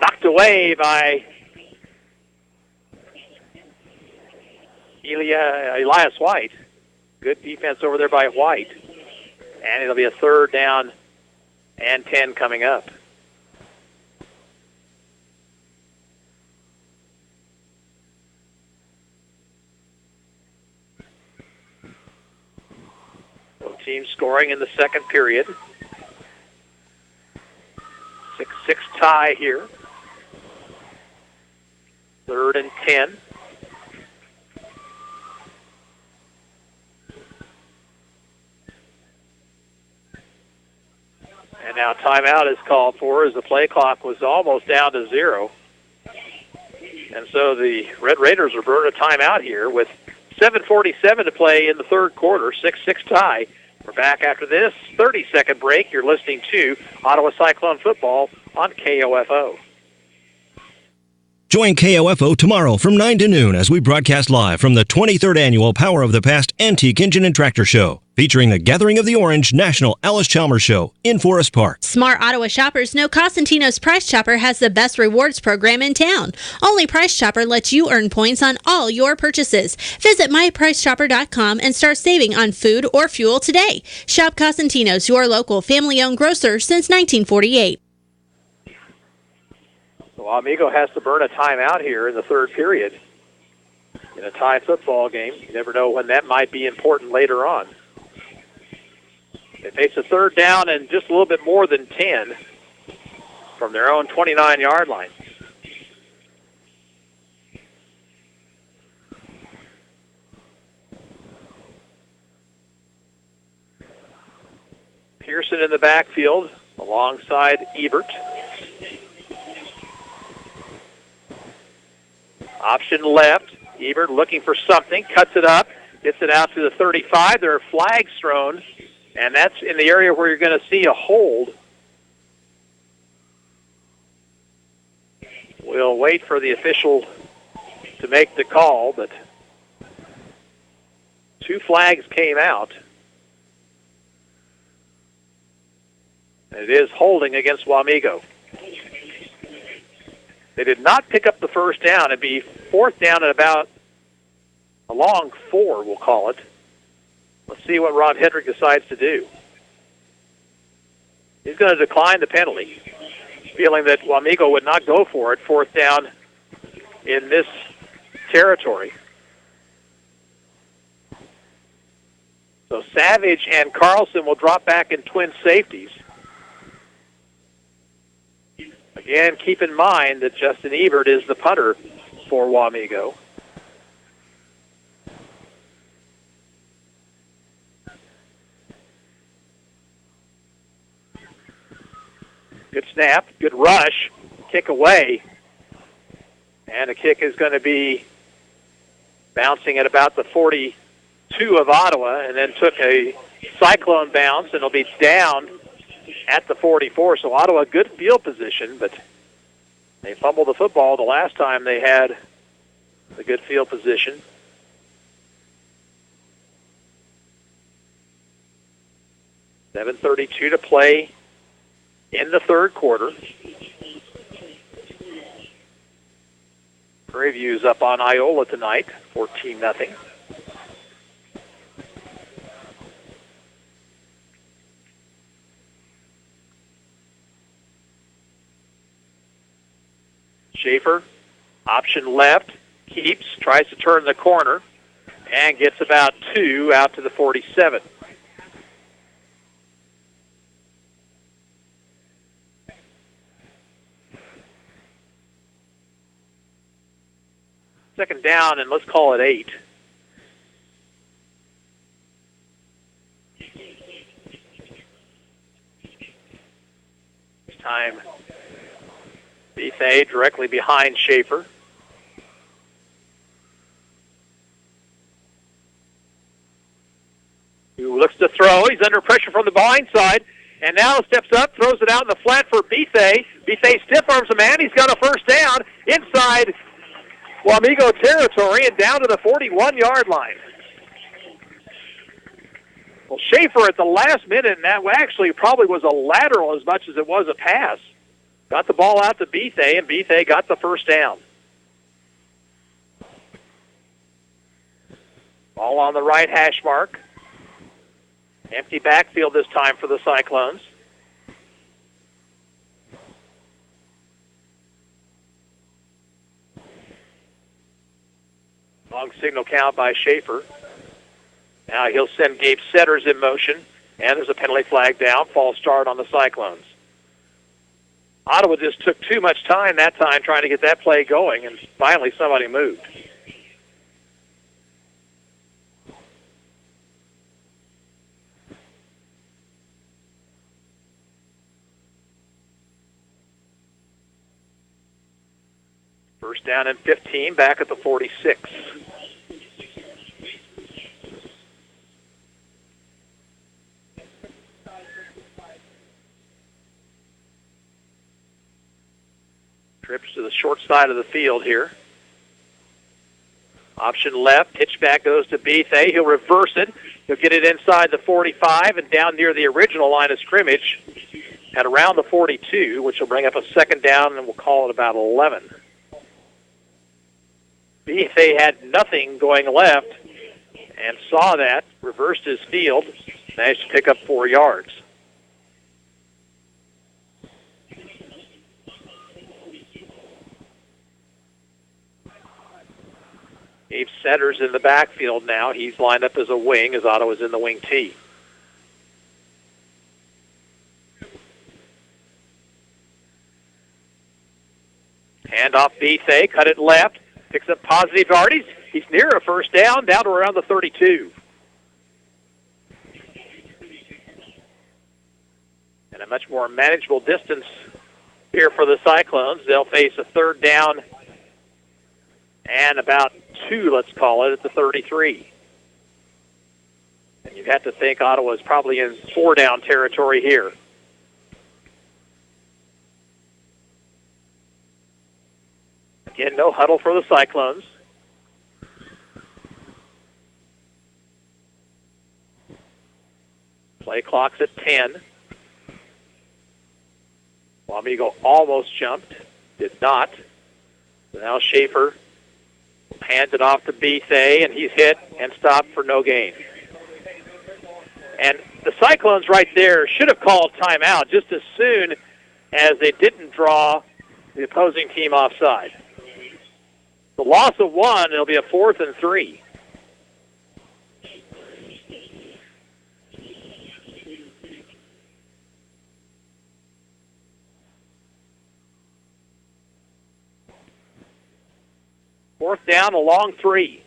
knocked away by Elias White. Good defense over there by White. And it'll be a third down and 10 coming up. Team scoring in the second period. 6-6 tie here. Third and 10. timeout is called for as the play clock was almost down to 0. And so the Red Raiders will burn a timeout here with 7:47 to play in the third quarter, 6-6 tie. We're back after this 30-second break. You're listening to Ottawa Cyclone football on KOFO. Join KOFO tomorrow from 9 to noon as we broadcast live from the 23rd Annual Power of the Past Antique Engine and Tractor Show, featuring the Gathering of the Orange National Alice Chalmers Show in Forest Park. Smart Ottawa shoppers know Cosentino's Price Chopper has the best rewards program in town. Only Price Chopper lets you earn points on all your purchases. Visit mypricechopper.com and start saving on food or fuel today. Shop Cosentino's, your local family-owned grocer since 1948. So Wamego has to burn a timeout here in the third period. In a tie football game, you never know when that might be important later on. They face a third down and just a little bit more than 10 from their own 29-yard line. Pearson in the backfield alongside Ebert. Option left. Ebert looking for something, cuts it up, gets it out to the 35. There are flags thrown, and that's in the area where you're going to see a hold. We'll wait for the official to make the call, but 2 flags came out. It is holding against Wamego. They did not pick up the first down. It'd be fourth down at about a long 4, we'll call it. Let's see what Rob Hedrick decides to do. He's going to decline the penalty, feeling that Wamego would not go for it, fourth down in this territory. So Savage and Carlson will drop back in twin safeties. Again, keep in mind that Justin Ebert is the punter for Wamego. Good snap, good rush, kick away. And a kick is going to be bouncing at about the 42 of Ottawa, and then took a Cyclone bounce, and it'll be down at the 44. So Ottawa, good field position, but they fumbled the football the last time they had the good field position. $7:32 to play in the third quarter. Prairie View's up on Iola tonight, 14-0. Schaefer, option left, keeps, tries to turn the corner, and gets about 2 out to the 47. Second down, and let's call it 8. This time, Bethay directly behind Schaefer. Who looks to throw. He's under pressure from the blind side, and now steps up, throws it out in the flat for Bethay. Bethay stiff arms a man. He's got a first down inside Wamego territory and down to the 41-yard line. Well, Schaefer at the last minute, and that actually probably was a lateral as much as it was a pass. Got the ball out to Bethay, and Bethay got the first down. Ball on the right hash mark. Empty backfield this time for the Cyclones. Long signal count by Schaefer. Now he'll send Gabe Setters in motion, and there's a penalty flag down. False start on the Cyclones. Ottawa just took too much time that time trying to get that play going, and finally somebody moved. First down and 15, back at the 46. Trips to the short side of the field here. Option left, pitch back goes to Bethay. He'll reverse it. He'll get it inside the 45 and down near the original line of scrimmage at around the 42, which will bring up a second down, and we'll call it about 11. Bethay had nothing going left and saw that, reversed his field, managed to pick up 4 yards. Abe Setter's in the backfield now. He's lined up as a wing as Ottawa's in the wing T. Handoff Bethay, cut it left, picks up positive yardage. He's near a first down to around the 32. And a much more manageable distance here for the Cyclones. They'll face a third down and about 2, let's call it, at the 33. And you'd have to think Ottawa's probably in 4-down territory here. Again, no huddle for the Cyclones. Play clock's at 10. Wamego almost jumped, did not. So now Schaefer hands it off to Bethay, and he's hit and stopped for no gain. And the Cyclones right there should have called timeout just as soon as they didn't draw the opposing team offside. The loss of 1, it'll be a 4th and 3. Fourth down, a long 3.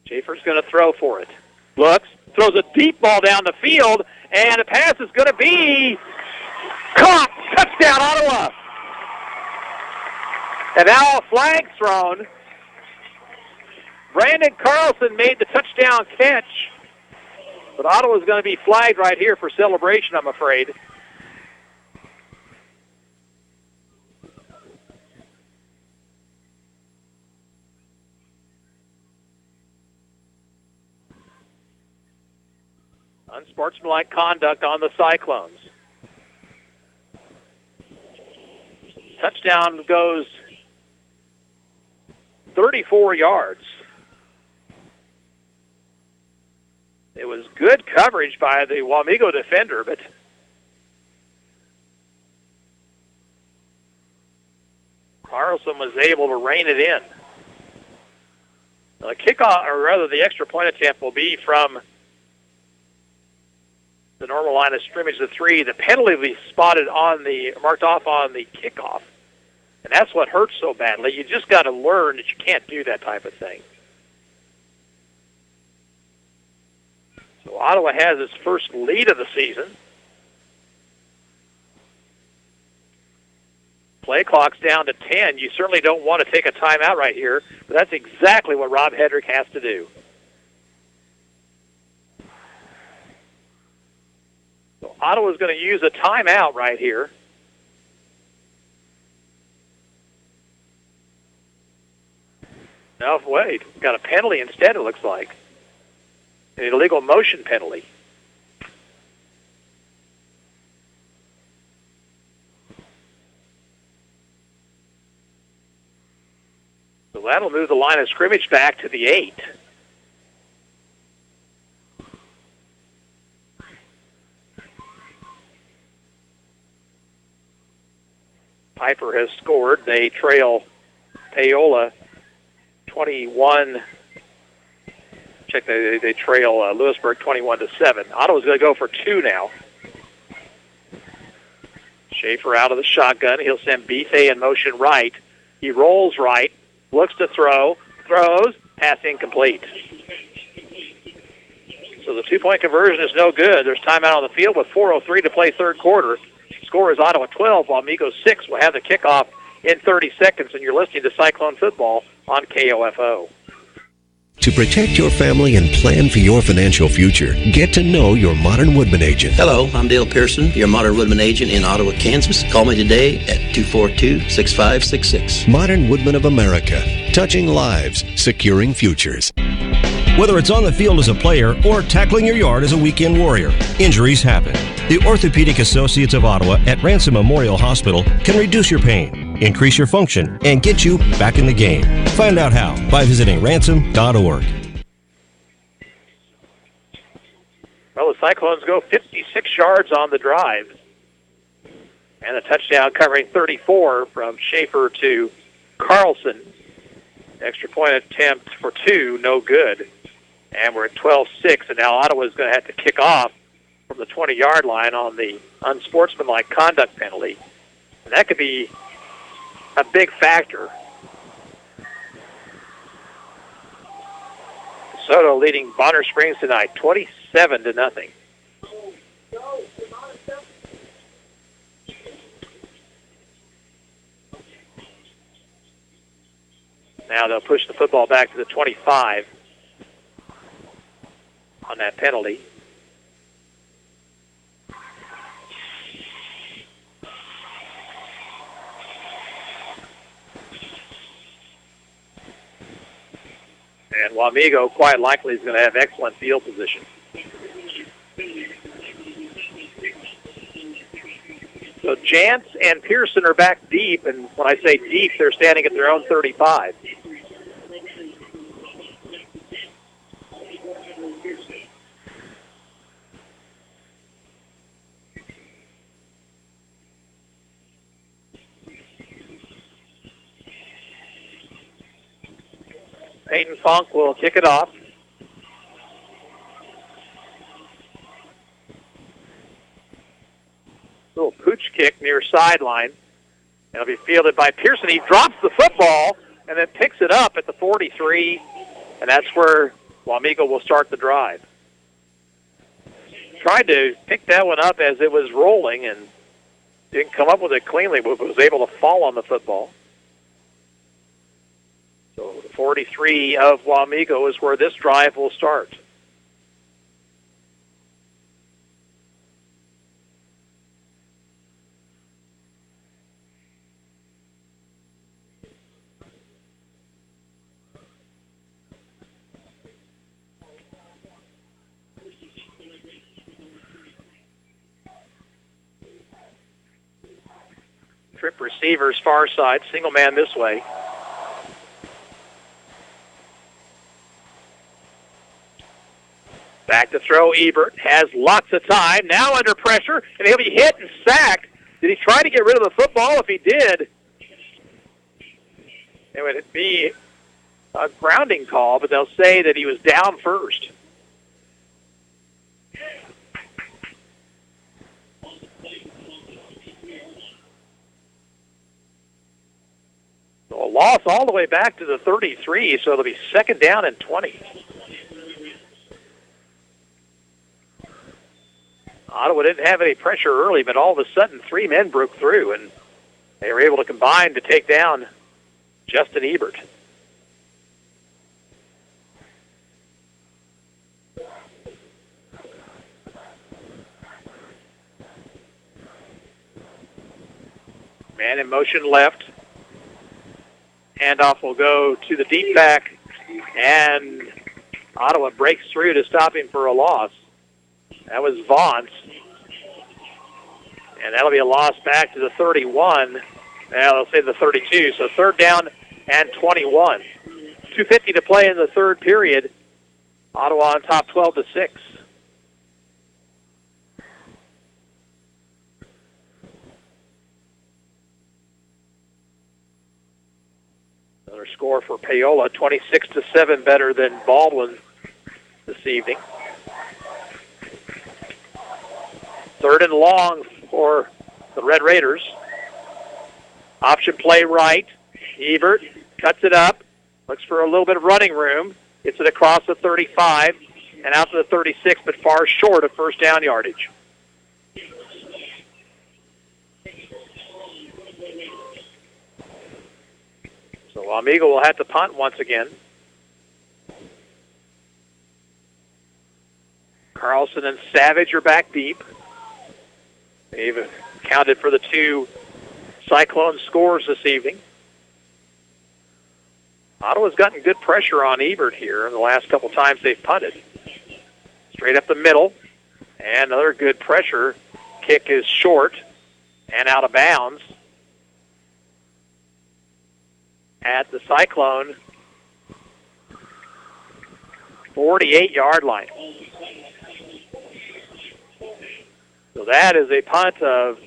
Schaefer's going to throw for it. Looks, throws a deep ball down the field, and the pass is going to be caught. Touchdown, Ottawa. And now a flag thrown. Brandon Carlson made the touchdown catch, but Ottawa's going to be flagged right here for celebration, I'm afraid. Unsportsmanlike conduct on the Cyclones. Touchdown goes 34 yards. It was good coverage by the Wamego defender, but Carlson was able to rein it in. The kickoff, or rather the extra point attempt, will be from the normal line of scrimmage, the 3. The penalty will be marked off on the kickoff. And that's what hurts so badly. You just got to learn that you can't do that type of thing. So Ottawa has its first lead of the season. Play clock's down to 10. You certainly don't want to take a timeout right here, but that's exactly what Rob Hedrick has to do. So Ottawa's going to use a timeout right here. No, wait. Got a penalty instead, it looks like. An illegal motion penalty. So that'll move the line of scrimmage back to the 8. Piper has scored. They trail Paola 21. Check, they trail Lewisburg 21-7. Ottawa's going to go for 2 now. Schaefer out of the shotgun. He'll send Bethay in motion right. He rolls right, looks to throw, throws, pass incomplete. So the 2-point conversion is no good. There's timeout on the field with 4:03 to play third quarter. score is Ottawa 12, Wamego 6. We'll have the kickoff in 30 seconds, and you're listening to Cyclone Football on KOFO. To protect your family and plan for your financial future, get to know your Modern Woodman agent. Hello, I'm Dale Pearson, your Modern Woodman agent in Ottawa, Kansas. Call me today at 242-6566. Modern Woodman of America, touching lives, securing futures. Whether it's on the field as a player or tackling your yard as a weekend warrior, injuries happen. The Orthopedic Associates of Ottawa at Ransom Memorial Hospital can reduce your pain, increase your function, and get you back in the game. Find out how by visiting ransom.org. Well, the Cyclones go 56 yards on the drive. And a touchdown covering 34 from Schaefer to Carlson. Extra point attempt for 2, no good. And we're at 12-6, and now Ottawa's going to have to kick off from the 20-yard line on the unsportsmanlike conduct penalty. And that could be a big factor. DeSoto leading Bonner Springs tonight, 27-0. Now they'll push the football back to the 25 on that penalty. And Wamego quite likely is going to have excellent field position. So Jantz and Pearson are back deep, and when I say deep, they're standing at their own 35. Peyton Funk will kick it off. Little pooch kick near sideline. It'll be fielded by Pearson. He drops the football and then picks it up at the 43, and that's where Wamego will start the drive. Tried to pick that one up as it was rolling and didn't come up with it cleanly, but was able to fall on the football. So the 43 of Wamego is where this drive will start. Trip receivers far side, single man this way. Back to throw, Ebert has lots of time, now under pressure, and he'll be hit and sacked. Did he try to get rid of the football? If he did, it would be a grounding call, but they'll say that he was down first. So a loss all the way back to the 33, so it'll be second down and 20. Ottawa didn't have any pressure early, but all of a sudden 3 men broke through, and they were able to combine to take down Justin Ebert. Man in motion left. Handoff will go to the deep back, and Ottawa breaks through to stop him for a loss. That was Vaughn's. And that'll be a loss back to the 31. Now they'll say the 32. So third down and 21. 2:50 to play in the third period. Ottawa on top 12-6. Another score for Paola, 26-7, better than Baldwin this evening. Third and long for the Red Raiders. Option play right. Ebert cuts it up, looks for a little bit of running room, gets it across the 35 and out to the 36, but far short of first down yardage. Wamego will have to punt once again. Carlson and Savage are back deep. They've accounted for the 2 Cyclone scores this evening. Ottawa's gotten good pressure on Ebert here in the last couple times they've punted. Straight up the middle, and another good pressure. Kick is short and out of bounds at the Cyclone 48-yard line. So that is a punt of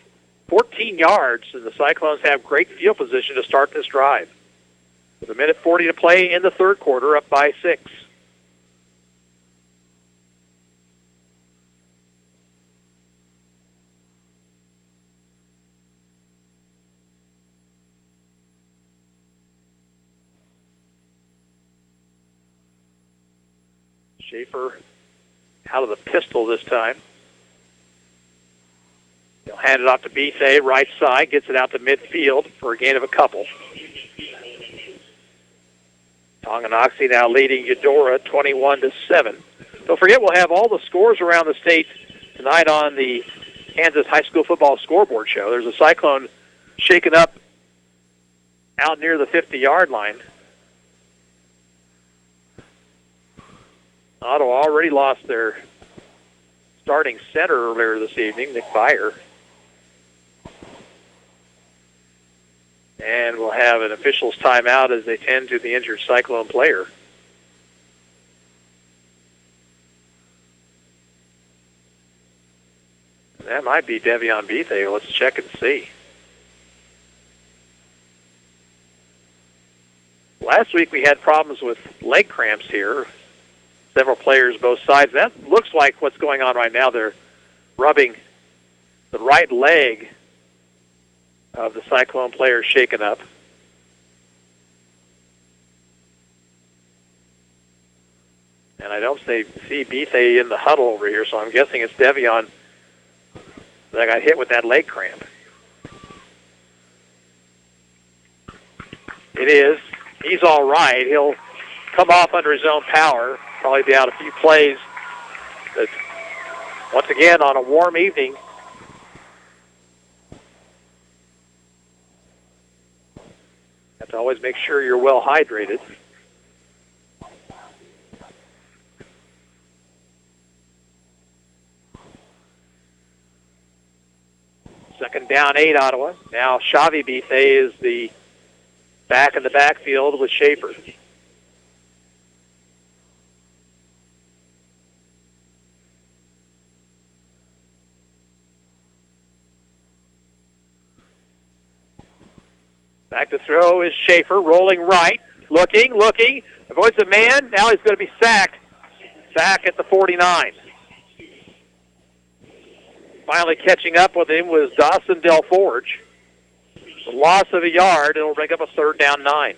14 yards, and the Cyclones have great field position to start this drive. With 1:40 to play in the third quarter, up by 6. Schaefer out of the pistol this time. He'll hand it off to Bethay, right side, gets it out to midfield for a gain of a couple. Tonganoxie now leading Eudora 21-7. Don't forget, we'll have all the scores around the state tonight on the Kansas High School Football Scoreboard Show. There's a Cyclone shaken up out near the 50-yard line. Ottawa already lost their starting center earlier this evening, Nick Byer. And we'll have an official's timeout as they tend to the injured Cyclone player. That might be Devion Bethay. Let's check and see. Last week we had problems with leg cramps here. Several players both sides. That looks like what's going on right now. They're rubbing the right leg of the Cyclone player shaken up. And I don't see Bethay in the huddle over here, so I'm guessing it's Devion that got hit with that leg cramp. It is. He's all right. He'll come off under his own power, probably be out a few plays. But once again, on a warm evening, have to always make sure you're well hydrated. Second down, 8, Ottawa. Now Xavi Bethay is the back in the backfield with Schaefer. Back to throw is Schaefer, rolling right, looking, avoids the man. Now he's going to be sacked. Sack at the 49. Finally catching up with him was Dawson Delforge. The loss of a yard, it'll bring up a third down 9.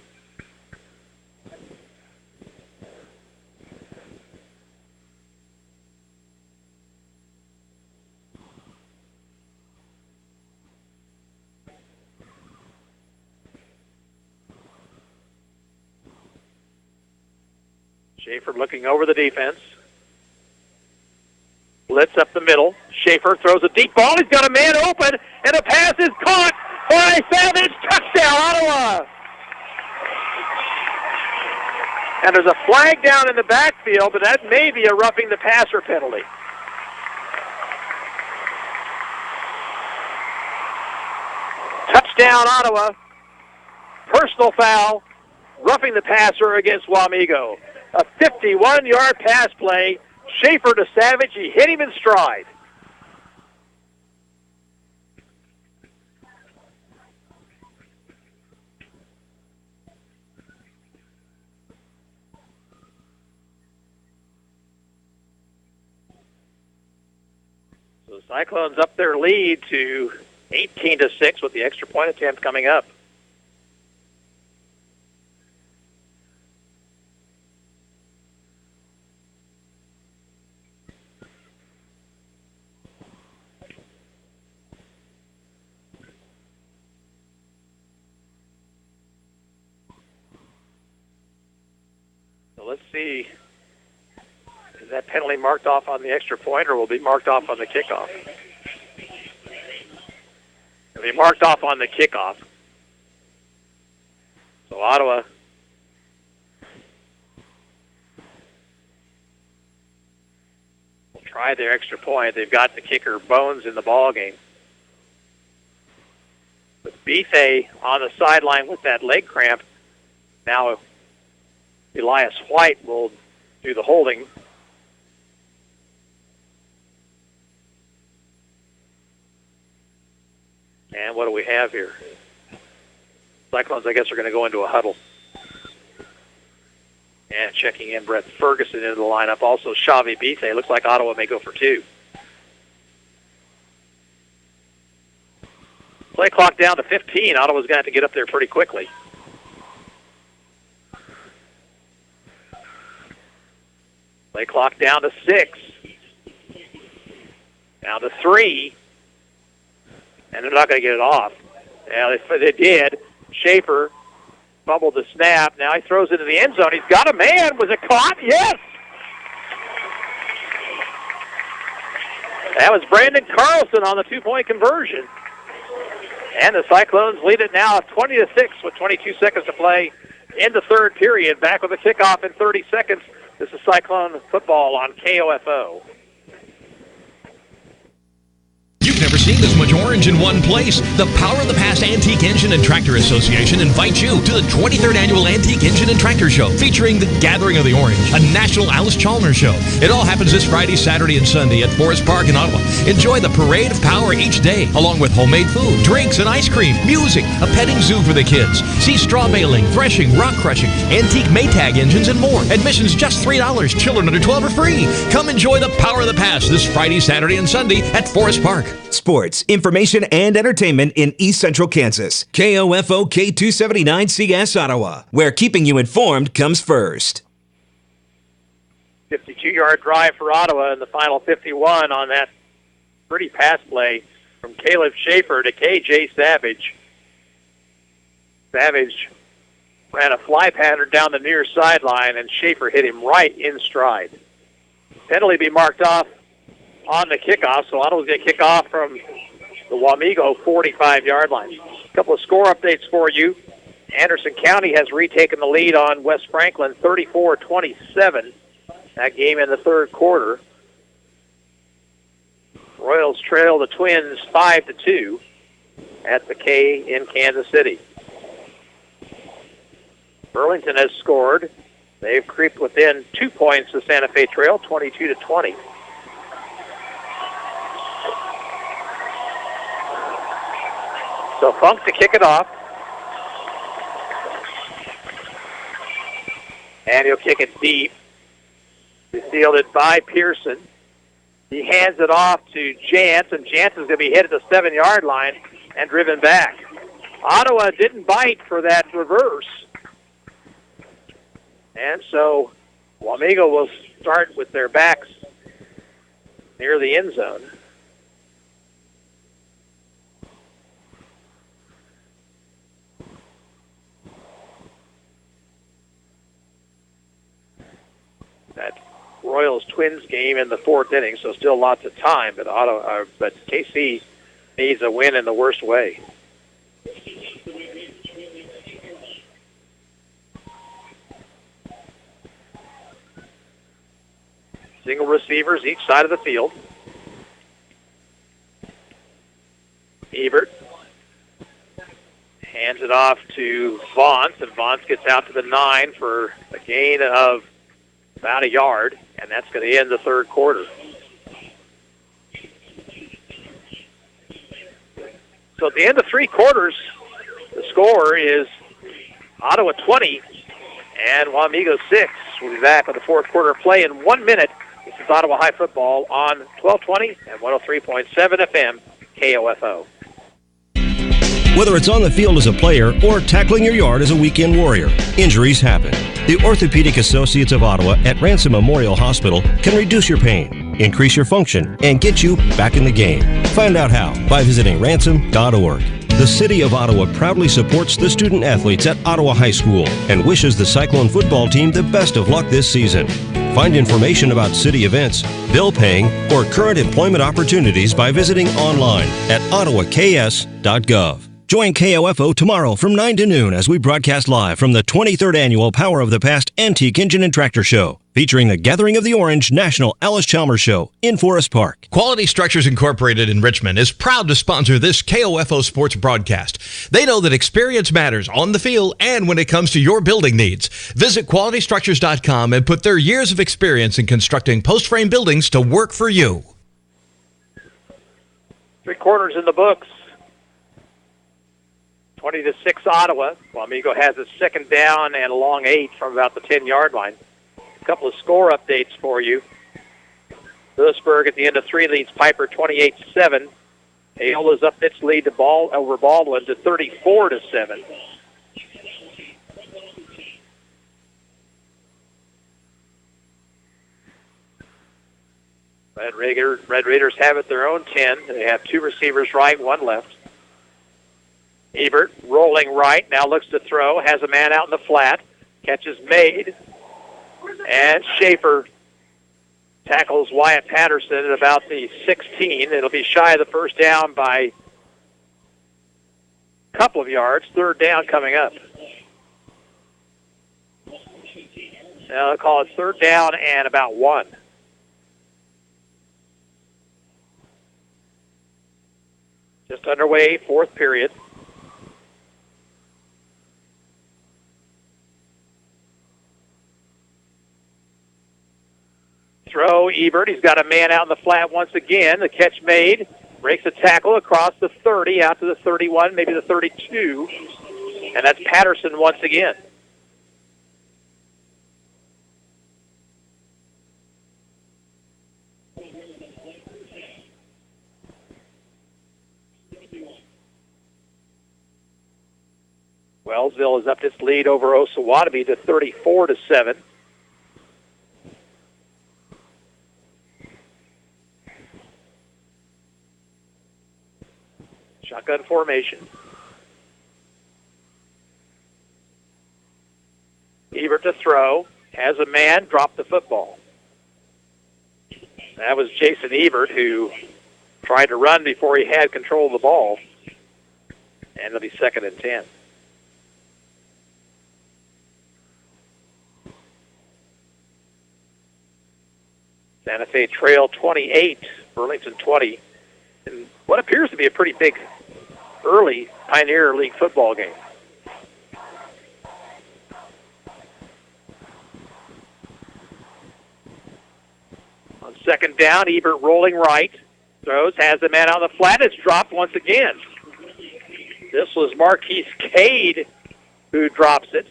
Schaefer looking over the defense. Blitz up the middle. Schaefer throws a deep ball. He's got a man open, and a pass is caught by Savage. Touchdown, Ottawa! And there's a flag down in the backfield, but that may be a roughing the passer penalty. Touchdown, Ottawa. Personal foul, roughing the passer against Wamego. A 51-yard pass play. Schaefer to Savage. He hit him in stride. So the Cyclones up their lead to 18-6 with the extra point attempt coming up. So let's see. Is that penalty marked off on the extra point or will be marked off on the kickoff? It'll be marked off on the kickoff. So Ottawa will try their extra point. They've got the kicker Bones in the ball game. But Bethe on the sideline with that leg cramp. Now Elias White will do the holding. And what do we have here? Cyclones, I guess, are going to go into a huddle. And checking in Brett Ferguson into the lineup. Also, Xavi Bethe. Looks like Ottawa may go for two. Play clock down to 15. Ottawa's going to have to get up there pretty quickly. Play clock down to 6. Down to 3. And they're not going to get it off. Yeah, they did. Schaefer fumbled the snap. Now he throws it into the end zone. He's got a man. Was it caught? Yes! That was Brandon Carlson on the two-point conversion. And the Cyclones lead it now 20-6 with 22 seconds to play in the third period. Back with a kickoff in 30 seconds. This is Cyclone football on KOFO. You've never seen this much orange in one place. The Power of the Past Antique Engine and Tractor Association invites you to the 23rd Annual Antique Engine and Tractor Show, featuring the Gathering of the Orange, a national Alice Chalmers show. It all happens this Friday, Saturday, and Sunday at Forest Park in Ottawa. Enjoy the Parade of Power each day, along with homemade food, drinks, and ice cream, music, a petting zoo for the kids. See straw baling, threshing, rock crushing, antique Maytag engines, and more. Admission's just $3. Children under 12 are free. Come enjoy the Power of the Past this Friday, Saturday, and Sunday at Forest Park. Sports, information, and entertainment in East Central Kansas. KOFO K279CS Ottawa, where keeping you informed comes first. 52-yard drive for Ottawa in the final 51 on that pretty pass play from Caleb Schaefer to KJ Savage. Savage ran a fly pattern down the near sideline, and Schaefer hit him right in stride. Penalty be marked off on the kickoff, so Ottawa's going to kick off from the Wamego 45-yard line. A couple of score updates for you. Anderson County has retaken the lead on West Franklin 34-27. That game in the third quarter. Royals trail the Twins 5-2 at the K in Kansas City. Burlington has scored. They've creeped within 2 points of Santa Fe Trail, 22-20. So Funk to kick it off. And he'll kick it deep. He's fielded by Pearson. He hands it off to Jantz, and Jantz is going to be hit at the 7-yard line and driven back. Ottawa didn't bite for that reverse. And so Wamego will start with their backs near the end zone. That Royals-Twins game in the fourth inning, so still lots of time, but KC needs a win in the worst way. Single receivers each side of the field. Ebert hands it off to Vaughns, and Vaughns gets out to the 9 for a gain of about a yard, and that's going to end the third quarter. So at the end of three quarters, the score is Ottawa 20 and Wamego 6. We'll be back with the fourth quarter play in 1 minute. This is Ottawa High Football on 1220 and 103.7 FM KOFO. Whether it's on the field as a player or tackling your yard as a weekend warrior, injuries happen. The Orthopedic Associates of Ottawa at Ransom Memorial Hospital can reduce your pain, increase your function, and get you back in the game. Find out how by visiting ransom.org. The City of Ottawa proudly supports the student athletes at Ottawa High School and wishes the Cyclone football team the best of luck this season. Find information about city events, bill paying, or current employment opportunities by visiting online at ottawaks.gov. Join KOFO tomorrow from 9 to noon as we broadcast live from the 23rd Annual Power of the Past Antique Engine and Tractor Show, featuring the Gathering of the Orange National Alice Chalmers Show in Forest Park. Quality Structures Incorporated in Richmond is proud to sponsor this KOFO sports broadcast. They know that experience matters on the field and when it comes to your building needs. Visit qualitystructures.com and put their years of experience in constructing post-frame buildings to work for you. 3 quarters in the books. 20-6 Ottawa. Wamego has a second down and a long 8 from about the 10-yard line. A couple of score updates for you. Lewisburg at the end of 3 leads Piper 28-7. Aola's up its lead to over Baldwin to 34-7. Red Raiders have it their own 10. They have 2 receivers right, 1 left. Ebert rolling right, now looks to throw, has a man out in the flat, catch is made, and Schaefer tackles Wyatt Patterson at about the 16. It'll be shy of the first down by a couple of yards. 3rd down coming up. Now they'll call it 3rd down and about 1. Just underway, 4th period. Throw, Ebert. He's got a man out in the flat once again. The catch made. Breaks a tackle across the 30, out to the 31, maybe the 32. And that's Patterson once again. Wellsville has upped its lead over Osawatomie to 34-7. Shotgun formation. Ebert to throw. Has a man. Drop the football. That was Jason Ebert who tried to run before he had control of the ball. And it'll be 2nd and 10. Santa Fe Trail 28, Burlington 20. And what appears to be a pretty big early Pioneer League football game. On 2nd down, Ebert rolling right. Throws, has the man on the flat. It's dropped once again. This was Marquise Cade who drops it.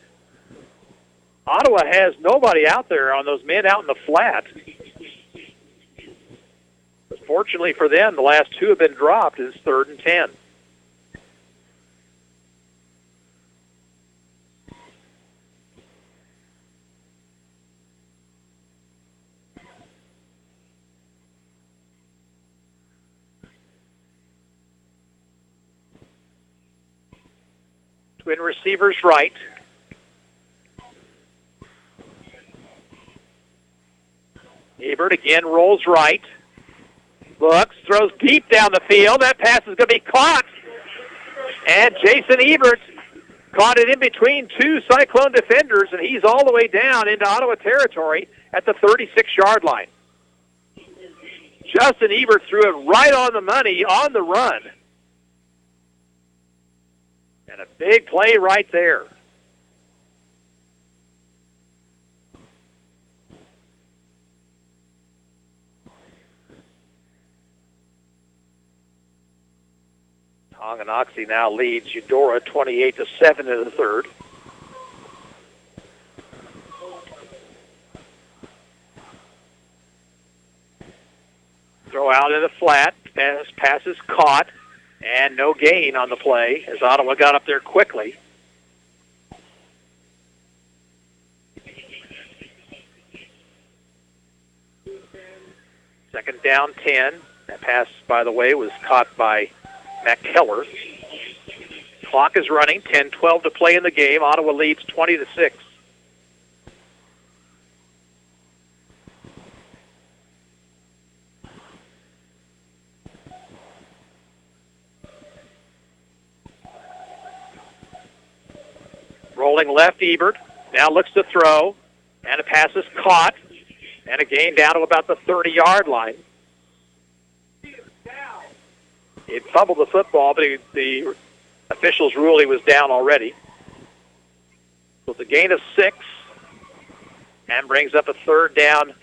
Ottawa has nobody out there on those men out in the flat. But fortunately for them, the last 2 have been dropped. It's 3rd and 10. Twin receivers right. Ebert again rolls right. Looks, throws deep down the field. That pass is going to be caught. And Jason Ebert caught it in between 2 Cyclone defenders, and he's all the way down into Ottawa territory at the 36-yard line. Justin Ebert threw it right on the money on the run. And a big play right there. Tonganoxie now leads Eudora 28-7 in the 3rd. Throw out in the flat. Pass is caught. And no gain on the play as Ottawa got up there quickly. Second down 10. That pass, by the way, was caught by Matt Keller. Clock is running. 10-12 to play in the game. Ottawa leads 20-6. Rolling left, Ebert. Now looks to throw. And a pass is caught. And a gain down to about the 30-yard line. He fumbled the football, but the officials ruled he was down already. So it's a gain of 6 and brings up a third down.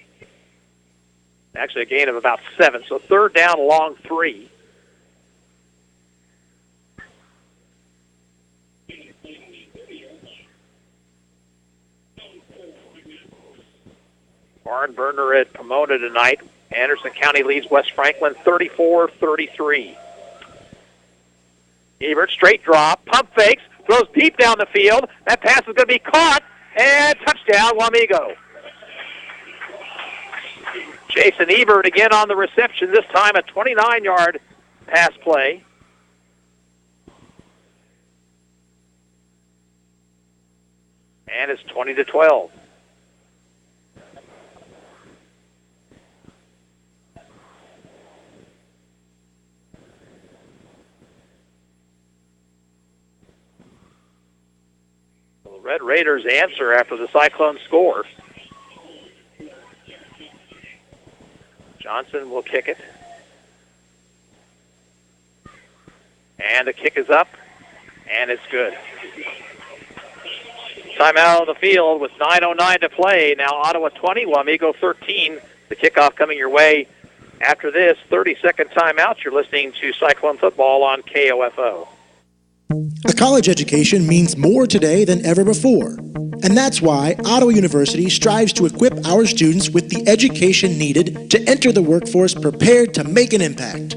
Actually, a gain of about 7. So third down along 3. Barn burner at Pomona tonight. Anderson County leads West Franklin 34-33. Ebert, straight drop, pump fakes, throws deep down the field. That pass is going to be caught, and touchdown, Wamego. Jason Ebert again on the reception, this time a 29-yard pass play. And it's 20-12. Red Raiders answer after the Cyclones score. Johnson will kick it. And the kick is up, and it's good. Timeout on the field with 9:09 to play. Now Ottawa 20, Wamego 13. The kickoff coming your way after this 30-second timeout. You're listening to Cyclone Football on KOFO. A college education means more today than ever before. And that's why Ottawa University strives to equip our students with the education needed to enter the workforce prepared to make an impact.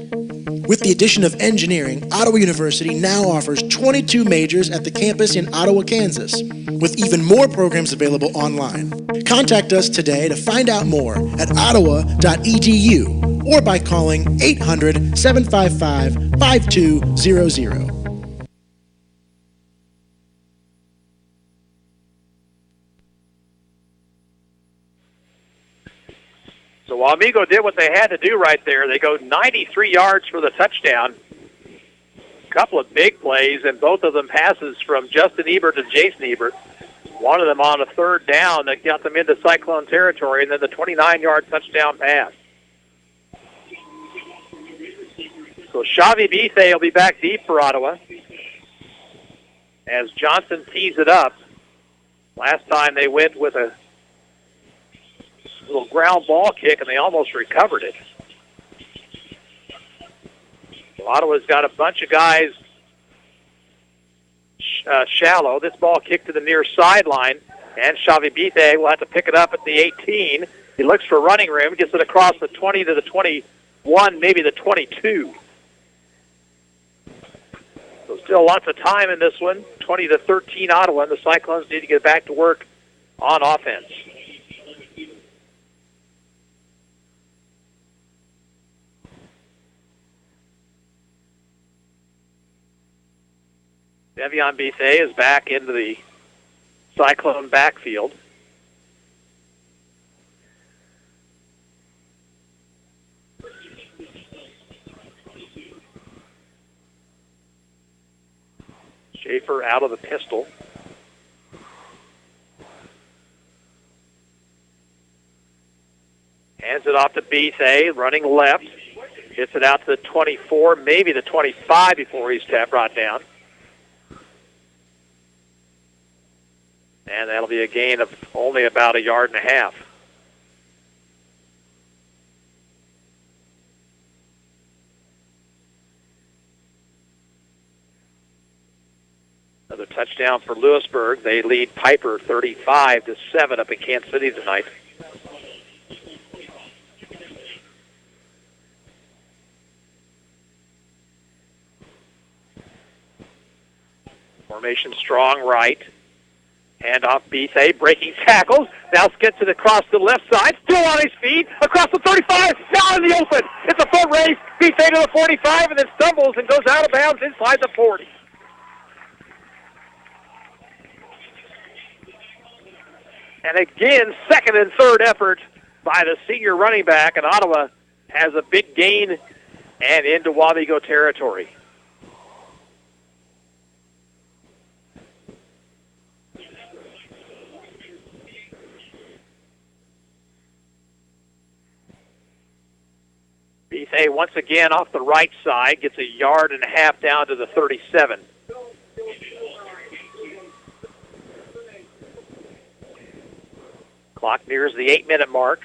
With the addition of engineering, Ottawa University now offers 22 majors at the campus in Ottawa, Kansas, with even more programs available online. Contact us today to find out more at ottawa.edu or by calling 800-755-5200. So Wamego did what they had to do right there. They go 93 yards for the touchdown. A couple of big plays, and both of them passes from Justin Ebert and Jason Ebert. One of them on a third down that got them into Cyclone territory, and then the 29-yard touchdown pass. So Xavi Bithe will be back deep for Ottawa as Johnson tees it up. Last time they went with a little ground ball kick, and they almost recovered it. So Ottawa's got a bunch of guys shallow. This ball kicked to the near sideline, and Xavi Bithe will have to pick it up at the 18. He looks for running room, gets it across the 20 to the 21, maybe the 22. So still lots of time in this one. 20-13 Ottawa, and the Cyclones need to get back to work on offense. Devion Bithe is back into the Cyclone backfield. Schaefer out of the pistol. Hands it off to Bithe, running left. Gets it out to the 24, maybe the 25 before he's brought down. And that'll be a gain of only about 1.5 yards. Another touchdown for Lewisburg. They lead Piper 35-7 up in Kansas City tonight. Formation strong right. Hand off Bithe, breaking tackles. Now gets it across the left side. Still on his feet. Across the 35. Now in the open. It's a foot race. Bithe to the 45 and then stumbles and goes out of bounds inside the 40. And again, second and third effort by the senior running back, and Ottawa has a big gain and into Wamego territory. Bethay once again off the right side, gets a yard and a half down to the 37. Clock nears the 8-minute mark.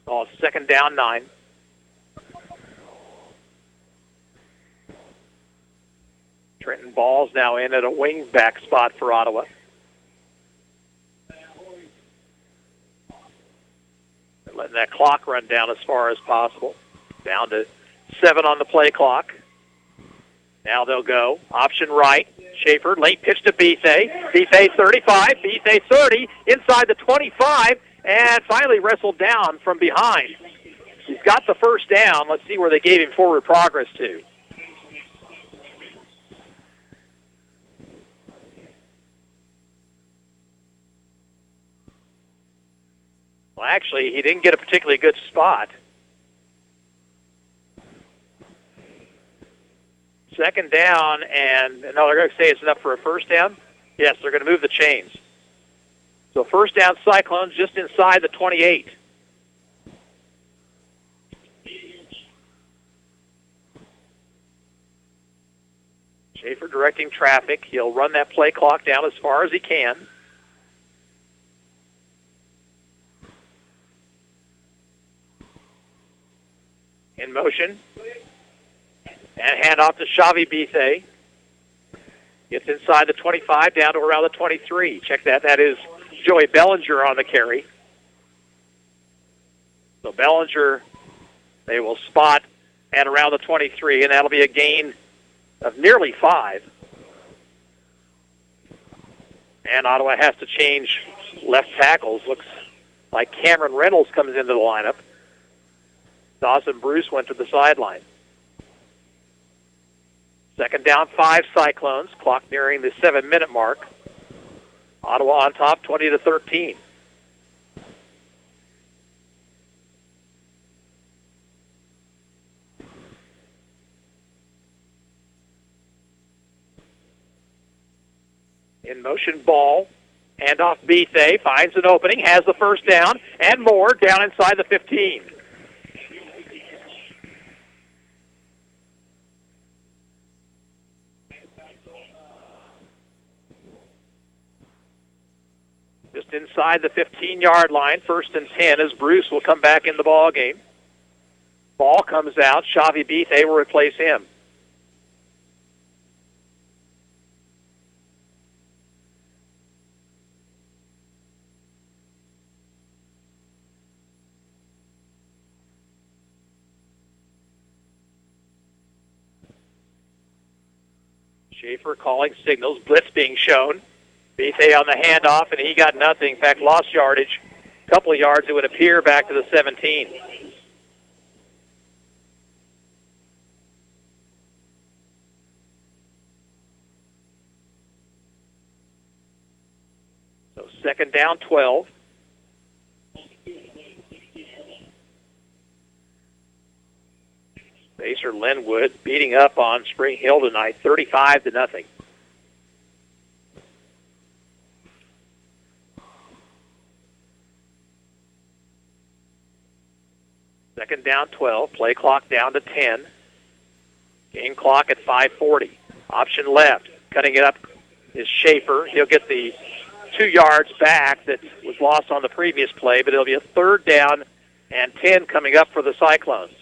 Oh, second down, 9. Trenton Ball's now in at a wing back spot for Ottawa. Letting that clock run down as far as possible. Down to 7 on the play clock. Now they'll go. Option right. Schaefer, late pitch to Bethay. Bethay 35, Bethay 30, inside the 25, and finally wrestled down from behind. He's got the first down. Let's see where they gave him forward progress to. Well, actually, he didn't get a particularly good spot. Second down, and no, they're going to say it's enough for a first down. Yes, they're going to move the chains. So first down, Cyclones just inside the 28. Schaefer directing traffic. He'll run that play clock down as far as he can. In motion. And hand off to Xavi Bethay. Gets inside the 25, down to around the 23. Check that. That is Joey Bellinger on the carry. So Bellinger, they will spot at around the 23, and that'll be a gain of nearly 5. And Ottawa has to change left tackles. Looks like Cameron Reynolds comes into the lineup. Dawson Bruce went to the sideline. Second down, 5 Cyclones. Clock nearing the 7-minute mark. Ottawa on top, 20-13. In motion, Ball. Hand off Bethay. Finds an opening. Has the first down. And more down inside the 15. Just inside the 15-yard line, 1st and 10, as Bruce will come back in the ball game. Ball comes out. Xavi Bethay will replace him. Schaefer calling signals. Blitz being shown. Bethay on the handoff, and he got nothing. In fact, lost yardage. A couple of yards, it would appear, back to the 17. So second down, 12. Baser Linwood beating up on Spring Hill tonight, 35-0. Second down, 12. Play clock down to 10. Game clock at 5:40. Option left. Cutting it up is Schaefer. He'll get the 2 yards back that was lost on the previous play, but it'll be a third down and 10 coming up for the Cyclones.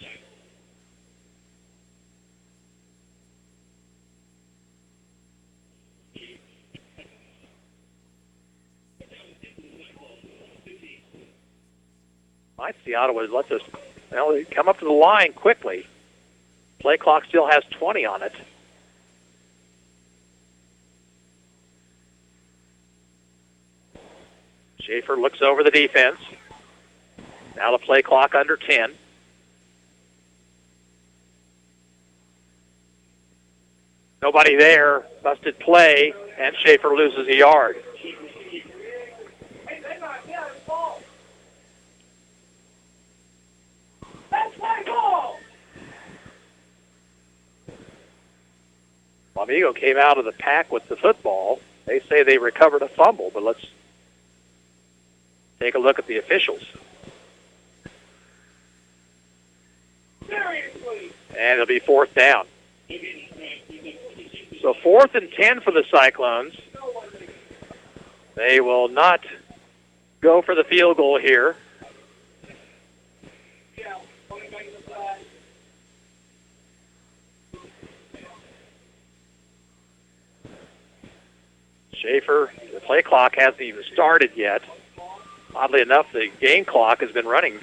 Might see Ottawa let this, well, they come up to the line quickly. Play clock still has 20 on it. Schaefer looks over the defense. Now the play clock under 10. Nobody there. Busted play, and Schaefer loses a yard. Wamego came out of the pack with the football. They say they recovered a fumble, but let's take a look at the officials. And it'll be 4th down. So 4th and 10 for the Cyclones. They will not go for the field goal here. Schaefer, the play clock hasn't even started yet. Oddly enough, the game clock has been running.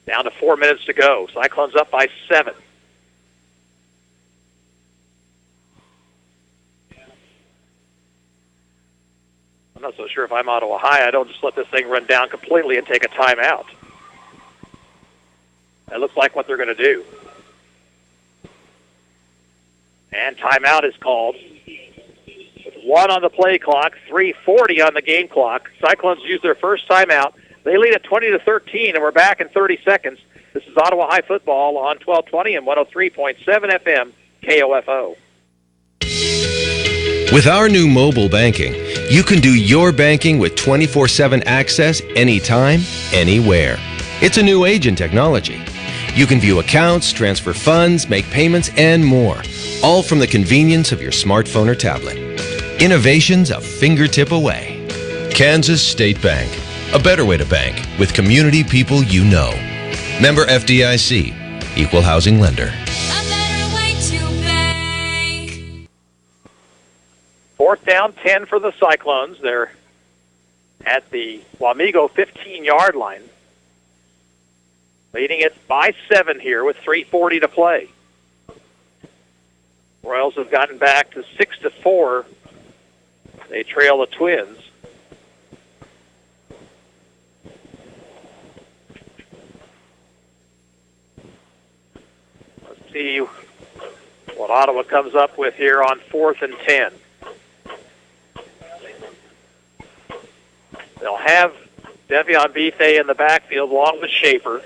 Down to 4 minutes to go. Cyclones up by 7. I'm not so sure if I'm Ottawa High. I don't just let this thing run down completely and take a timeout. That looks like what they're going to do. And timeout is called. With 1 on the play clock, 3:40 on the game clock. Cyclones use their first timeout. They lead at 20-13, and we're back in 30 seconds. This is Ottawa High football on 1220 and 103.7 FM KOFO. With our new mobile banking, you can do your banking with 24/7 access anytime, anywhere. It's a new age in technology. You can view accounts, transfer funds, make payments, and more, all from the convenience of your smartphone or tablet. Innovation's a fingertip away. Kansas State Bank, a better way to bank with community people you know. Member FDIC, Equal Housing Lender. A better way to bank. 4th down, 10 for the Cyclones. They're at the Wamego 15-yard line. Leading it by 7 here with 3:40 to play. Royals have gotten back to 6-4. They trail the Twins. Let's see what Ottawa comes up with here on 4th and 10. They'll have Devion Bethay in the backfield along with Schaefer.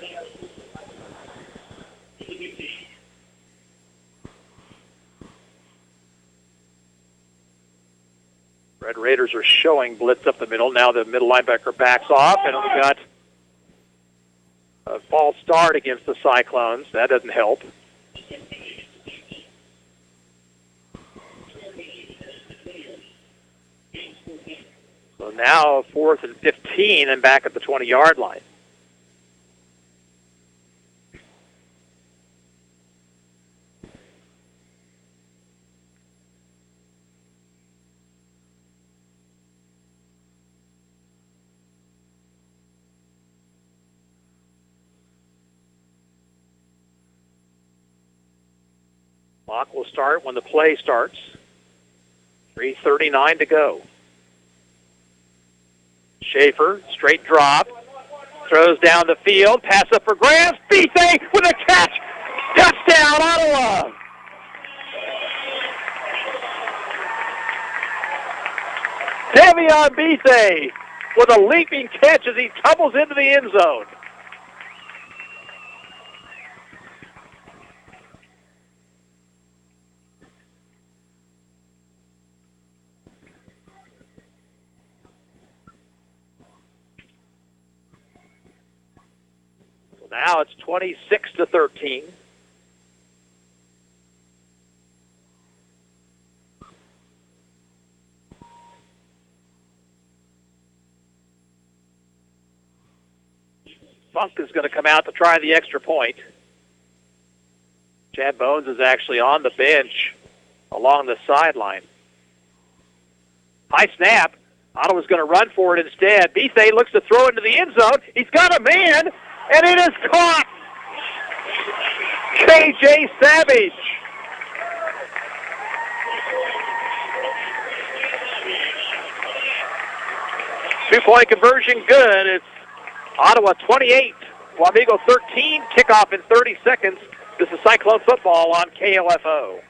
Red Raiders are showing blitz up the middle. Now the middle linebacker backs off, and we've got a false start against the Cyclones. That doesn't help. So now 4th and 15 and back at the 20-yard line. Clock will start when the play starts. 3:39 to go. Schaefer, straight drop, throws down the field, pass up for grabs. Bethay with a catch. Touchdown, Ottawa. Devion Bethay with a leaping catch as he tumbles into the end zone. Now it's 26-13. Funk is going to come out to try the extra point. Chad Bones is actually on the bench along the sideline. High snap. Ottawa's going to run for it instead. Bethay looks to throw into the end zone. He's got a man, and it is caught. K.J. Savage. Two-point conversion good. It's Ottawa 28, Wamego 13. Kickoff in 30 seconds. This is Cyclone football on KOFO.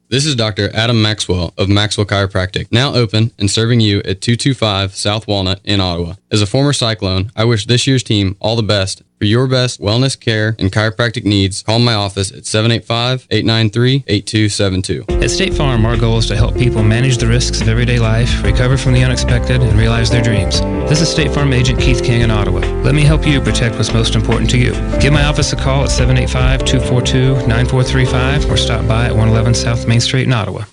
This is Dr. Adam Maxwell of Maxwell Chiropractic, now open and serving you at 225 South Walnut in Ottawa. As a former Cyclone, I wish this year's team all the best. For your best wellness care and chiropractic needs, call my office at 785-893-8272. At State Farm, our goal is to help people manage the risks of everyday life, recover from the unexpected, and realize their dreams. This is State Farm Agent Keith King in Ottawa. Let me help you protect what's most important to you. Give my office a call at 785-242-9435 or stop by at 111 South Main Street in Ottawa.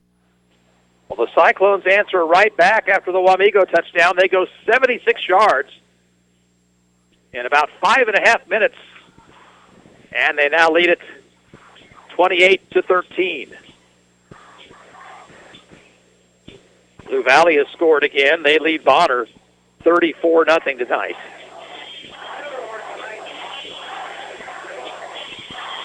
Well, the Cyclones answer right back after the Wamego touchdown. They go 76 yards in about 5.5 minutes, and they now lead it 28-13. Blue Valley has scored again. They lead Bonner 34-0 tonight.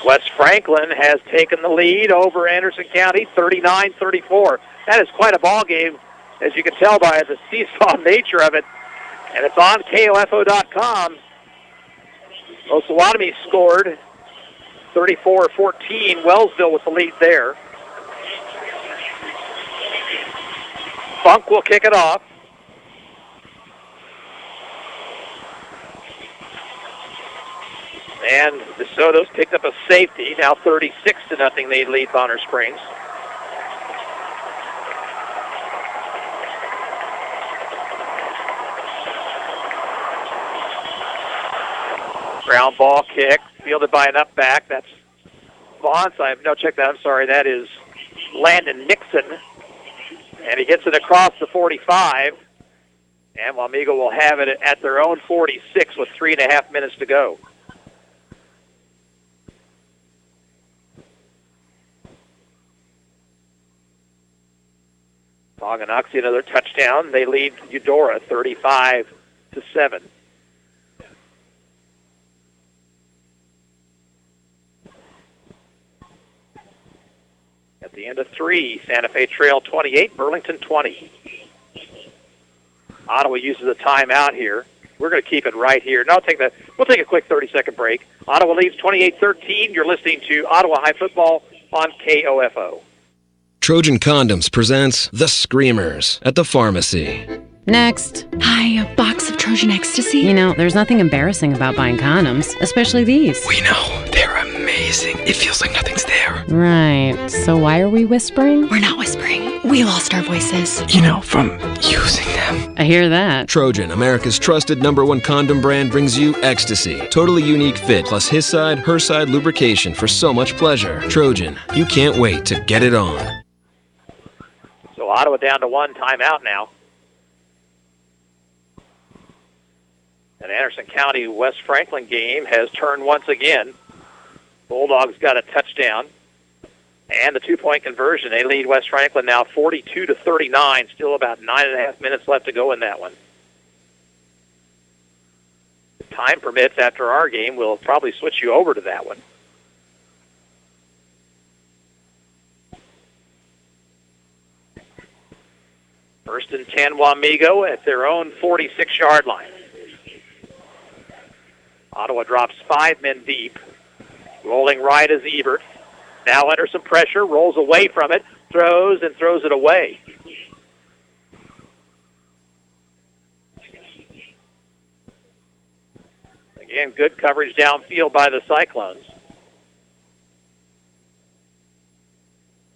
West Franklin has taken the lead over Anderson County 39-34. That is quite a ball game, as you can tell by the seesaw nature of it, and it's on KOFO.com. Osawatomie scored 34-14. Wellsville with the lead there. Funk will kick it off. And DeSoto's picked up a safety. Now 36-0 they lead Bonner Springs. Ground ball kick, fielded by an up back. That's Vaughn. No, check that. I'm sorry. That is Landon Nixon. And he gets it across the 45. And Wamego will have it at their own 46 with 3.5 minutes to go. Tonganoxie another touchdown. They lead Eudora 35-7. At the end of 3, Santa Fe Trail 28, Burlington 20. Ottawa uses a timeout here. We're going to keep it right here. No, we'll take a quick 30-second break. Ottawa leads 28-13. You're listening to Ottawa High Football on KOFO. Trojan Condoms presents The Screamers at the pharmacy. Next. Hi, a box of Trojan Ecstasy. You know, there's nothing embarrassing about buying condoms, especially these. We know. They're amazing. It feels like nothing's there. Right. So why are we whispering? We're not whispering. We lost our voices. You know, from using them. I hear that. Trojan, America's trusted #1 condom brand, brings you Ecstasy. Totally unique fit, plus his side, her side lubrication for so much pleasure. Trojan, you can't wait to get it on. So Ottawa down to 1 timeout now. An Anderson County West Franklin game has turned once again. Bulldogs got a touchdown and the 2-point conversion. They lead West Franklin now 42-39. Still about 9.5 minutes left to go in that one. If time permits, after our game, we'll probably switch you over to that one. First and 10, Wamego at their own 46-yard line. Ottawa drops 5 men deep. Rolling right is Ebert. Now under some pressure, rolls away from it, throws it away. Again, good coverage downfield by the Cyclones.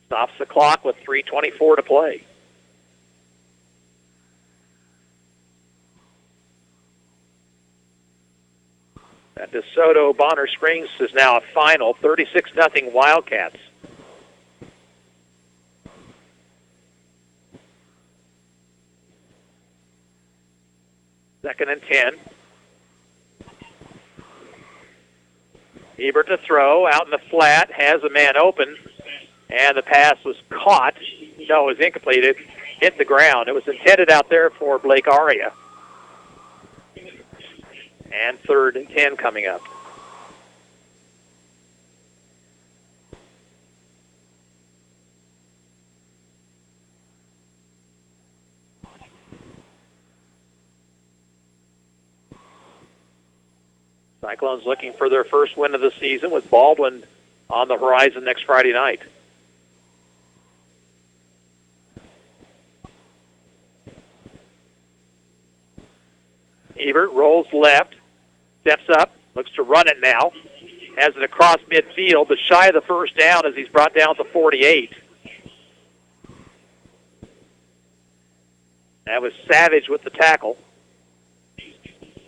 Stops the clock with 3:24 to play. At DeSoto, Bonner Springs is now a final 36-0 Wildcats. Second and 10. Ebert to throw, out in the flat, has a man open, and the pass was caught. No, it was incomplete. It hit the ground. It was intended out there for Blake Aria. And 3rd and 10 coming up. Cyclones looking for their first win of the season with Baldwin on the horizon next Friday night. Ebert rolls left, steps up, looks to run it now. Has it across midfield, but shy of the first down as he's brought down to 48. That was Savage with the tackle.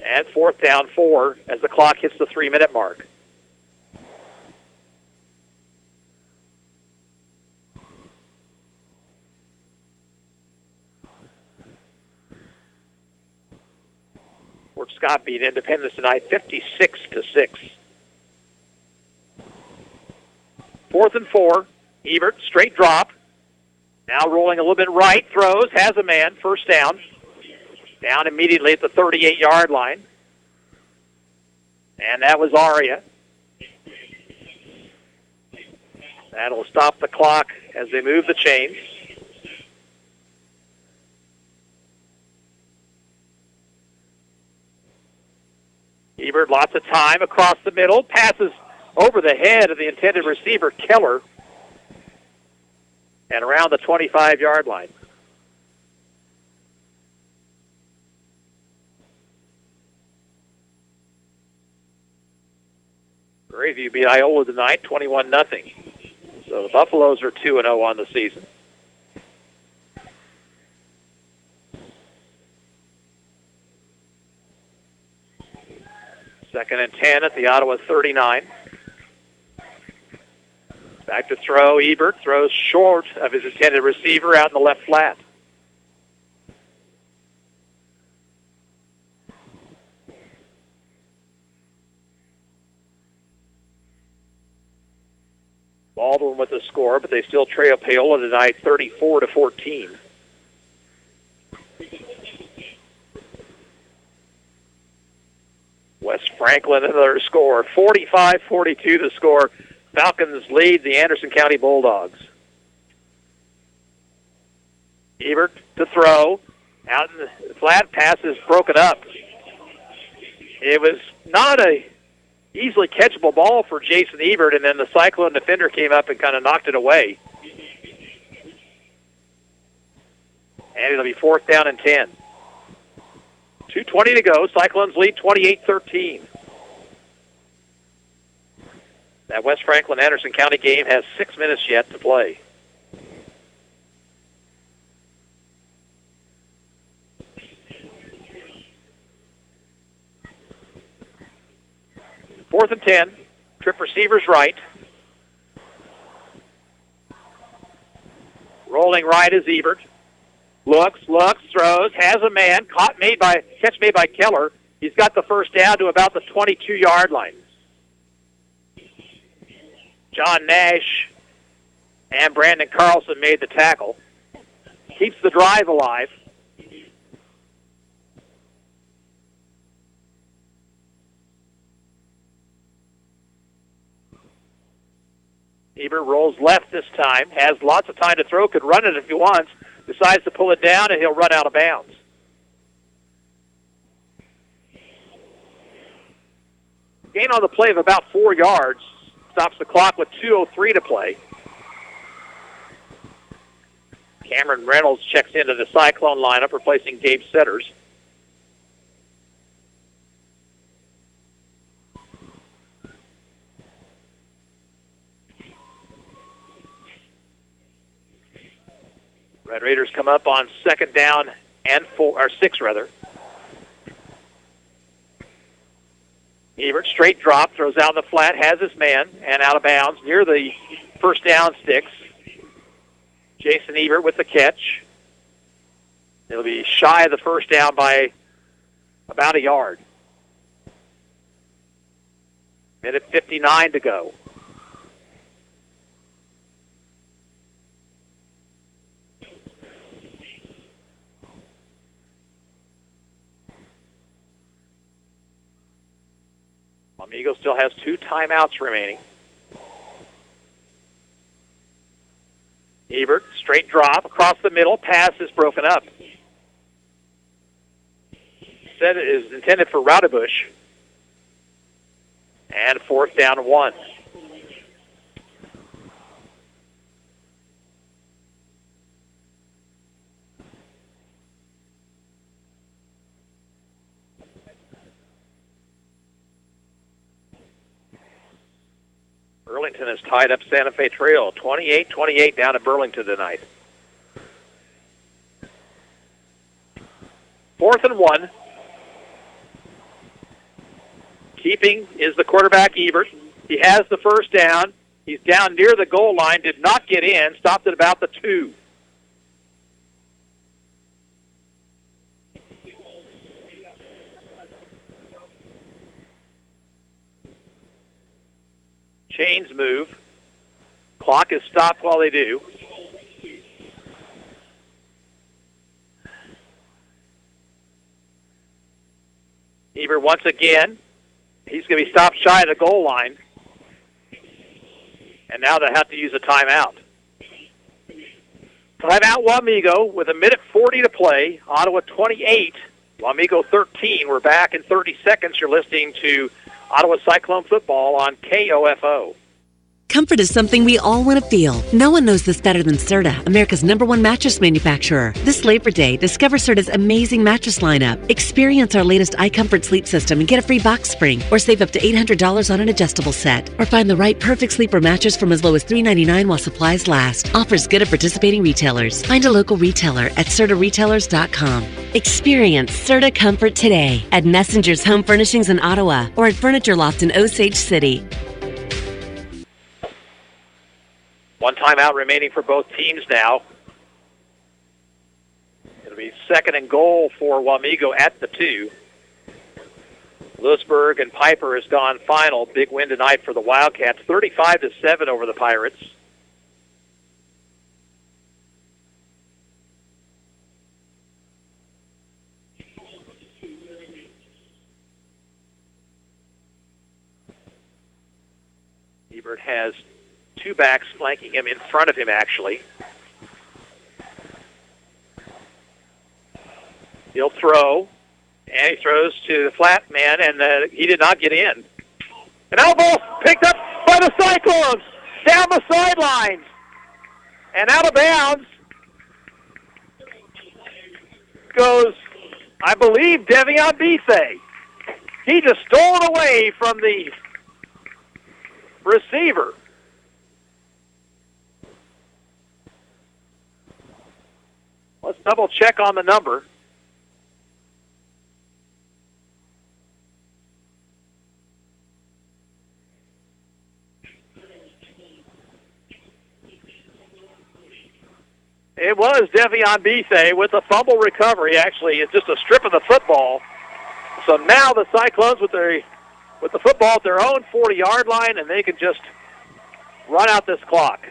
And 4th down 4 as the clock hits the 3-minute mark. Fort Scott beat Independence tonight 56-6. 4th and 4. Ebert, straight drop. Now rolling a little bit right, throws, has a man, first down. Down immediately at the 38-yard line. And that was Aria. That'll stop the clock as they move the chains. Ebert, lots of time across the middle, passes over the head of the intended receiver, Keller, and around the 25-yard line. Prairie View beat Iola tonight, 21-0. So the Buffaloes are 2-0 on the season. Second and 10 at the Ottawa 39. Back to throw. Ebert throws short of his intended receiver out in the left flat. Baldwin with the score, but they still trail Paola tonight 34-14. West Franklin another score, 45-42 the score. Falcons lead the Anderson County Bulldogs. Ebert to throw. Out in the flat, pass is broken up. It was not a easily catchable ball for Jason Ebert, and then the Cyclone defender came up and kind of knocked it away. And it'll be 4th down and 10. 2:20 to go. Cyclones lead 28-13. That West Franklin-Anderson County game has 6 minutes yet to play. Fourth and 10. Trip receivers right. Rolling right is Ebert. Looks, throws, has a man. Catch made by Keller. He's got the first down to about the 22-yard line. John Nash and Brandon Carlson made the tackle. Keeps the drive alive. Ebert rolls left this time, has lots of time to throw, could run it if he wants, decides to pull it down, and he'll run out of bounds. Gain on the play of about 4 yards. Stops the clock with 2:03 to play. Cameron Reynolds checks into the Cyclone lineup, replacing Gabe Setters. Red Raiders come up on 2nd down and 6 rather. Ebert, straight drop, throws out in the flat, has his man, and out of bounds near the first down sticks. Jason Ebert with the catch. It'll be shy of the first down by about a yard. Minute 59 to go. Wamego still has 2 timeouts remaining. Ebert, straight drop, across the middle, pass is broken up. Said it is intended for Raudebush. And 4th down and 1. Burlington has tied up Santa Fe Trail, 28-28 down at Burlington tonight. 4th and 1. Keeping is the quarterback, Ebert. He has the first down. He's down near the goal line, did not get in, stopped at about the 2. Chains move. Clock is stopped while they do. Ebert once again. He's going to be stopped shy of the goal line. And now they have to use a timeout. Timeout Wamego with 1:40 to play. Ottawa 28, Wamego 13. We're back in 30 seconds. You're listening to Ottawa Cyclone football on KOFO. Comfort is something we all want to feel. No one knows this better than Serta, America's #1 mattress manufacturer. This Labor Day, discover Serta's amazing mattress lineup. Experience our latest iComfort sleep system and get a free box spring, or save up to $800 on an adjustable set. Or find the right perfect sleeper mattress from as low as $399 while supplies last. Offers good at participating retailers. Find a local retailer at sertaretailers.com. Experience Serta Comfort today at Messenger's Home Furnishings in Ottawa or at Furniture Loft in Osage City. One timeout remaining for both teams now. It'll be 2nd and goal for Wamego at the 2. Lewisburg and Piper has gone final. Big win tonight for the Wildcats, 35-7 over the Pirates. Ebert has 2 backs flanking him, in front of him, actually. He'll throw, and he throws to the flat man, and he did not get in. An elbow picked up by the Cyclones, down the sidelines, and out of bounds goes, I believe, Devion Bethea. He just stole it away from the receiver. Let's double check on the number. It was Devion Bethea with a fumble recovery. Actually, it's just a strip of the football. So now the Cyclones with the football at their own 40-yard line, and they can just run out this clock.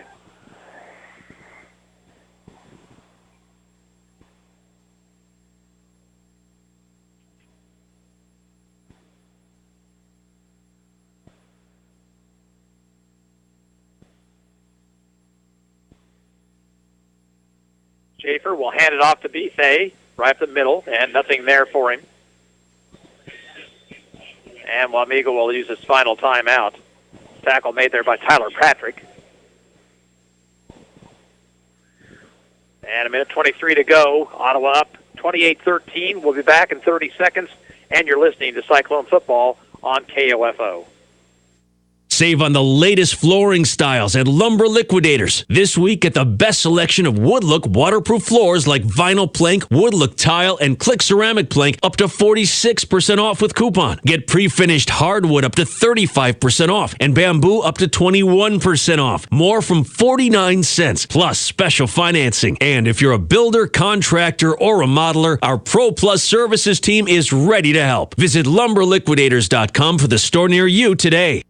Schaefer will hand it off to Bethea, right up the middle, and nothing there for him. And Wamego will use his final timeout. Tackle made there by Tyler Patrick. And 1:23 to go. Ottawa up 28-13. We'll be back in 30 seconds, and you're listening to Cyclone Football on KOFO. Save on the latest flooring styles at Lumber Liquidators. This week, get the best selection of wood-look waterproof floors like vinyl plank, wood-look tile, and click ceramic plank up to 46% off with coupon. Get pre-finished hardwood up to 35% off and bamboo up to 21% off. More from 49 cents, plus special financing. And if you're a builder, contractor, or remodeler, our Pro Plus Services team is ready to help. Visit lumberliquidators.com for the store near you today.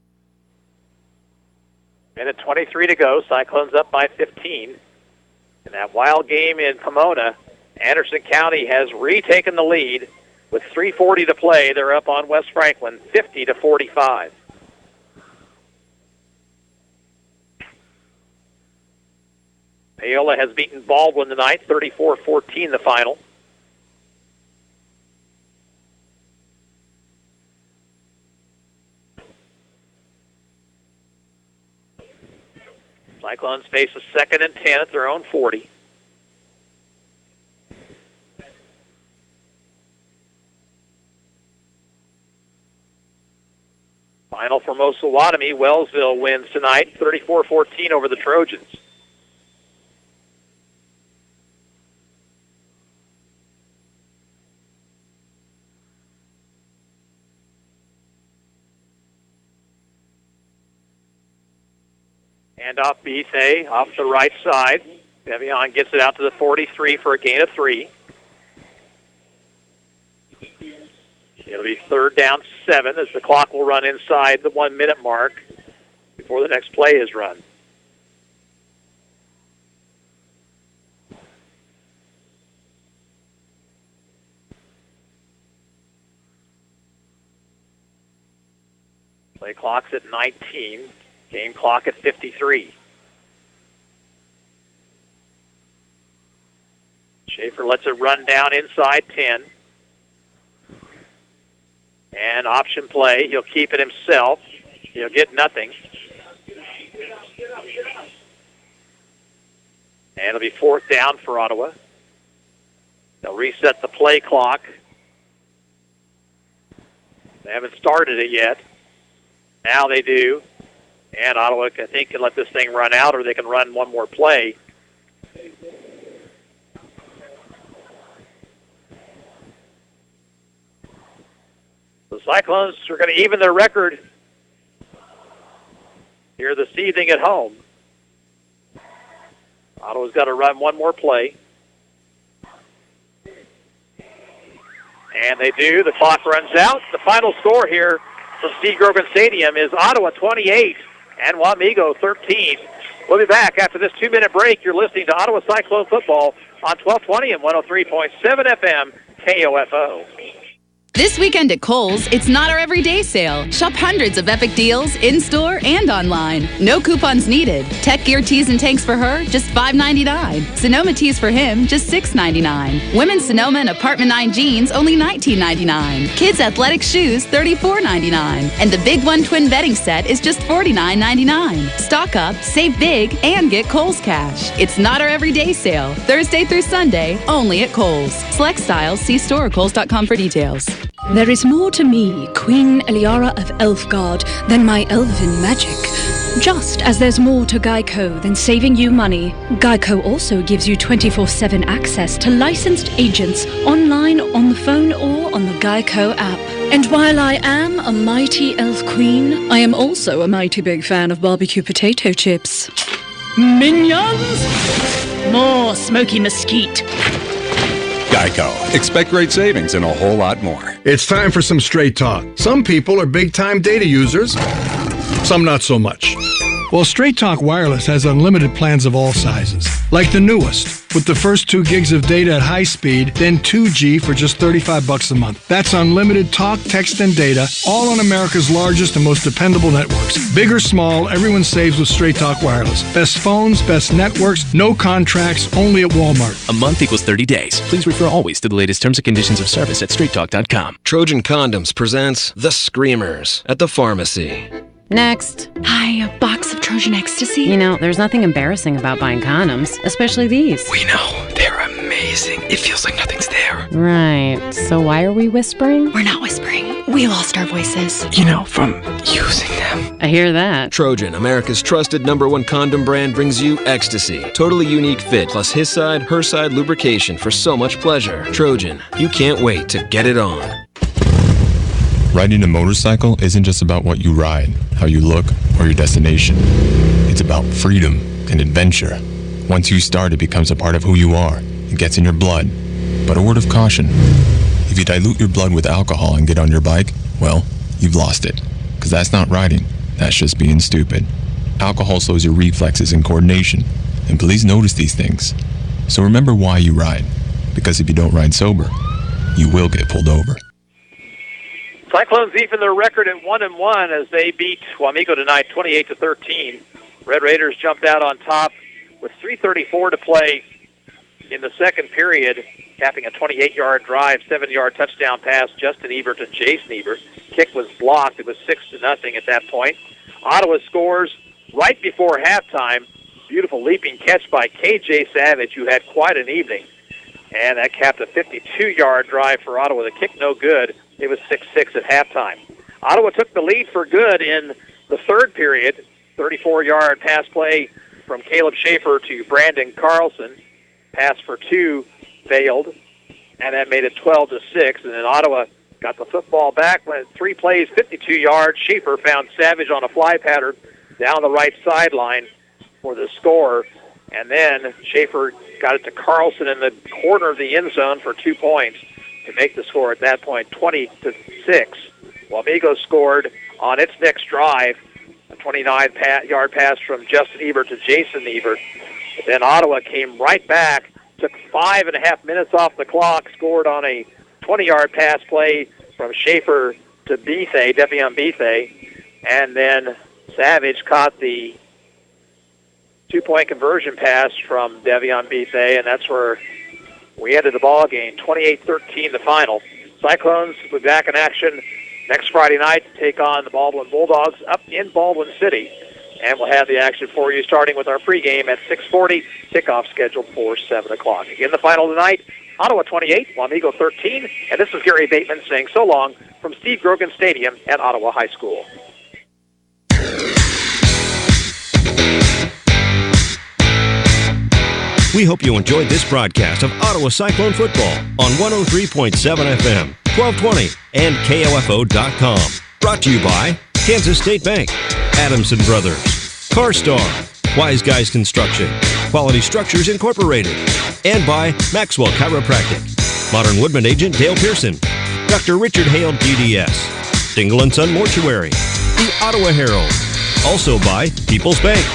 1:23 to go. Cyclones up by 15. In that wild game in Pomona, Anderson County has retaken the lead with 3:40 to play. They're up on West Franklin, 50-45. Paola has beaten Baldwin tonight, 34-14 the final. Cyclones face a 2nd and 10 at their own 40. Final for Moselwatami. Wellsville wins tonight, 34-14 over the Trojans. And off Bethe, off the right side. Bevion gets it out to the 43 for a gain of 3. It'll be 3rd down 7 as the clock will run inside the 1 minute mark before the next play is run. Play clock's at 19. Game clock at 53. Schaefer lets it run down inside 10. And option play. He'll keep it himself. He'll get nothing. And it'll be 4th down for Ottawa. They'll reset the play clock. They haven't started it yet. Now they do. And Ottawa, I think, can let this thing run out, or they can run one more play. The Cyclones are going to even their record here this evening at home. Ottawa's got to run one more play. And they do. The clock runs out. The final score here from Steve Grogan Stadium is Ottawa 28 and Wamego 13. We'll be back after this 2-minute break. You're listening to Ottawa Cyclone Football on 1220 and 103.7 FM KOFO. This weekend at Kohl's, it's not our everyday sale. Shop hundreds of epic deals in-store and online. No coupons needed. Tech Gear tees and tanks for her, just $5.99. Sonoma tees for him, just $6.99. Women's Sonoma and Apartment 9 jeans, only $19.99. Kids athletic shoes, $34.99. And the Big One twin bedding set is just $49.99. Stock up, save big, and get Kohl's cash. It's not our everyday sale. Thursday through Sunday, only at Kohl's. Select styles, see store or kohls.com for details. There is more to me, Queen Eliara of Elfgard, than my elven magic. Just as there's more to Geico than saving you money, Geico also gives you 24/7 access to licensed agents online, on the phone, or on the Geico app. And while I am a mighty elf queen, I am also a mighty big fan of barbecue potato chips. Minions! More smoky mesquite. Geico. Expect great savings and a whole lot more. It's time for some straight talk. Some people are big-time data users, some not so much. Well, Straight Talk Wireless has unlimited plans of all sizes, like the newest, with the first 2 gigs of data at high speed, then 2G for just $35 a month. That's unlimited talk, text, and data, all on America's largest and most dependable networks. Big or small, everyone saves with Straight Talk Wireless. Best phones, best networks, no contracts, only at Walmart. A month equals 30 days. Please refer always to the latest terms and conditions of service at straighttalk.com. Trojan Condoms presents The Screamers at the Pharmacy. Next. Hi, a box of Trojan Ecstasy. You know, there's nothing embarrassing about buying condoms, especially these. We know. They're amazing. It feels like nothing's there. Right. So why are we whispering? We're not whispering. We lost our voices. You know, from using them. I hear that. Trojan, America's trusted #1 condom brand, brings you Ecstasy. Totally unique fit, plus his side, her side lubrication for so much pleasure. Trojan, you can't wait to get it on. Riding a motorcycle isn't just about what you ride, how you look, or your destination. It's about freedom and adventure. Once you start, it becomes a part of who you are. It gets in your blood. But a word of caution. If you dilute your blood with alcohol and get on your bike, well, you've lost it. Because that's not riding. That's just being stupid. Alcohol slows your reflexes and coordination. And police notice these things. So remember why you ride. Because if you don't ride sober, you will get pulled over. Cyclones even their record at 1-1 as they beat Wamego tonight 28-13. Red Raiders jumped out on top with 3:34 to play in the second period, capping a 28-yard drive, 7-yard touchdown pass. Justin Ebert to Jason Ebert. Kick was blocked. It was 6-0 at that point. Ottawa scores right before halftime. Beautiful leaping catch by K.J. Savage, who had quite an evening. And that capped a 52-yard drive for Ottawa. The kick no good. It was 6-6 at halftime. Ottawa took the lead for good in the third period. 34-yard pass play from Caleb Schaefer to Brandon Carlson. Pass for two failed, and that made it 12-6. And then Ottawa got the football back. Went 3 plays, 52 yards. Schaefer found Savage on a fly pattern down the right sideline for the score. And then Schaefer got it to Carlson in the corner of the end zone for 2 points to make the score at that point 20-6. Wamego scored on its next drive, a 29-yard pass from Justin Ebert to Jason Ebert. But then Ottawa came right back, took 5.5 minutes off the clock, scored on a 20-yard pass play from Schaefer to Bethay, Devion Bethay, and then Savage caught the 2-point conversion pass from Devion Bethay, and that's where we ended the ball game. 28-13 the final. Cyclones will be back in action next Friday night to take on the Baldwin Bulldogs up in Baldwin City. And we'll have the action for you starting with our pregame at 6:40, kickoff scheduled for 7 o'clock. Again, the final tonight, Ottawa 28, Wamego 13. And this is Gary Bateman saying so long from Steve Grogan Stadium at Ottawa High School. We hope you enjoyed this broadcast of Ottawa Cyclone football on 103.7 FM, 1220, and KOFO.com. Brought to you by Kansas State Bank, Adamson Brothers, CarStar, Wise Guys Construction, Quality Structures Incorporated, and by Maxwell Chiropractic, Modern Woodman Agent Dale Pearson, Dr. Richard Hale DDS, Dingle & Son Mortuary, the Ottawa Herald, also by People's Bank,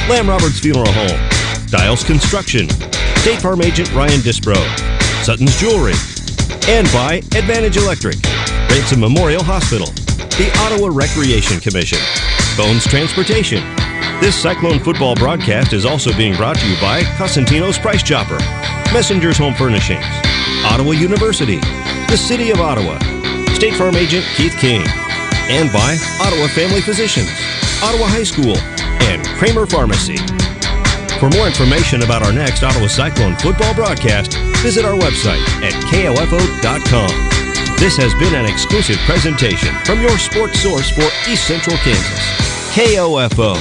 Lamb Roberts Funeral Home, Dials Construction, State Farm Agent Ryan Disbro, Sutton's Jewelry, and by Advantage Electric, Ransom Memorial Hospital, the Ottawa Recreation Commission, Bones Transportation. This Cyclone football broadcast is also being brought to you by Cosentino's Price Chopper, Messenger's Home Furnishings, Ottawa University, the City of Ottawa, State Farm Agent Keith King, and by Ottawa Family Physicians, Ottawa High School, and Kramer Pharmacy. For more information about our next Ottawa Cyclone football broadcast, visit our website at KOFO.com. This has been an exclusive presentation from your sports source for East Central Kansas, KOFO.